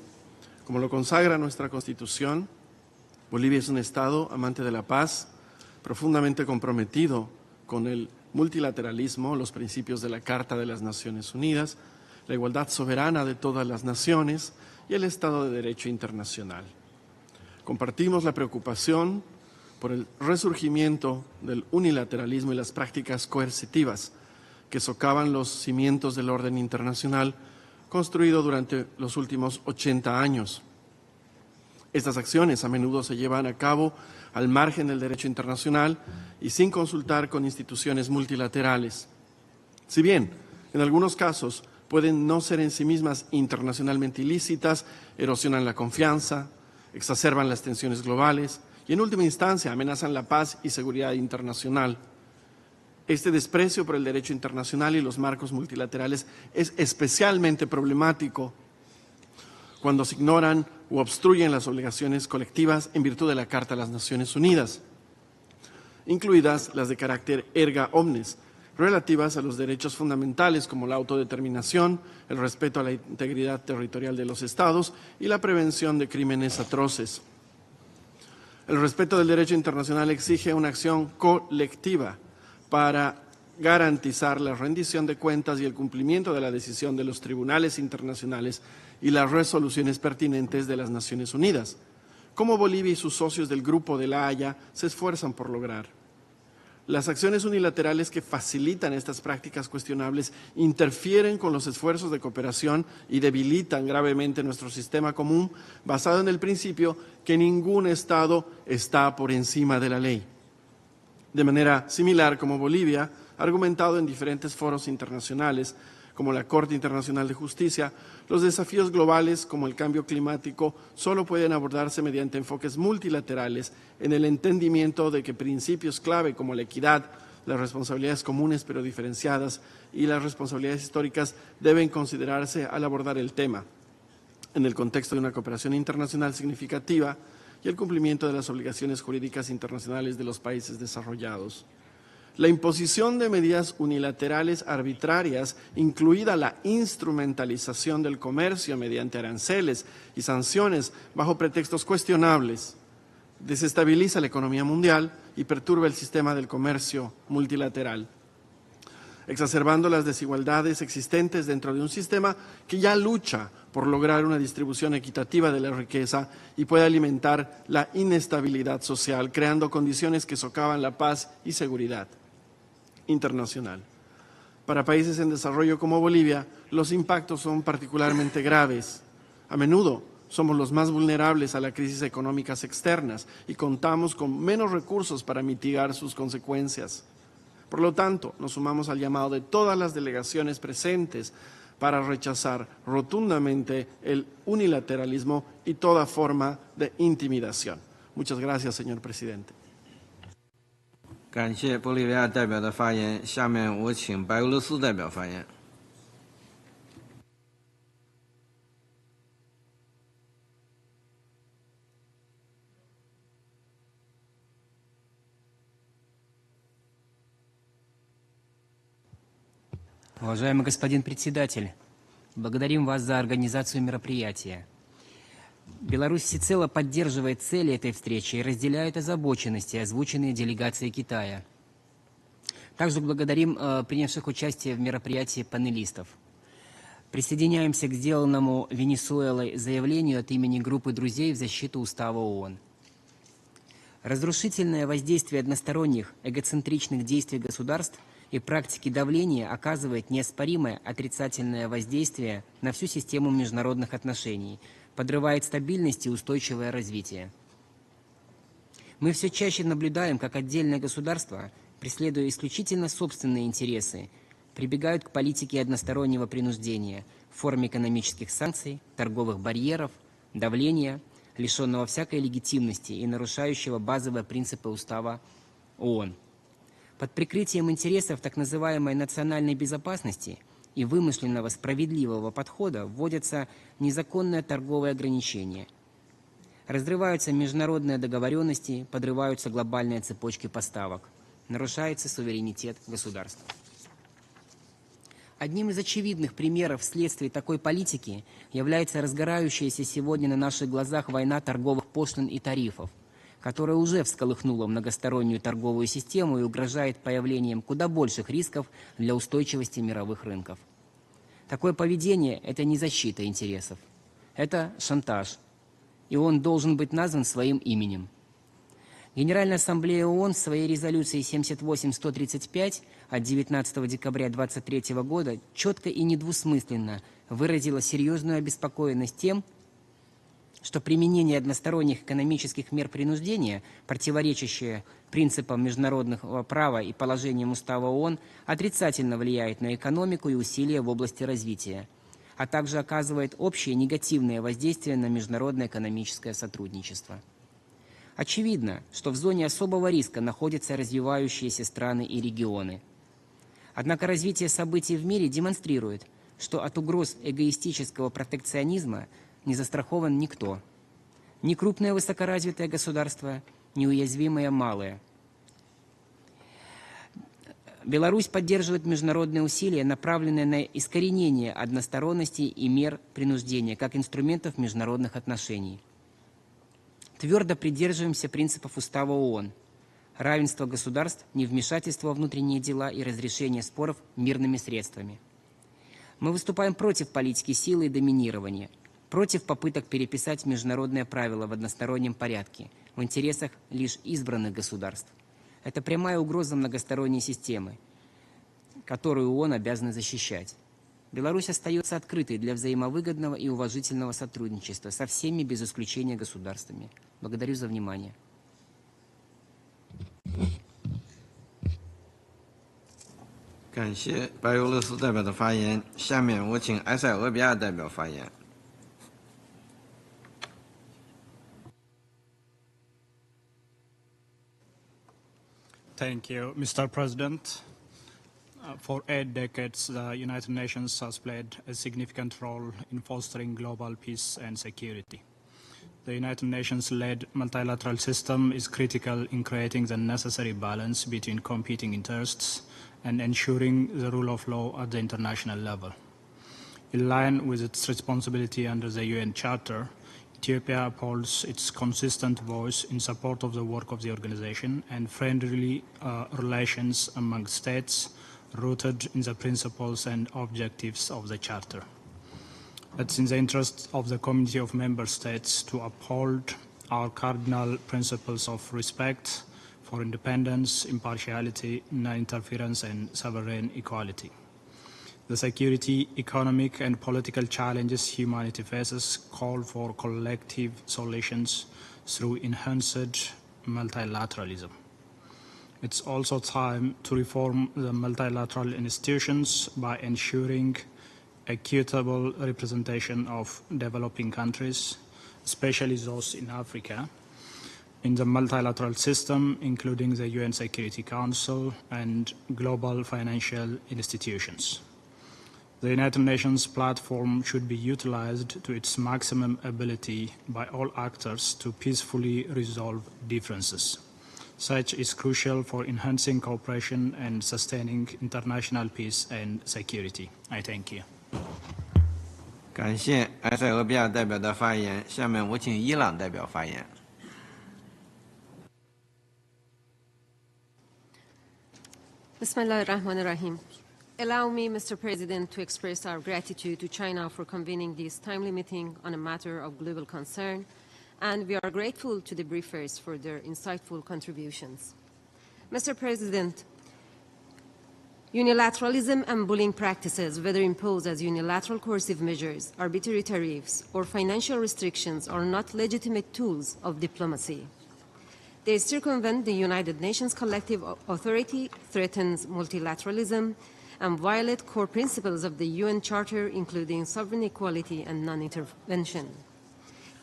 como lo consagra nuestra Constitución, Bolivia es un Estado amante de la paz, profundamente comprometido con el multilateralismo, los principios de la Carta de las Naciones Unidas, la igualdad soberana de todas las naciones y el Estado de Derecho internacional. Compartimos la preocupación por el resurgimiento del unilateralismo y las prácticas coercitivas que socavan los cimientos del orden internacional construido durante los últimos 80 años. Estas acciones a menudo se llevan a cabo al margen del derecho internacional y sin consultar con instituciones multilaterales. Si bien, en algunos casos, pueden no ser en sí mismas internacionalmente ilícitas, erosionan la confianza, exacerban las tensiones globales y, en última instancia, amenazan la paz y seguridad internacional. Este desprecio por el derecho internacional y los marcos multilaterales es especialmente problemático cuando se ignoran u obstruyen las obligaciones colectivas en virtud de la Carta de las Naciones Unidas, incluidas las de carácter erga omnes, relativas a los derechos fundamentales como la autodeterminación, el respeto a la integridad territorial de los Estados y la prevención de crímenes atroces. El respeto del derecho internacional exige una acción colectiva para garantizar la rendición de cuentas y el cumplimiento de la decisión de los tribunales internacionales y las resoluciones pertinentes de las Naciones Unidas, como Bolivia y sus socios del Grupo de la Haya se esfuerzan por lograr. Las acciones unilaterales que facilitan estas prácticas cuestionables interfieren con los esfuerzos de cooperación y debilitan gravemente nuestro sistema común basado en el principio que ningún Estado está por encima de la ley. De manera similar como Bolivia ha argumentado en diferentes foros internacionales, como la Corte Internacional de Justicia, los desafíos globales como el cambio climático solo pueden abordarse mediante enfoques multilaterales en el entendimiento de que principios clave como la equidad, las responsabilidades comunes pero diferenciadas y las responsabilidades históricas deben considerarse al abordar el tema, en el contexto de una cooperación internacional significativa y el cumplimiento de las obligaciones jurídicas internacionales de los países desarrollados. La imposición de medidas unilaterales arbitrarias, incluida la instrumentalización del comercio mediante aranceles y sanciones bajo pretextos cuestionables, desestabiliza la economía mundial y perturba el sistema del comercio multilateral, exacerbando las desigualdades existentes dentro de un sistema que ya lucha por lograr una distribución equitativa de la riqueza y puede alimentar la inestabilidad social, creando condiciones que socavan la paz y seguridad internacional. Para países en desarrollo como Bolivia, los impactos son particularmente graves. A menudo somos los más vulnerables a las crisis económicas externas y contamos con menos recursos para mitigar sus consecuencias. Por lo tanto, nos sumamos al llamado de todas las delegaciones presentes para rechazar rotundamente el unilateralismo y toda forma de intimidación. Muchas gracias, señor presidente. 感谢玻利维亚代表的发言。下面我请白俄罗斯代表发言。Уважаемый господин председатель, Благодарим вас за организацию мероприятия. Беларусь всецело поддерживает цели этой встречи и разделяет озабоченности, озвученные делегацией Китая. Также благодарим принявших участие в мероприятии панелистов. Присоединяемся к сделанному Венесуэлой заявлению от имени группы друзей в защиту Устава ООН. Разрушительное воздействие односторонних эгоцентричных действий государств и практики давления оказывает неоспоримое отрицательное воздействие на всю систему международных отношений, подрывает стабильность и устойчивое развитие. Мы все чаще наблюдаем, как отдельные государства, преследуя исключительно собственные интересы, прибегают к политике одностороннего принуждения в форме экономических санкций, торговых барьеров, давления, лишенного всякой легитимности и нарушающего базовые принципы Устава ООН. Под прикрытием интересов так называемой национальной безопасности и вымышленного справедливого подхода вводятся незаконные торговые ограничения. Разрываются международные договоренности, подрываются глобальные цепочки поставок, нарушается суверенитет государств. Одним из очевидных примеров вследствие такой политики является разгорающаяся сегодня на наших глазах война торговых пошлин и тарифов, которая уже всколыхнула многостороннюю торговую систему и угрожает появлением куда больших рисков для устойчивости мировых рынков. Такое поведение – это не защита интересов, это шантаж, и он должен быть назван своим именем. Генеральная ассамблея ООН в своей резолюции 78-135 от 19 декабря 2023 года четко и недвусмысленно выразила серьезную обеспокоенность тем, что применение односторонних экономических мер принуждения, противоречащее принципам международного права и положениям Устава ООН, отрицательно влияет на экономику и усилия в области развития, а также оказывает общее негативное воздействие на международное экономическое сотрудничество. Очевидно, что в зоне особого риска находятся развивающиеся страны и регионы. Однако развитие событий в мире демонстрирует, что от угроз эгоистического протекционизма не застрахован никто. Ни крупное высокоразвитое государство, ни уязвимое малое. Беларусь поддерживает международные усилия, направленные на искоренение односторонности и мер принуждения как инструментов международных отношений. Твердо придерживаемся принципов Устава ООН: равенство государств, невмешательство во внутренние дела и разрешение споров мирными средствами. Мы выступаем против политики силы и доминирования, против попыток переписать международные правила в одностороннем порядке в интересах лишь избранных государств. Это прямая угроза многосторонней системы, которую ООН обязана защищать. Беларусь остается открытой для взаимовыгодного и уважительного сотрудничества со всеми без исключения государствами. Благодарю за внимание. 感谢白俄罗斯代表的发言。下面我请埃塞俄比亚代表发言。Thank you, Mr. President. For 8 decades, the United Nations has played a significant role in fostering global peace and security. The United Nations-led multilateral system is critical in creating the necessary balance between competing interests and ensuring the rule of law at the international level. In line with its responsibility under the UN Charter, Ethiopia upholds its consistent voice in support of the work of the organization and friendly relations among states rooted in the principles and objectives of the Charter. It's in the interest of the community of member states to uphold our cardinal principles of respect for independence, impartiality, non-interference, and sovereign equality. The security, economic, and political challenges humanity faces call for collective solutions through enhanced multilateralism. It's also time to reform the multilateral institutions by ensuring equitable representation of developing countries, especially those in Africa, in the multilateral system, including the UN Security Council and global financial institutions. The United Nations platform should be utilized to its maximum ability by all actors to peacefully resolve differences. Such is crucial for enhancing cooperation and sustaining international peace and security. I thank you. 感谢埃塞俄比亚代表的发言。下面我请伊朗代表发言。Bismillahirrahmanirrahim. Allow me, Mr. President, to express our gratitude to China for convening this timely meeting on a matter of global concern, and we are grateful to the briefers for their insightful contributions. Mr. President, unilateralism and bullying practices, whether imposed as unilateral coercive measures, arbitrary tariffs, or financial restrictions, are not legitimate tools of diplomacy. They circumvent the United Nations collective authority, threatens multilateralism, and violate core principles of the UN Charter, including sovereign equality and non-intervention.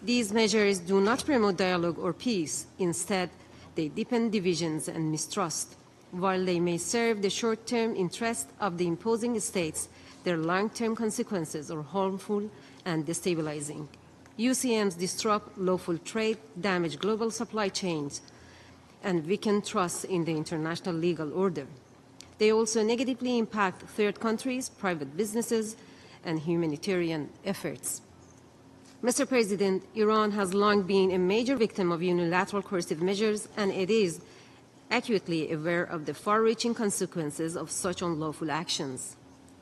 These measures do not promote dialogue or peace. Instead, they deepen divisions and mistrust. While they may serve the short-term interest of the imposing states, their long-term consequences are harmful and destabilizing. UCMs disrupt lawful trade, damage global supply chains, and weaken trust in the international legal order. They also negatively impact third countries, private businesses, and humanitarian efforts. Mr. President, Iran has long been a major victim of unilateral coercive measures, and it is acutely aware of the far-reaching consequences of such unlawful actions.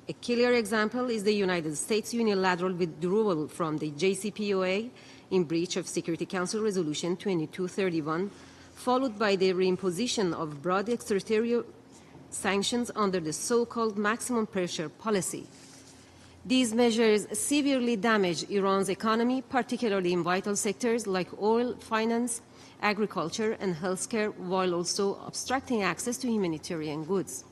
A clear example is the United States' unilateral withdrawal from the JCPOA in breach of Security Council Resolution 2231, followed by the reimposition of broad extraterritorial sanctions under the so-called maximum pressure policy. These measures severely damage Iran's economy, particularly in vital sectors like oil, finance, agriculture, and healthcare, while also obstructing access to humanitarian goods.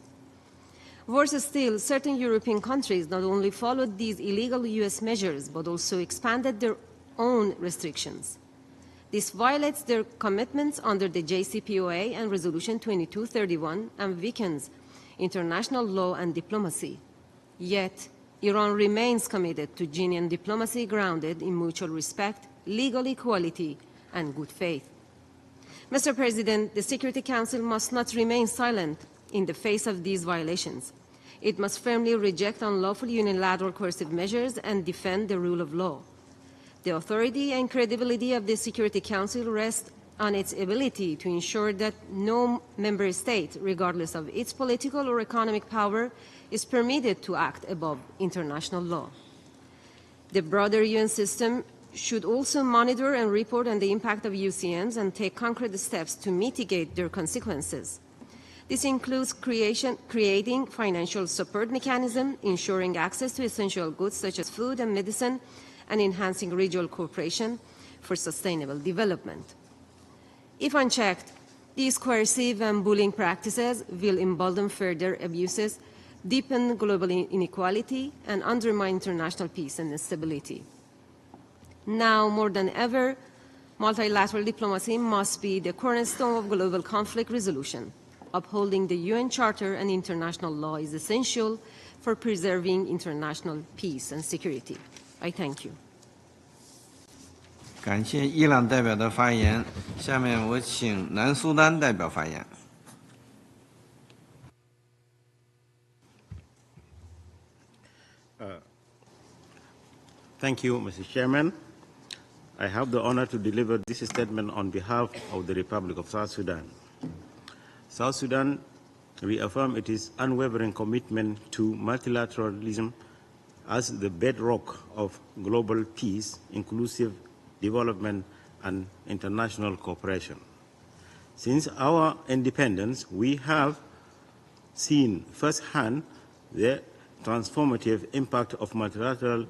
Worse still, certain European countries not only followed these illegal U.S. measures, but also expanded their own restrictions. This violates their commitments under the JCPOA and Resolution 2231 and weakens international law and diplomacy. Yet, Iran remains committed to genuine diplomacy grounded in mutual respect, legal equality, and good faith. Mr. President, the Security Council must not remain silent in the face of these violations. It must firmly reject unlawful unilateral coercive measures and defend the rule of law. The authority and credibility of the Security Council rest on its ability to ensure that no member state, regardless of its political or economic power, is permitted to act above international law. The broader UN system should also monitor and report on the impact of UCMs and take concrete steps to mitigate their consequences. This includes creating financial support mechanisms, ensuring access to essential goods such as food and medicine, and enhancing regional cooperation for sustainable development. If unchecked, these coercive and bullying practices will embolden further abuses, deepen global inequality, and undermine international peace and stability. Now, more than ever, multilateral diplomacy must be the cornerstone of global conflict resolution. Upholding the UN Charter and international law is essential for preserving international peace and security. I thank you. 感谢伊朗代表的发言。下面我请南苏丹代表发言。Thank you, Mr. Chairman. I have the honor to deliver this statement on behalf of the Republic of South Sudan. South Sudan reaffirms its unwavering commitment to multilateralism as the bedrock of global peace, inclusive development, and international cooperation. Since our independence, we have seen firsthand the transformative impact of multilateral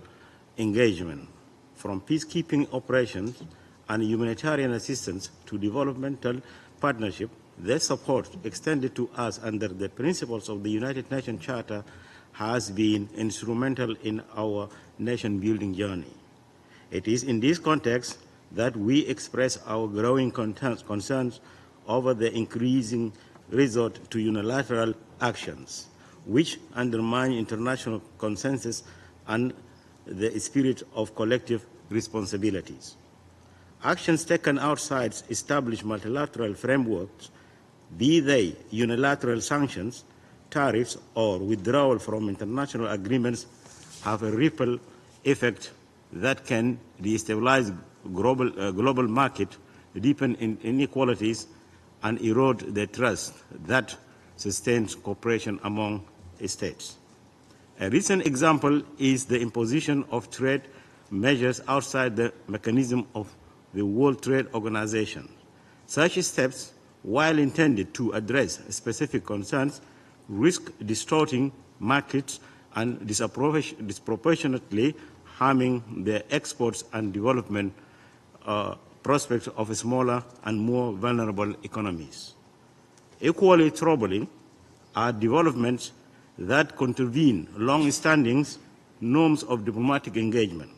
engagement, from peacekeeping operations and humanitarian assistance to developmental partnership. The support extended to us under the principles of the United Nations Charter has been instrumental in our nation-building journey. It is in this context that we express our growing concerns over the increasing resort to unilateral actions, which undermine international consensus and the spirit of collective responsibilities. Actions taken outside established multilateral frameworks, be they unilateral sanctions, tariffs, or withdrawal from international agreements, have a ripple effect that can destabilize global market, deepen inequalities, and erode the trust that sustains cooperation among states. A recent example is the imposition of trade measures outside the mechanism of the World Trade Organization. Such steps, while intended to address specific concerns, risk distorting markets and disproportionately harming the exports and development prospects of smaller and more vulnerable economies. Equally troubling are developments that contravene long-standing norms of diplomatic engagement.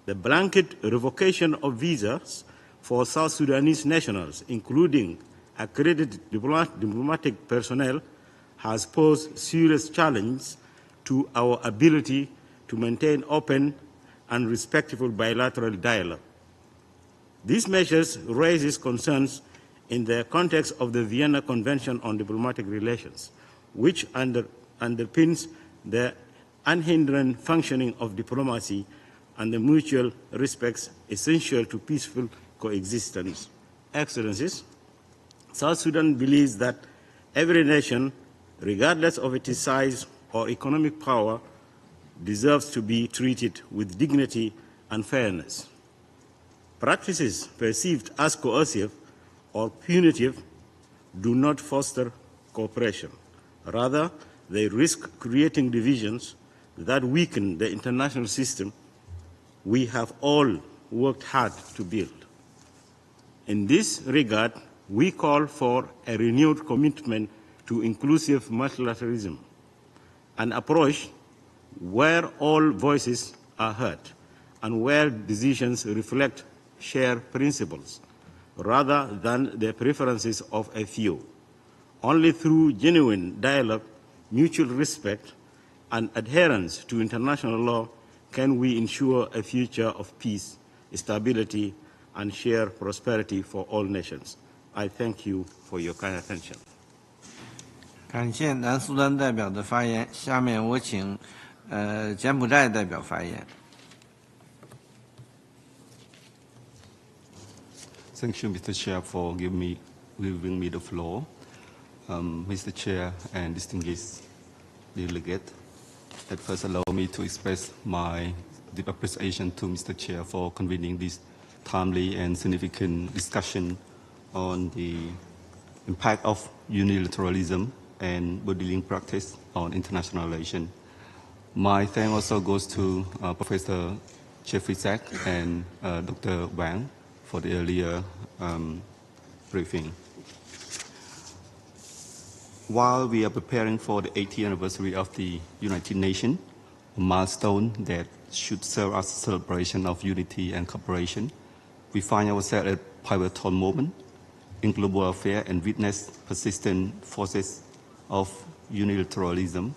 The blanket revocation of visas for South Sudanese nationals, including accredited diplomatic personnel, has posed serious challenges to our ability to maintain open and respectful bilateral dialogue. These measures raise concerns in the context of the Vienna Convention on Diplomatic Relations, which underpins the unhindered functioning of diplomacy and the mutual respects essential to peaceful coexistence. Excellencies, South Sudan believes that every nation, regardless of its size or economic power, deserves to be treated with dignity and fairness. Practices perceived as coercive or punitive do not foster cooperation. Rather, they risk creating divisions that weaken the international system we have all worked hard to build. In this regard, we call for a renewed commitment to inclusive multilateralism, an approach where all voices are heard and where decisions reflect shared principles rather than the preferences of a few. Only through genuine dialogue, mutual respect, and adherence to international law can we ensure a future of peace, stability, and shared prosperity for all nations. I thank you for your kind attention. 感谢南苏丹代表的发言。下面我请柬埔寨代表发言。Thank you, Mr. Chair, for giving me the floor. Mr. Chair and distinguished delegate, at first allow me to express my deep appreciation to Mr. Chair for convening this timely and significant discussion on the impact of unilateralism and modeling practice on international relations. My thanks also goes to Professor Jeffrey Sack and Dr. Wang for the earlier briefing. While we are preparing for the 80th anniversary of the United Nations, a milestone that should serve as a celebration of unity and cooperation, we find ourselves at a pivotal moment in global affairs and witness persistent forces of unilateralism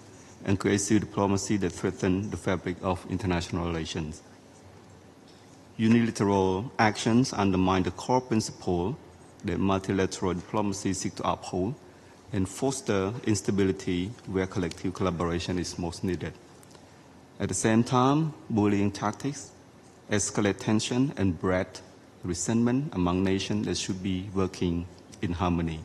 and coercive diplomacy that threaten the fabric of international relations. Unilateral actions undermine the core principle that multilateral diplomacy seeks to uphold and foster instability where collective collaboration is most needed. At the same time, bullying tactics escalate tension and breed resentment among nations that should be working in harmony.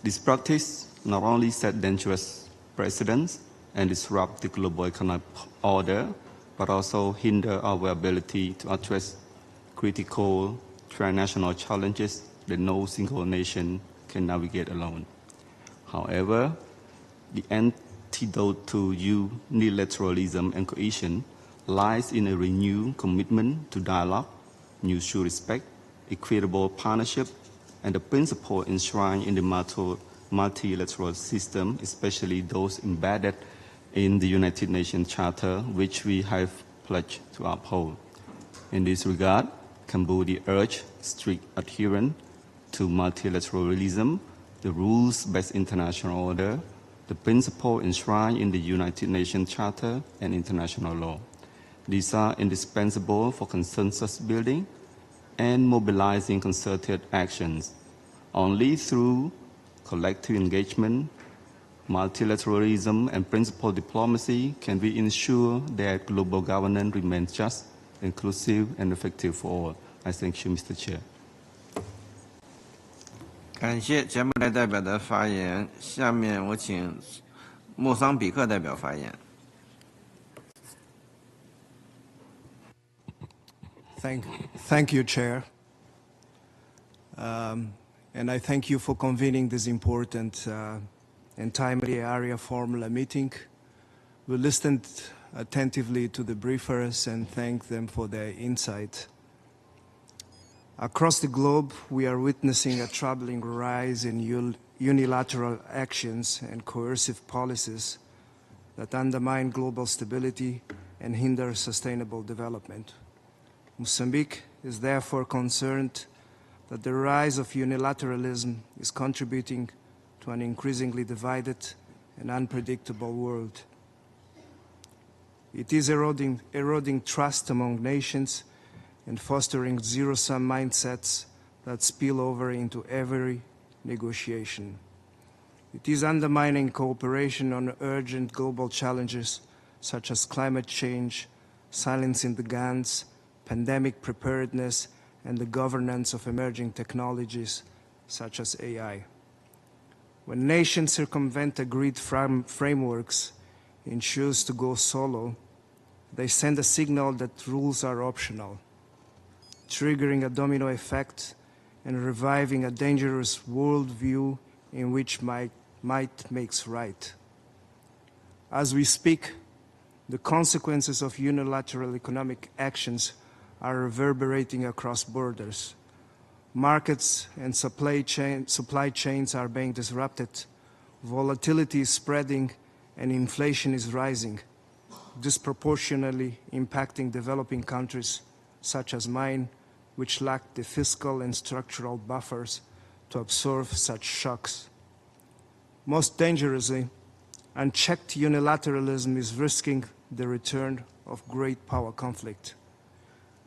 This practice not only set dangerous precedents and disrupt the global economic order, but also hinder our ability to address critical transnational challenges that no single nation can navigate alone. However, the antidote to unilateralism and cohesion lies in a renewed commitment to dialogue, mutual respect, equitable partnership, and the principle enshrined in the multilateral system, especially those embedded in the United Nations Charter, which we have pledged to uphold. In this regard, Cambodia urged strict adherence to multilateralism, the rules-based international order, the principle enshrined in the United Nations Charter, and international law. These are indispensable for consensus building and mobilizing concerted actions. Only through collective engagement, multilateralism and principled diplomacy can we ensure that global governance remains just, inclusive, and effective for all. I thank you, Mr. Chair. 感谢柬埔寨代表的发言。下面我请莫桑比克代表发言。Thank you, Chair. And I thank you for convening this important and timely Arria-formula meeting. We listened attentively to the briefers and thank them for their insight. Across the globe, we are witnessing a troubling rise in unilateral actions and coercive policies that undermine global stability and hinder sustainable development. Mozambique is therefore concerned that the rise of unilateralism is contributing to an increasingly divided and unpredictable world. It is eroding trust among nations and fostering zero-sum mindsets that spill over into every negotiation. It is undermining cooperation on urgent global challenges such as climate change, silencing the guns, pandemic preparedness, and the governance of emerging technologies such as AI. When nations circumvent agreed frameworks and choose to go solo, they send a signal that rules are optional, triggering a domino effect and reviving a dangerous worldview in which might makes right. As we speak, the consequences of unilateral economic actions are reverberating across borders. Markets and supply chains are being disrupted, volatility is spreading, and inflation is rising, disproportionately impacting developing countries such as mine, which lack the fiscal and structural buffers to absorb such shocks. Most dangerously, unchecked unilateralism is risking the return of great power conflict.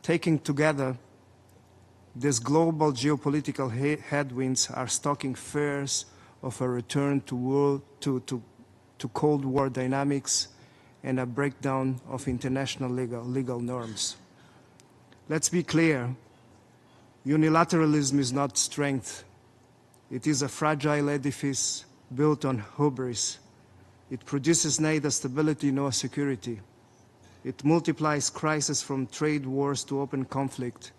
Taken together, these global geopolitical headwinds are stoking fears of a return to Cold War dynamics and a breakdown of international legal norms. Let's be clear, unilateralism is not strength. It is a fragile edifice built on hubris. It produces neither stability nor security. It multiplies crises from trade wars to open conflict.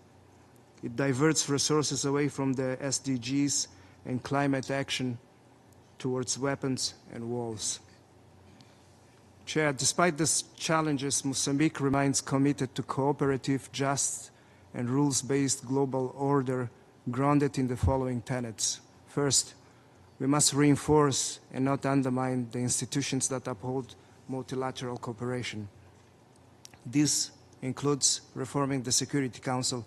It diverts resources away from the SDGs and climate action towards weapons and walls. Chair, despite these challenges, Mozambique remains committed to cooperative, just, and rules-based global order grounded in the following tenets. First, we must reinforce and not undermine the institutions that uphold multilateral cooperation. This includes reforming the Security Council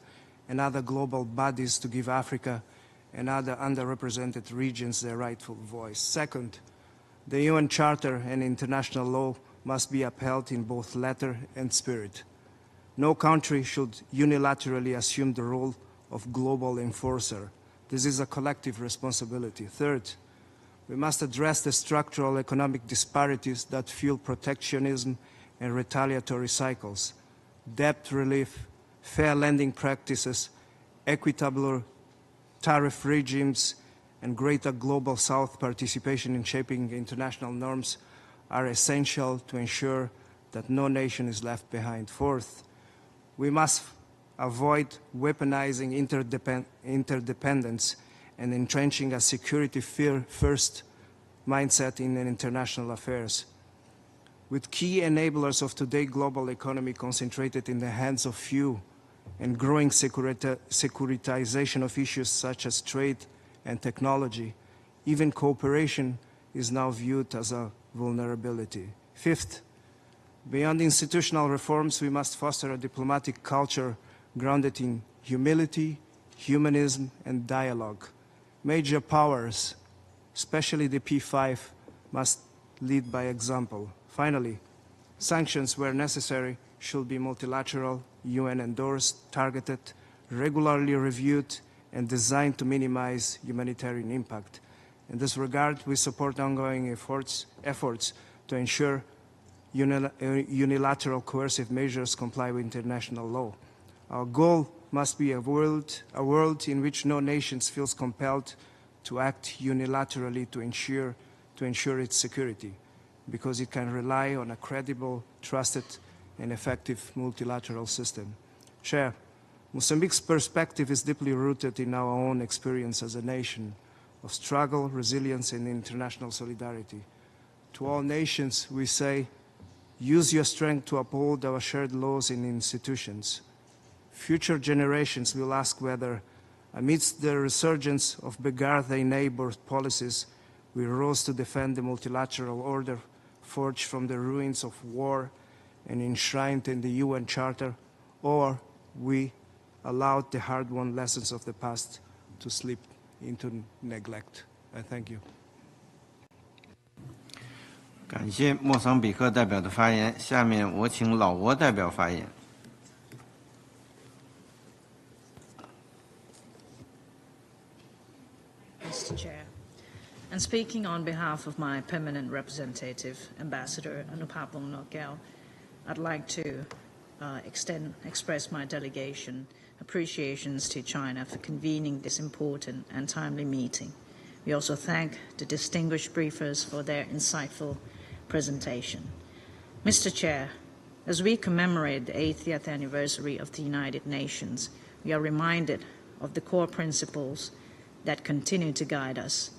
and other global bodies to give Africa and other underrepresented regions their rightful voice. Second, the UN Charter and international law must be upheld in both letter and spirit. No country should unilaterally assume the role of global enforcer. This is a collective responsibility. Third, we must address the structural economic disparities that fuel protectionism and retaliatory cycles. Debt relief, fair lending practices, equitable tariff regimes, and greater global South participation in shaping international norms are essential to ensure that no nation is left behind. Fourth, we must avoid weaponizing interdependence and entrenching a security-first mindset in international affairs. With key enablers of today's global economy concentrated in the hands of few and growing securitization of issues such as trade and technology, even cooperation is now viewed as a vulnerability. Fifth, beyond institutional reforms, we must foster a diplomatic culture grounded in humility, humanism, and dialogue. Major powers, especially the P5, must lead by example. Finally, sanctions, where necessary, should be multilateral, UN-endorsed, targeted, regularly reviewed, and designed to minimize humanitarian impact. In this regard, we support ongoing efforts to ensure unilateral coercive measures comply with international law. Our goal must be a world in which no nation feels compelled to act unilaterally to ensure its security, because it can rely on a credible, trusted, and effective multilateral system. Chair, Mozambique's perspective is deeply rooted in our own experience as a nation of struggle, resilience, and international solidarity. To all nations, we say, use your strength to uphold our shared laws and institutions. Future generations will ask whether, amidst the resurgence of beggar-thy-neighbor policies, we rose to defend the multilateral order forged from the ruins of war and enshrined in the UN Charter, or we allowed the hard-won lessons of the past to slip into neglect. I thank you. 感谢莫桑比克代表的发言。下面我请老挝代表发言。Mr. Chair, and speaking on behalf of my permanent representative, Ambassador Anupapong Nokel, I'd like to express my delegation appreciations to China for convening this important and timely meeting. We also thank the distinguished briefers for their insightful presentation. Mr. Chair, as we commemorate the 80th anniversary of the United Nations, we are reminded of the core principles that continue to guide us: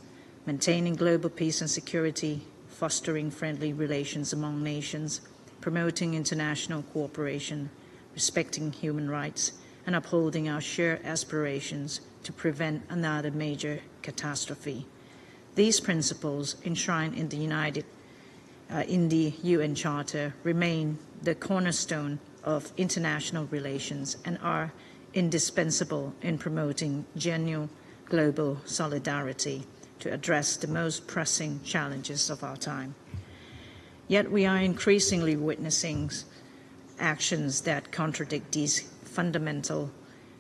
maintaining global peace and security, fostering friendly relations among nations, promoting international cooperation, respecting human rights, and upholding our shared aspirations to prevent another major catastrophe. These principles, enshrined in the UN Charter, remain the cornerstone of international relations and are indispensable in promoting genuine global solidarity to address the most pressing challenges of our time. Yet we are increasingly witnessing actions that contradict these fundamental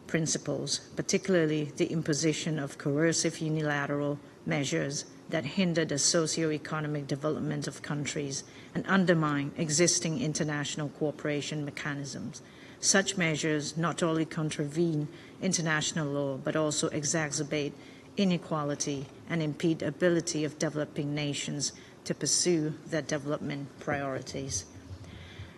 principles, particularly the imposition of coercive unilateral measures that hinder the socio-economic development of countries and undermine existing international cooperation mechanisms. Such measures not only contravene international law, but also exacerbate inequality and impede the ability of developing nations to pursue their development priorities.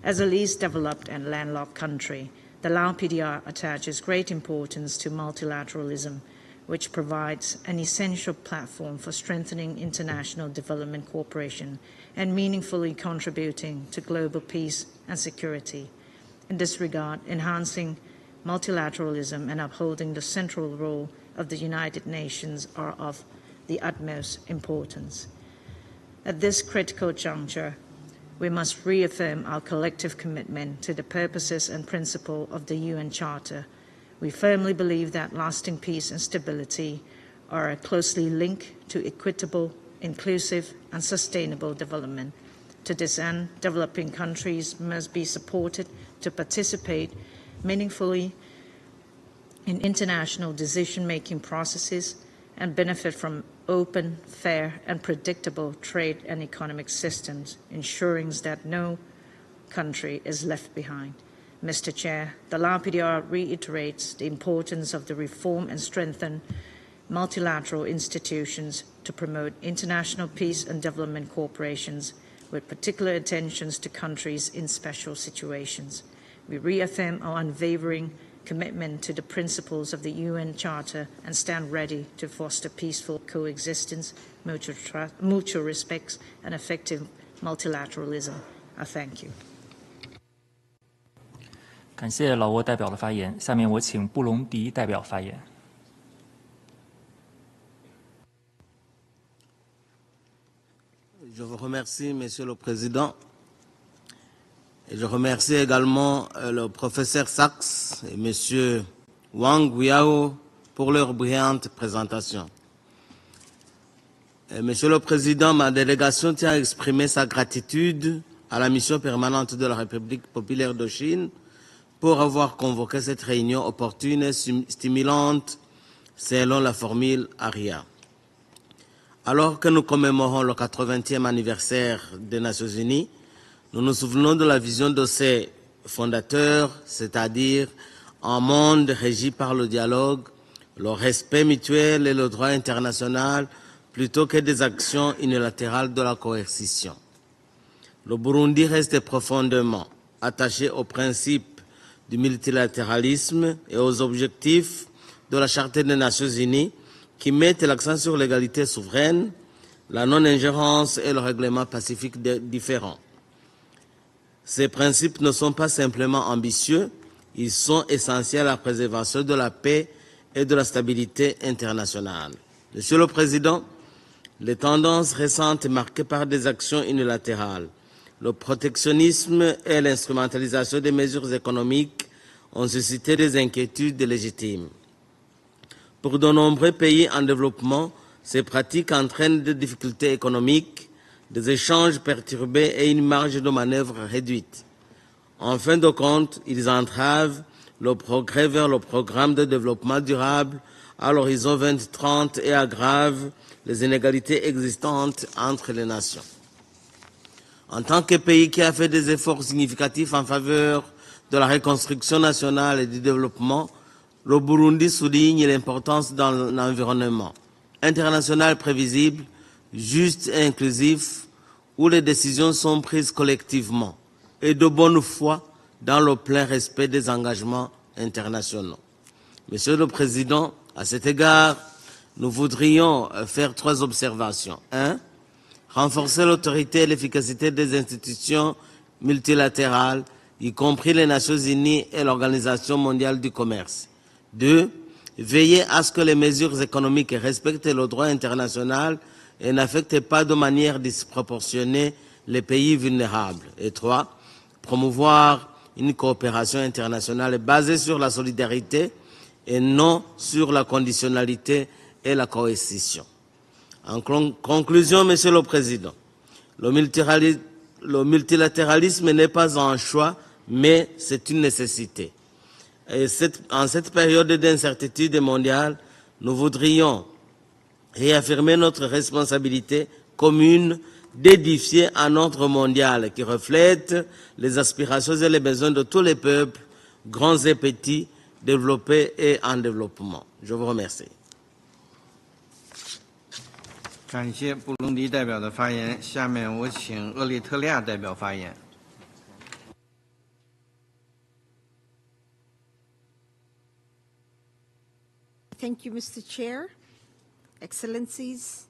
As a least developed and landlocked country, the Lao PDR attaches great importance to multilateralism, which provides an essential platform for strengthening international development cooperation and meaningfully contributing to global peace and security. In this regard, enhancing multilateralism and upholding the central role of the United Nations are of the utmost importance. At this critical juncture, we must reaffirm our collective commitment to the purposes and principles of the UN Charter. We firmly believe that lasting peace and stability are closely linked to equitable, inclusive, and sustainable development. To this end, developing countries must be supported to participate meaningfully in international decision-making processes and benefit from open, fair, and predictable trade and economic systems, ensuring that no country is left behind. Mr. Chair, the Lao PDR reiterates the importance of the reform and strengthen multilateral institutions to promote international peace and development cooperations, with particular attentions to countries in special situations. We reaffirm our unwavering commitment to the principles of the UN Charter and stand ready to foster peaceful coexistence, mutual respect, and effective multilateralism. I thank you. 感谢老挝代表的发言。下面我请布隆迪代表发言。Je vous remercie, Monsieur le Président. Et je remercie également le professeur Sachs et Monsieur Wang Guiao pour leur brillante présentation. Monsieur le Président, ma délégation tient à exprimer sa gratitude à la mission permanente de la République populaire de Chine pour avoir convoqué cette réunion opportune et stimulante selon la formule Arria. Alors que nous commémorons le 80e anniversaire des Nations Unies, nous nous souvenons de la vision de ses fondateurs, c'est-à-dire un monde régi par le dialogue, le respect mutuel et le droit international, plutôt que des actions unilatérales de la coercition. Le Burundi reste profondément attaché aux principes du multilatéralisme et aux objectifs de la Charte des Nations Unies qui mettent l'accent sur l'égalité souveraine, la non-ingérence et le règlement pacifique des différends. Ces principes ne sont pas simplement ambitieux, ils sont essentiels à la préservation de la paix et de la stabilité internationale. Monsieur le Président, les tendances récentes marquées par des actions unilatérales, le protectionnisme et l'instrumentalisation des mesures économiques ont suscité des inquiétudes légitimes. Pour de nombreux pays en développement, ces pratiques entraînent des difficultés économiques, des échanges perturbés et une marge de manœuvre réduite. En fin de compte, ils entravent le progrès vers le programme de développement durable à l'horizon 2030 et aggravent les inégalités existantes entre les nations. En tant que pays qui a fait des efforts significatifs en faveur de la reconstruction nationale et du développement, le Burundi souligne l'importance d'un environnement international prévisible, juste et inclusif, où les décisions sont prises collectivement et de bonne foi dans le plein respect des engagements internationaux. Monsieur le Président, à cet égard, nous voudrions faire 3 observations. 1. Renforcer l'autorité et l'efficacité des institutions multilatérales, y compris les Nations Unies et l'Organisation mondiale du commerce. 2. Veiller à ce que les mesures économiques respectent le droit international et n'affectent pas de manière disproportionnée les pays vulnérables. Et 3. Promouvoir une coopération internationale basée sur la solidarité et non sur la conditionnalité et la coercition. En conclusion, Monsieur le Président, le multilatéralisme n'est pas un choix, mais c'est une nécessité. Et en cette période d'incertitude mondiale, nous voudrions réaffirmer notre responsabilité commune d'édifier un ordre mondial qui reflète les aspirations et les besoins de tous les peuples, grands et petits, développés et en développement. Je vous remercie. 感谢布隆迪代表的发言。下面我请厄立特利亚代表发言。Thank you, Mr. Chair, Excellencies,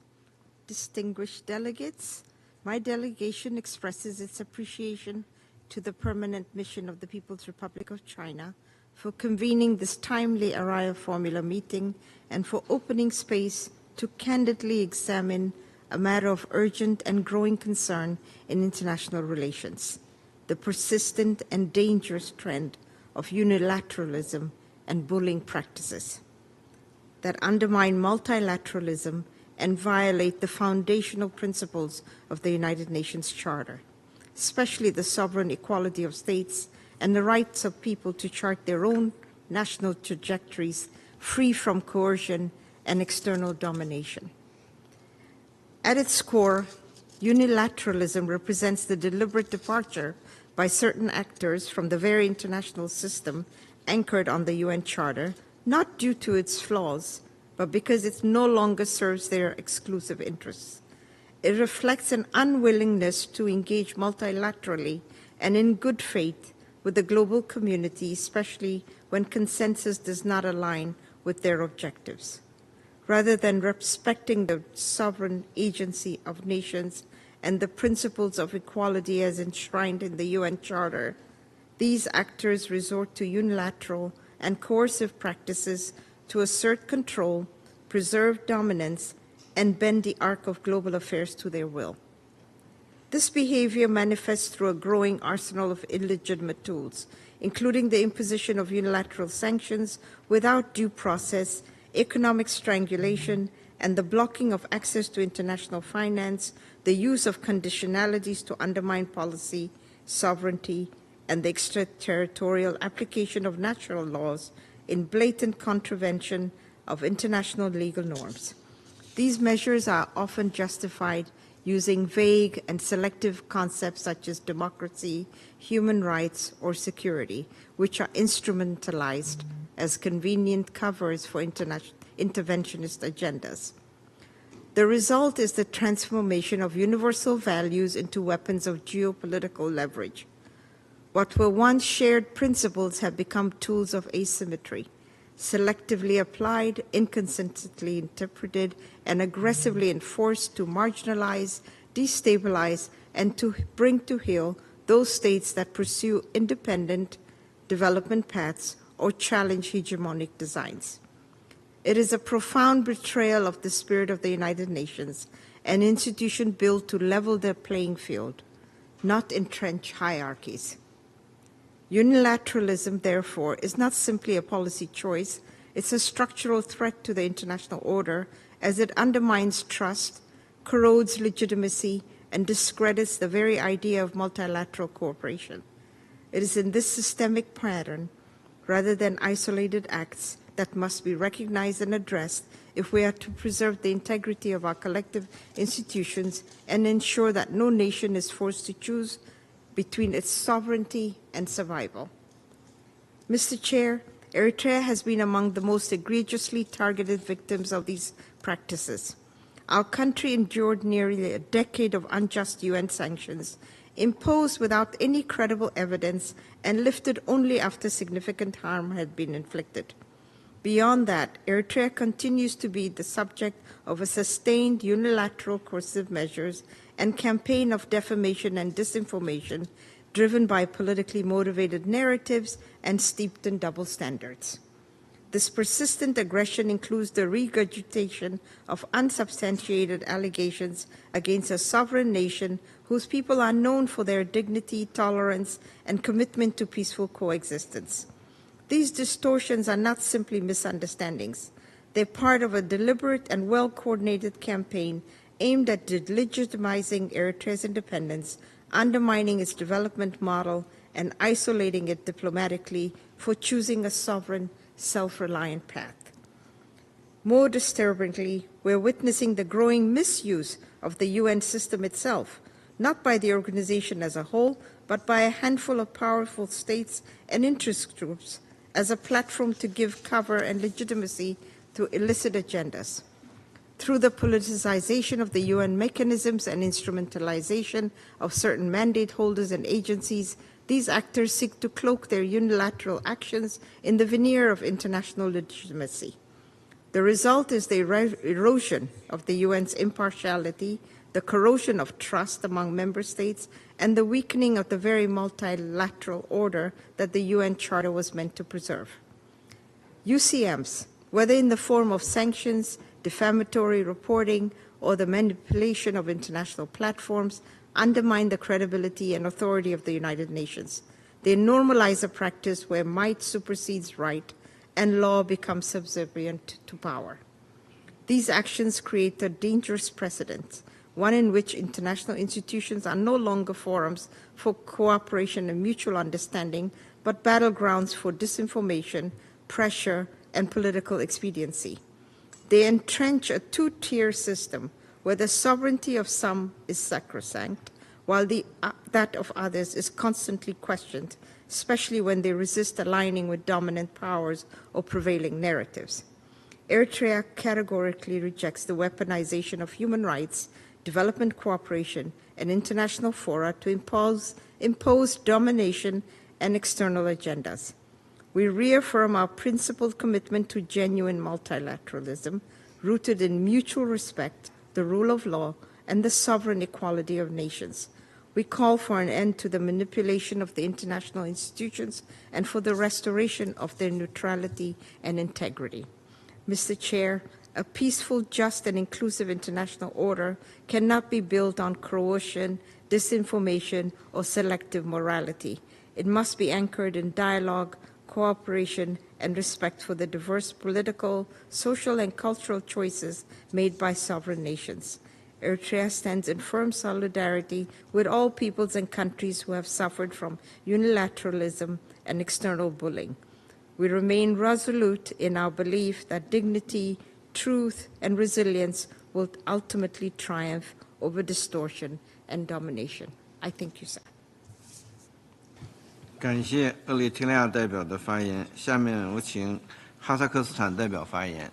distinguished delegates. My delegation expresses its appreciation to the Permanent Mission of the People's Republic of China for convening this timely Arria-formula meeting and for opening space to candidly examine a matter of urgent and growing concern in international relations, the persistent and dangerous trend of unilateralism and bullying practices that undermine multilateralism and violate the foundational principles of the United Nations Charter, especially the sovereign equality of states and the rights of people to chart their own national trajectories free from coercion and external domination. At its core, unilateralism represents the deliberate departure by certain actors from the very international system anchored on the UN Charter, not due to its flaws, but because it no longer serves their exclusive interests. It reflects an unwillingness to engage multilaterally and in good faith with the global community, especially when consensus does not align with their objectives. Rather than respecting the sovereign agency of nations and the principles of equality as enshrined in the UN Charter, these actors resort to unilateral and coercive practices to assert control, preserve dominance, and bend the arc of global affairs to their will. This behavior manifests through a growing arsenal of illegitimate tools, including the imposition of unilateral sanctions without due process, economic strangulation, and the blocking of access to international finance, the use of conditionalities to undermine policy, sovereignty, and the extraterritorial application of natural laws in blatant contravention of international legal norms. These measures are often justified using vague and selective concepts such as democracy, human rights, or security, which are instrumentalized as convenient covers for interventionist agendas. The result is the transformation of universal values into weapons of geopolitical leverage. What were once shared principles have become tools of asymmetry, selectively applied, inconsistently interpreted, and aggressively enforced to marginalize, destabilize, and to bring to heel those states that pursue independent development paths or challenge hegemonic designs. It is a profound betrayal of the spirit of the United Nations, an institution built to level the playing field, not entrench hierarchies. Unilateralism, therefore, is not simply a policy choice, it's a structural threat to the international order as it undermines trust, corrodes legitimacy, and discredits the very idea of multilateral cooperation. It is in this systemic pattern, rather than isolated acts, that must be recognized and addressed if we are to preserve the integrity of our collective institutions and ensure that no nation is forced to choose between its sovereignty and survival. Mr. Chair, Eritrea has been among the most egregiously targeted victims of these practices. Our country endured nearly a decade of unjust UN sanctions, imposed without any credible evidence and lifted only after significant harm had been inflicted. Beyond that, Eritrea continues to be the subject of a sustained unilateral coercive measures and campaign of defamation and disinformation driven by politically motivated narratives and steeped in double standards. This persistent aggression includes the regurgitation of unsubstantiated allegations against a sovereign nation whose people are known for their dignity, tolerance, and commitment to peaceful coexistence. These distortions are not simply misunderstandings. They're part of a deliberate and well-coordinated campaign aimed at delegitimizing Eritrea's independence, undermining its development model, and isolating it diplomatically for choosing a sovereign, self-reliant path. More disturbingly, we're witnessing the growing misuse of the UN system itself, not by the organization as a whole, but by a handful of powerful states and interest groups as a platform to give cover and legitimacy to illicit agendas. Through the politicization of the UN mechanisms and instrumentalization of certain mandate holders and agencies, these actors seek to cloak their unilateral actions in the veneer of international legitimacy. The result is the erosion of the UN's impartiality, the corrosion of trust among member states, and the weakening of the very multilateral order that the UN Charter was meant to preserve. UCMs, whether in the form of sanctions, defamatory reporting, or the manipulation of international platforms, undermine the credibility and authority of the United Nations. They normalize a practice where might supersedes right and law becomes subservient to power. These actions create a dangerous precedent, one in which international institutions are no longer forums for cooperation and mutual understanding, but battlegrounds for disinformation, pressure, and political expediency. They entrench a two-tier system where the sovereignty of some is sacrosanct, while that of others is constantly questioned, especially when they resist aligning with dominant powers or prevailing narratives. Eritrea categorically rejects the weaponization of human rights, development cooperation, and international fora to impose domination and external agendas. We reaffirm our principled commitment to genuine multilateralism, rooted in mutual respect, the rule of law, and the sovereign equality of nations. We call for an end to the manipulation of the international institutions and for the restoration of their neutrality and integrity. Mr. Chair, a peaceful, just, and inclusive international order cannot be built on coercion, disinformation, or selective morality. It must be anchored in dialogue, cooperation, and respect for the diverse political, social, and cultural choices made by sovereign nations. Eritrea stands in firm solidarity with all peoples and countries who have suffered from unilateralism and external bullying. We remain resolute in our belief that dignity, truth, and resilience will ultimately triumph over distortion and domination. I thank you, sir. 感谢厄立特里亚代表的发言。下面我请哈萨克斯坦代表发言。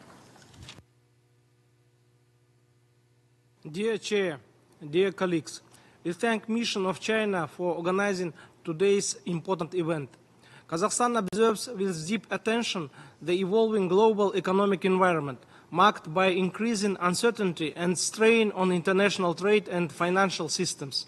Dear Chair, dear colleagues, we thank Mission of China for organizing today's important event. Kazakhstan observes with deep attention the evolving global economic environment, marked by increasing uncertainty and strain on international trade and financial systems.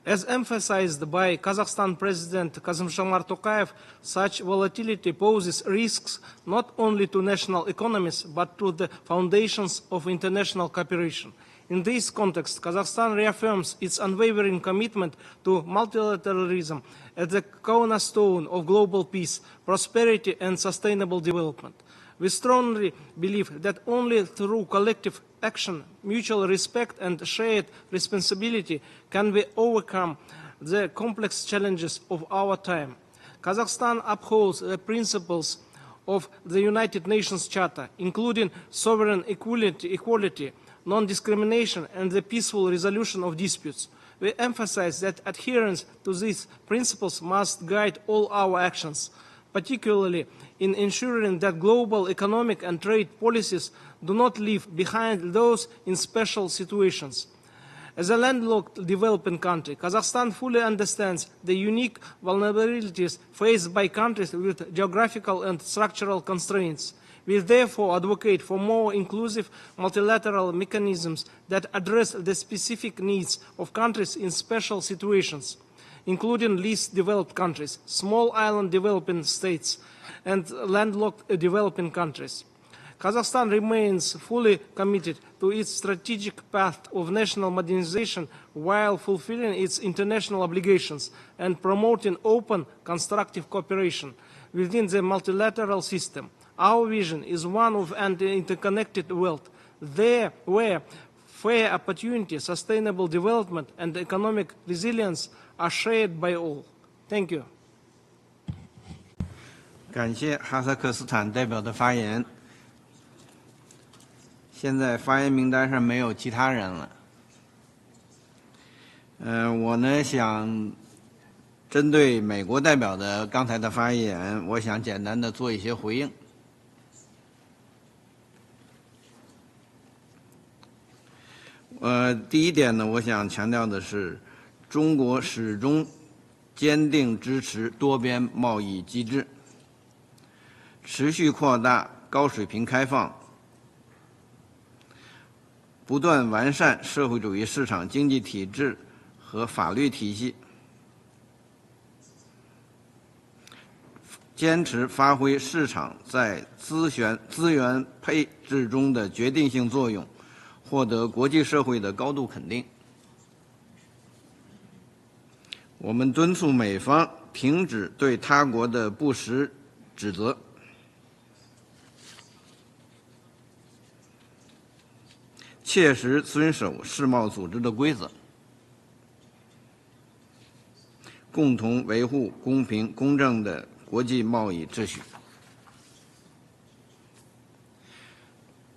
As emphasized by Kazakhstan President Kassym-Jomart Tokayev, such volatility poses risks not only to national economies but to the foundations of international cooperation. In this context, Kazakhstan reaffirms its unwavering commitment to multilateralism as the cornerstone of global peace, prosperity, and sustainable development. We strongly believe that only through collective action, mutual respect, and shared responsibility can we overcome the complex challenges of our time. Kazakhstan upholds the principles of the United Nations Charter, including sovereign equality, non-discrimination, and the peaceful resolution of disputes. We emphasize that adherence to these principles must guide all our actions, particularly in ensuring that global economic and trade policies do not leave behind those in special situations. As a landlocked developing country, Kazakhstan fully understands the unique vulnerabilities faced by countries with geographical and structural constraints. We therefore advocate for more inclusive multilateral mechanisms that address the specific needs of countries in special situations, including least developed countries, small island developing states, and landlocked developing countries. Kazakhstan remains fully committed to its strategic path of national modernization while fulfilling its international obligations and promoting open, constructive cooperation within the multilateral system. Our vision is one of an interconnected world, there where fair opportunity, sustainable development, and economic resilience are shared by all. Thank you. 感谢哈萨克斯坦代表的发言。现在发言名单上没有其他人了。我呢想针对美国代表的刚才的发言，我想简单的做一些回应。第一点呢，我想强调的是，中国始终坚定支持多边贸易机制，持续扩大高水平开放，不断完善社会主义市场经济体制和法律体系，坚持发挥市场在资源配置中的决定性作用，获得国际社会的高度肯定。我们敦促美方停止对他国的不实指责，切实遵守世贸组织的规则，共同维护公平公正的国际贸易秩序。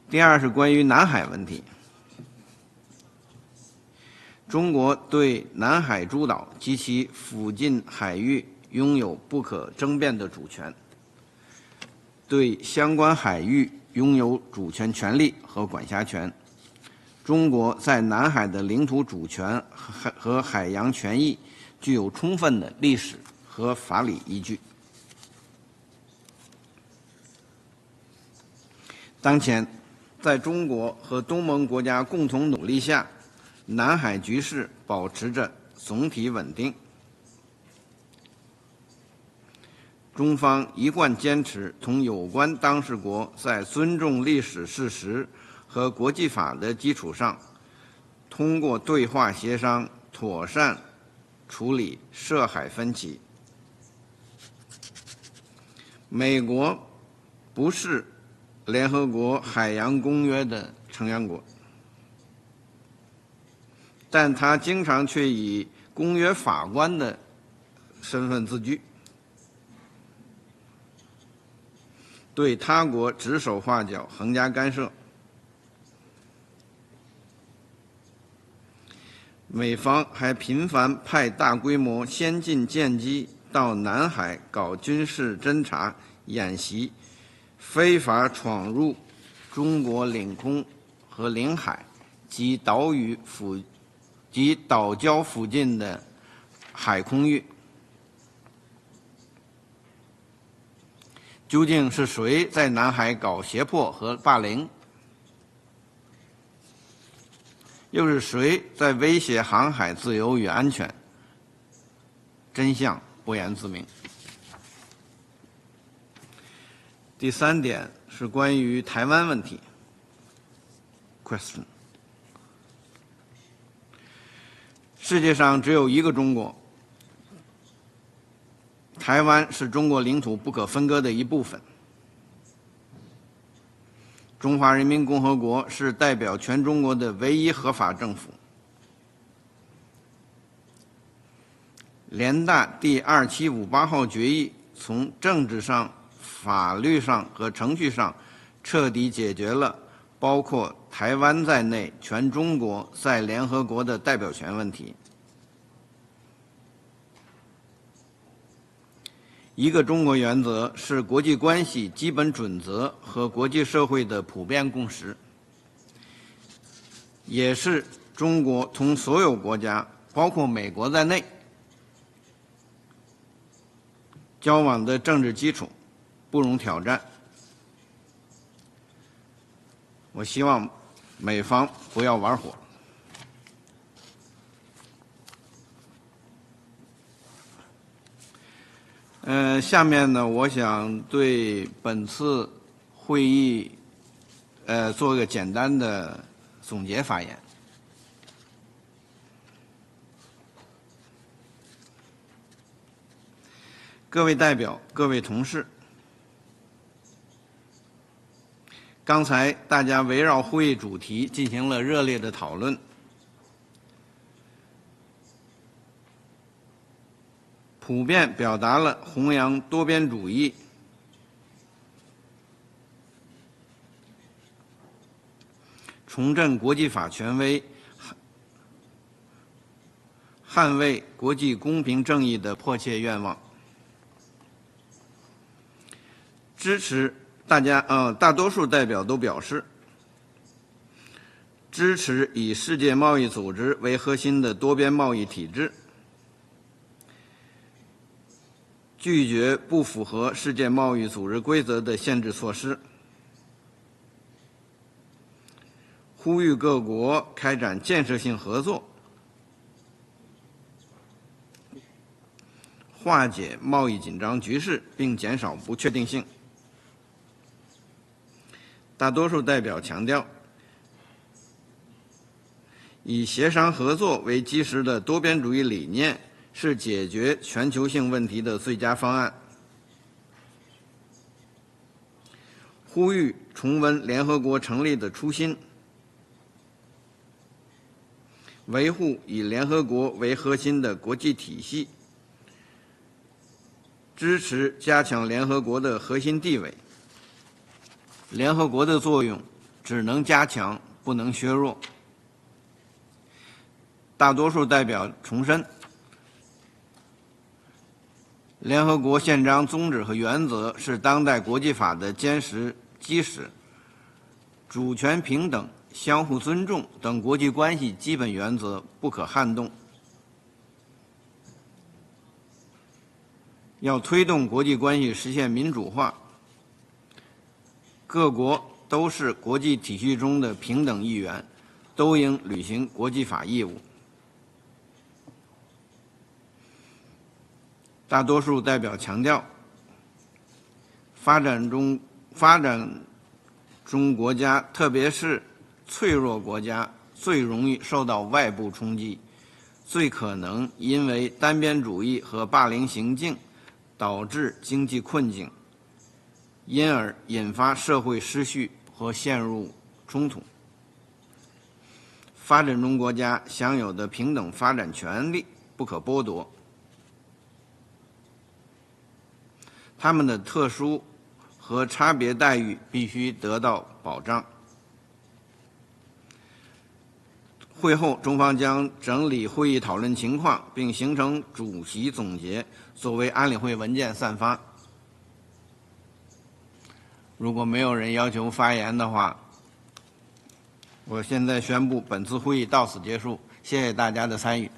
第二是关于南海问题。中国对南海诸岛及其附近海域拥有不可争辩的主权，对相关海域拥有主权权利和管辖权。中国在南海的领土主权和海洋权益具有充分的历史和法理依据。当前，在中国和东盟国家共同努力下，南海局势保持着总体稳定。中方一贯坚持同有关当事国在尊重历史事实和国际法的基础上，通过对话协商妥善处理涉海分歧。美国不是联合国海洋公约的成员国，但他经常却以公约法官的身份自居，对他国指手画脚、横加干涉。美方还频繁派大规模先进舰机到南海搞军事侦察演习，非法闯入中国领空和领海及岛礁附近的海空域。究竟是谁在南海搞胁迫和霸凌？又是谁在威胁航海自由与安全？真相不言自明。第3点是关于台湾问题 question。世界上只有一个中国，台湾是中国领土不可分割的一部分。中华人民共和国是代表全中国的唯一合法政府。联大第2758号决议从政治上、法律上和程序上彻底解决了包括台湾在内全中国在联合国的代表权问题。一个中国原则是国际关系基本准则和国际社会的普遍共识，也是中国同所有国家，包括美国在内，交往的政治基础，不容挑战。我希望美方不要玩火。下面呢，我想对本次会议做个简单的总结发言。各位代表、各位同事，刚才大家围绕会议主题进行了热烈的讨论。普遍表达了弘扬多边主义、重振国际法权威、捍卫国际公平正义的迫切愿望。大多数代表都表示支持以世界贸易组织为核心的多边贸易体制，拒绝不符合世界贸易组织规则的限制措施，呼吁各国开展建设性合作，化解贸易紧张局势，并减少不确定性。大多数代表强调，以协商合作为基石的多边主义理念是解决全球性问题的最佳方案，呼吁重温联合国成立的初心，维护以联合国为核心的国际体系，支持加强联合国的核心地位。联合国的作用只能加强，不能削弱。大多数代表重申，联合国宪章宗旨和原则是当代国际法的坚实基石，主权平等、相互尊重等国际关系基本原则不可撼动。要推动国际关系实现民主化，各国都是国际体系中的平等一员，都应履行国际法义务。大多数代表强调，发展中国家，特别是脆弱国家，最容易受到外部冲击，最可能因为单边主义和霸凌行径导致经济困境，因而引发社会失序和陷入冲突。发展中国家享有的平等发展权利不可剥夺，他们的特殊和差别待遇必须得到保障。会后，中方将整理会议讨论情况，并形成主席总结，作为安理会文件散发。如果没有人要求发言的话，我现在宣布本次会议到此结束。谢谢大家的参与。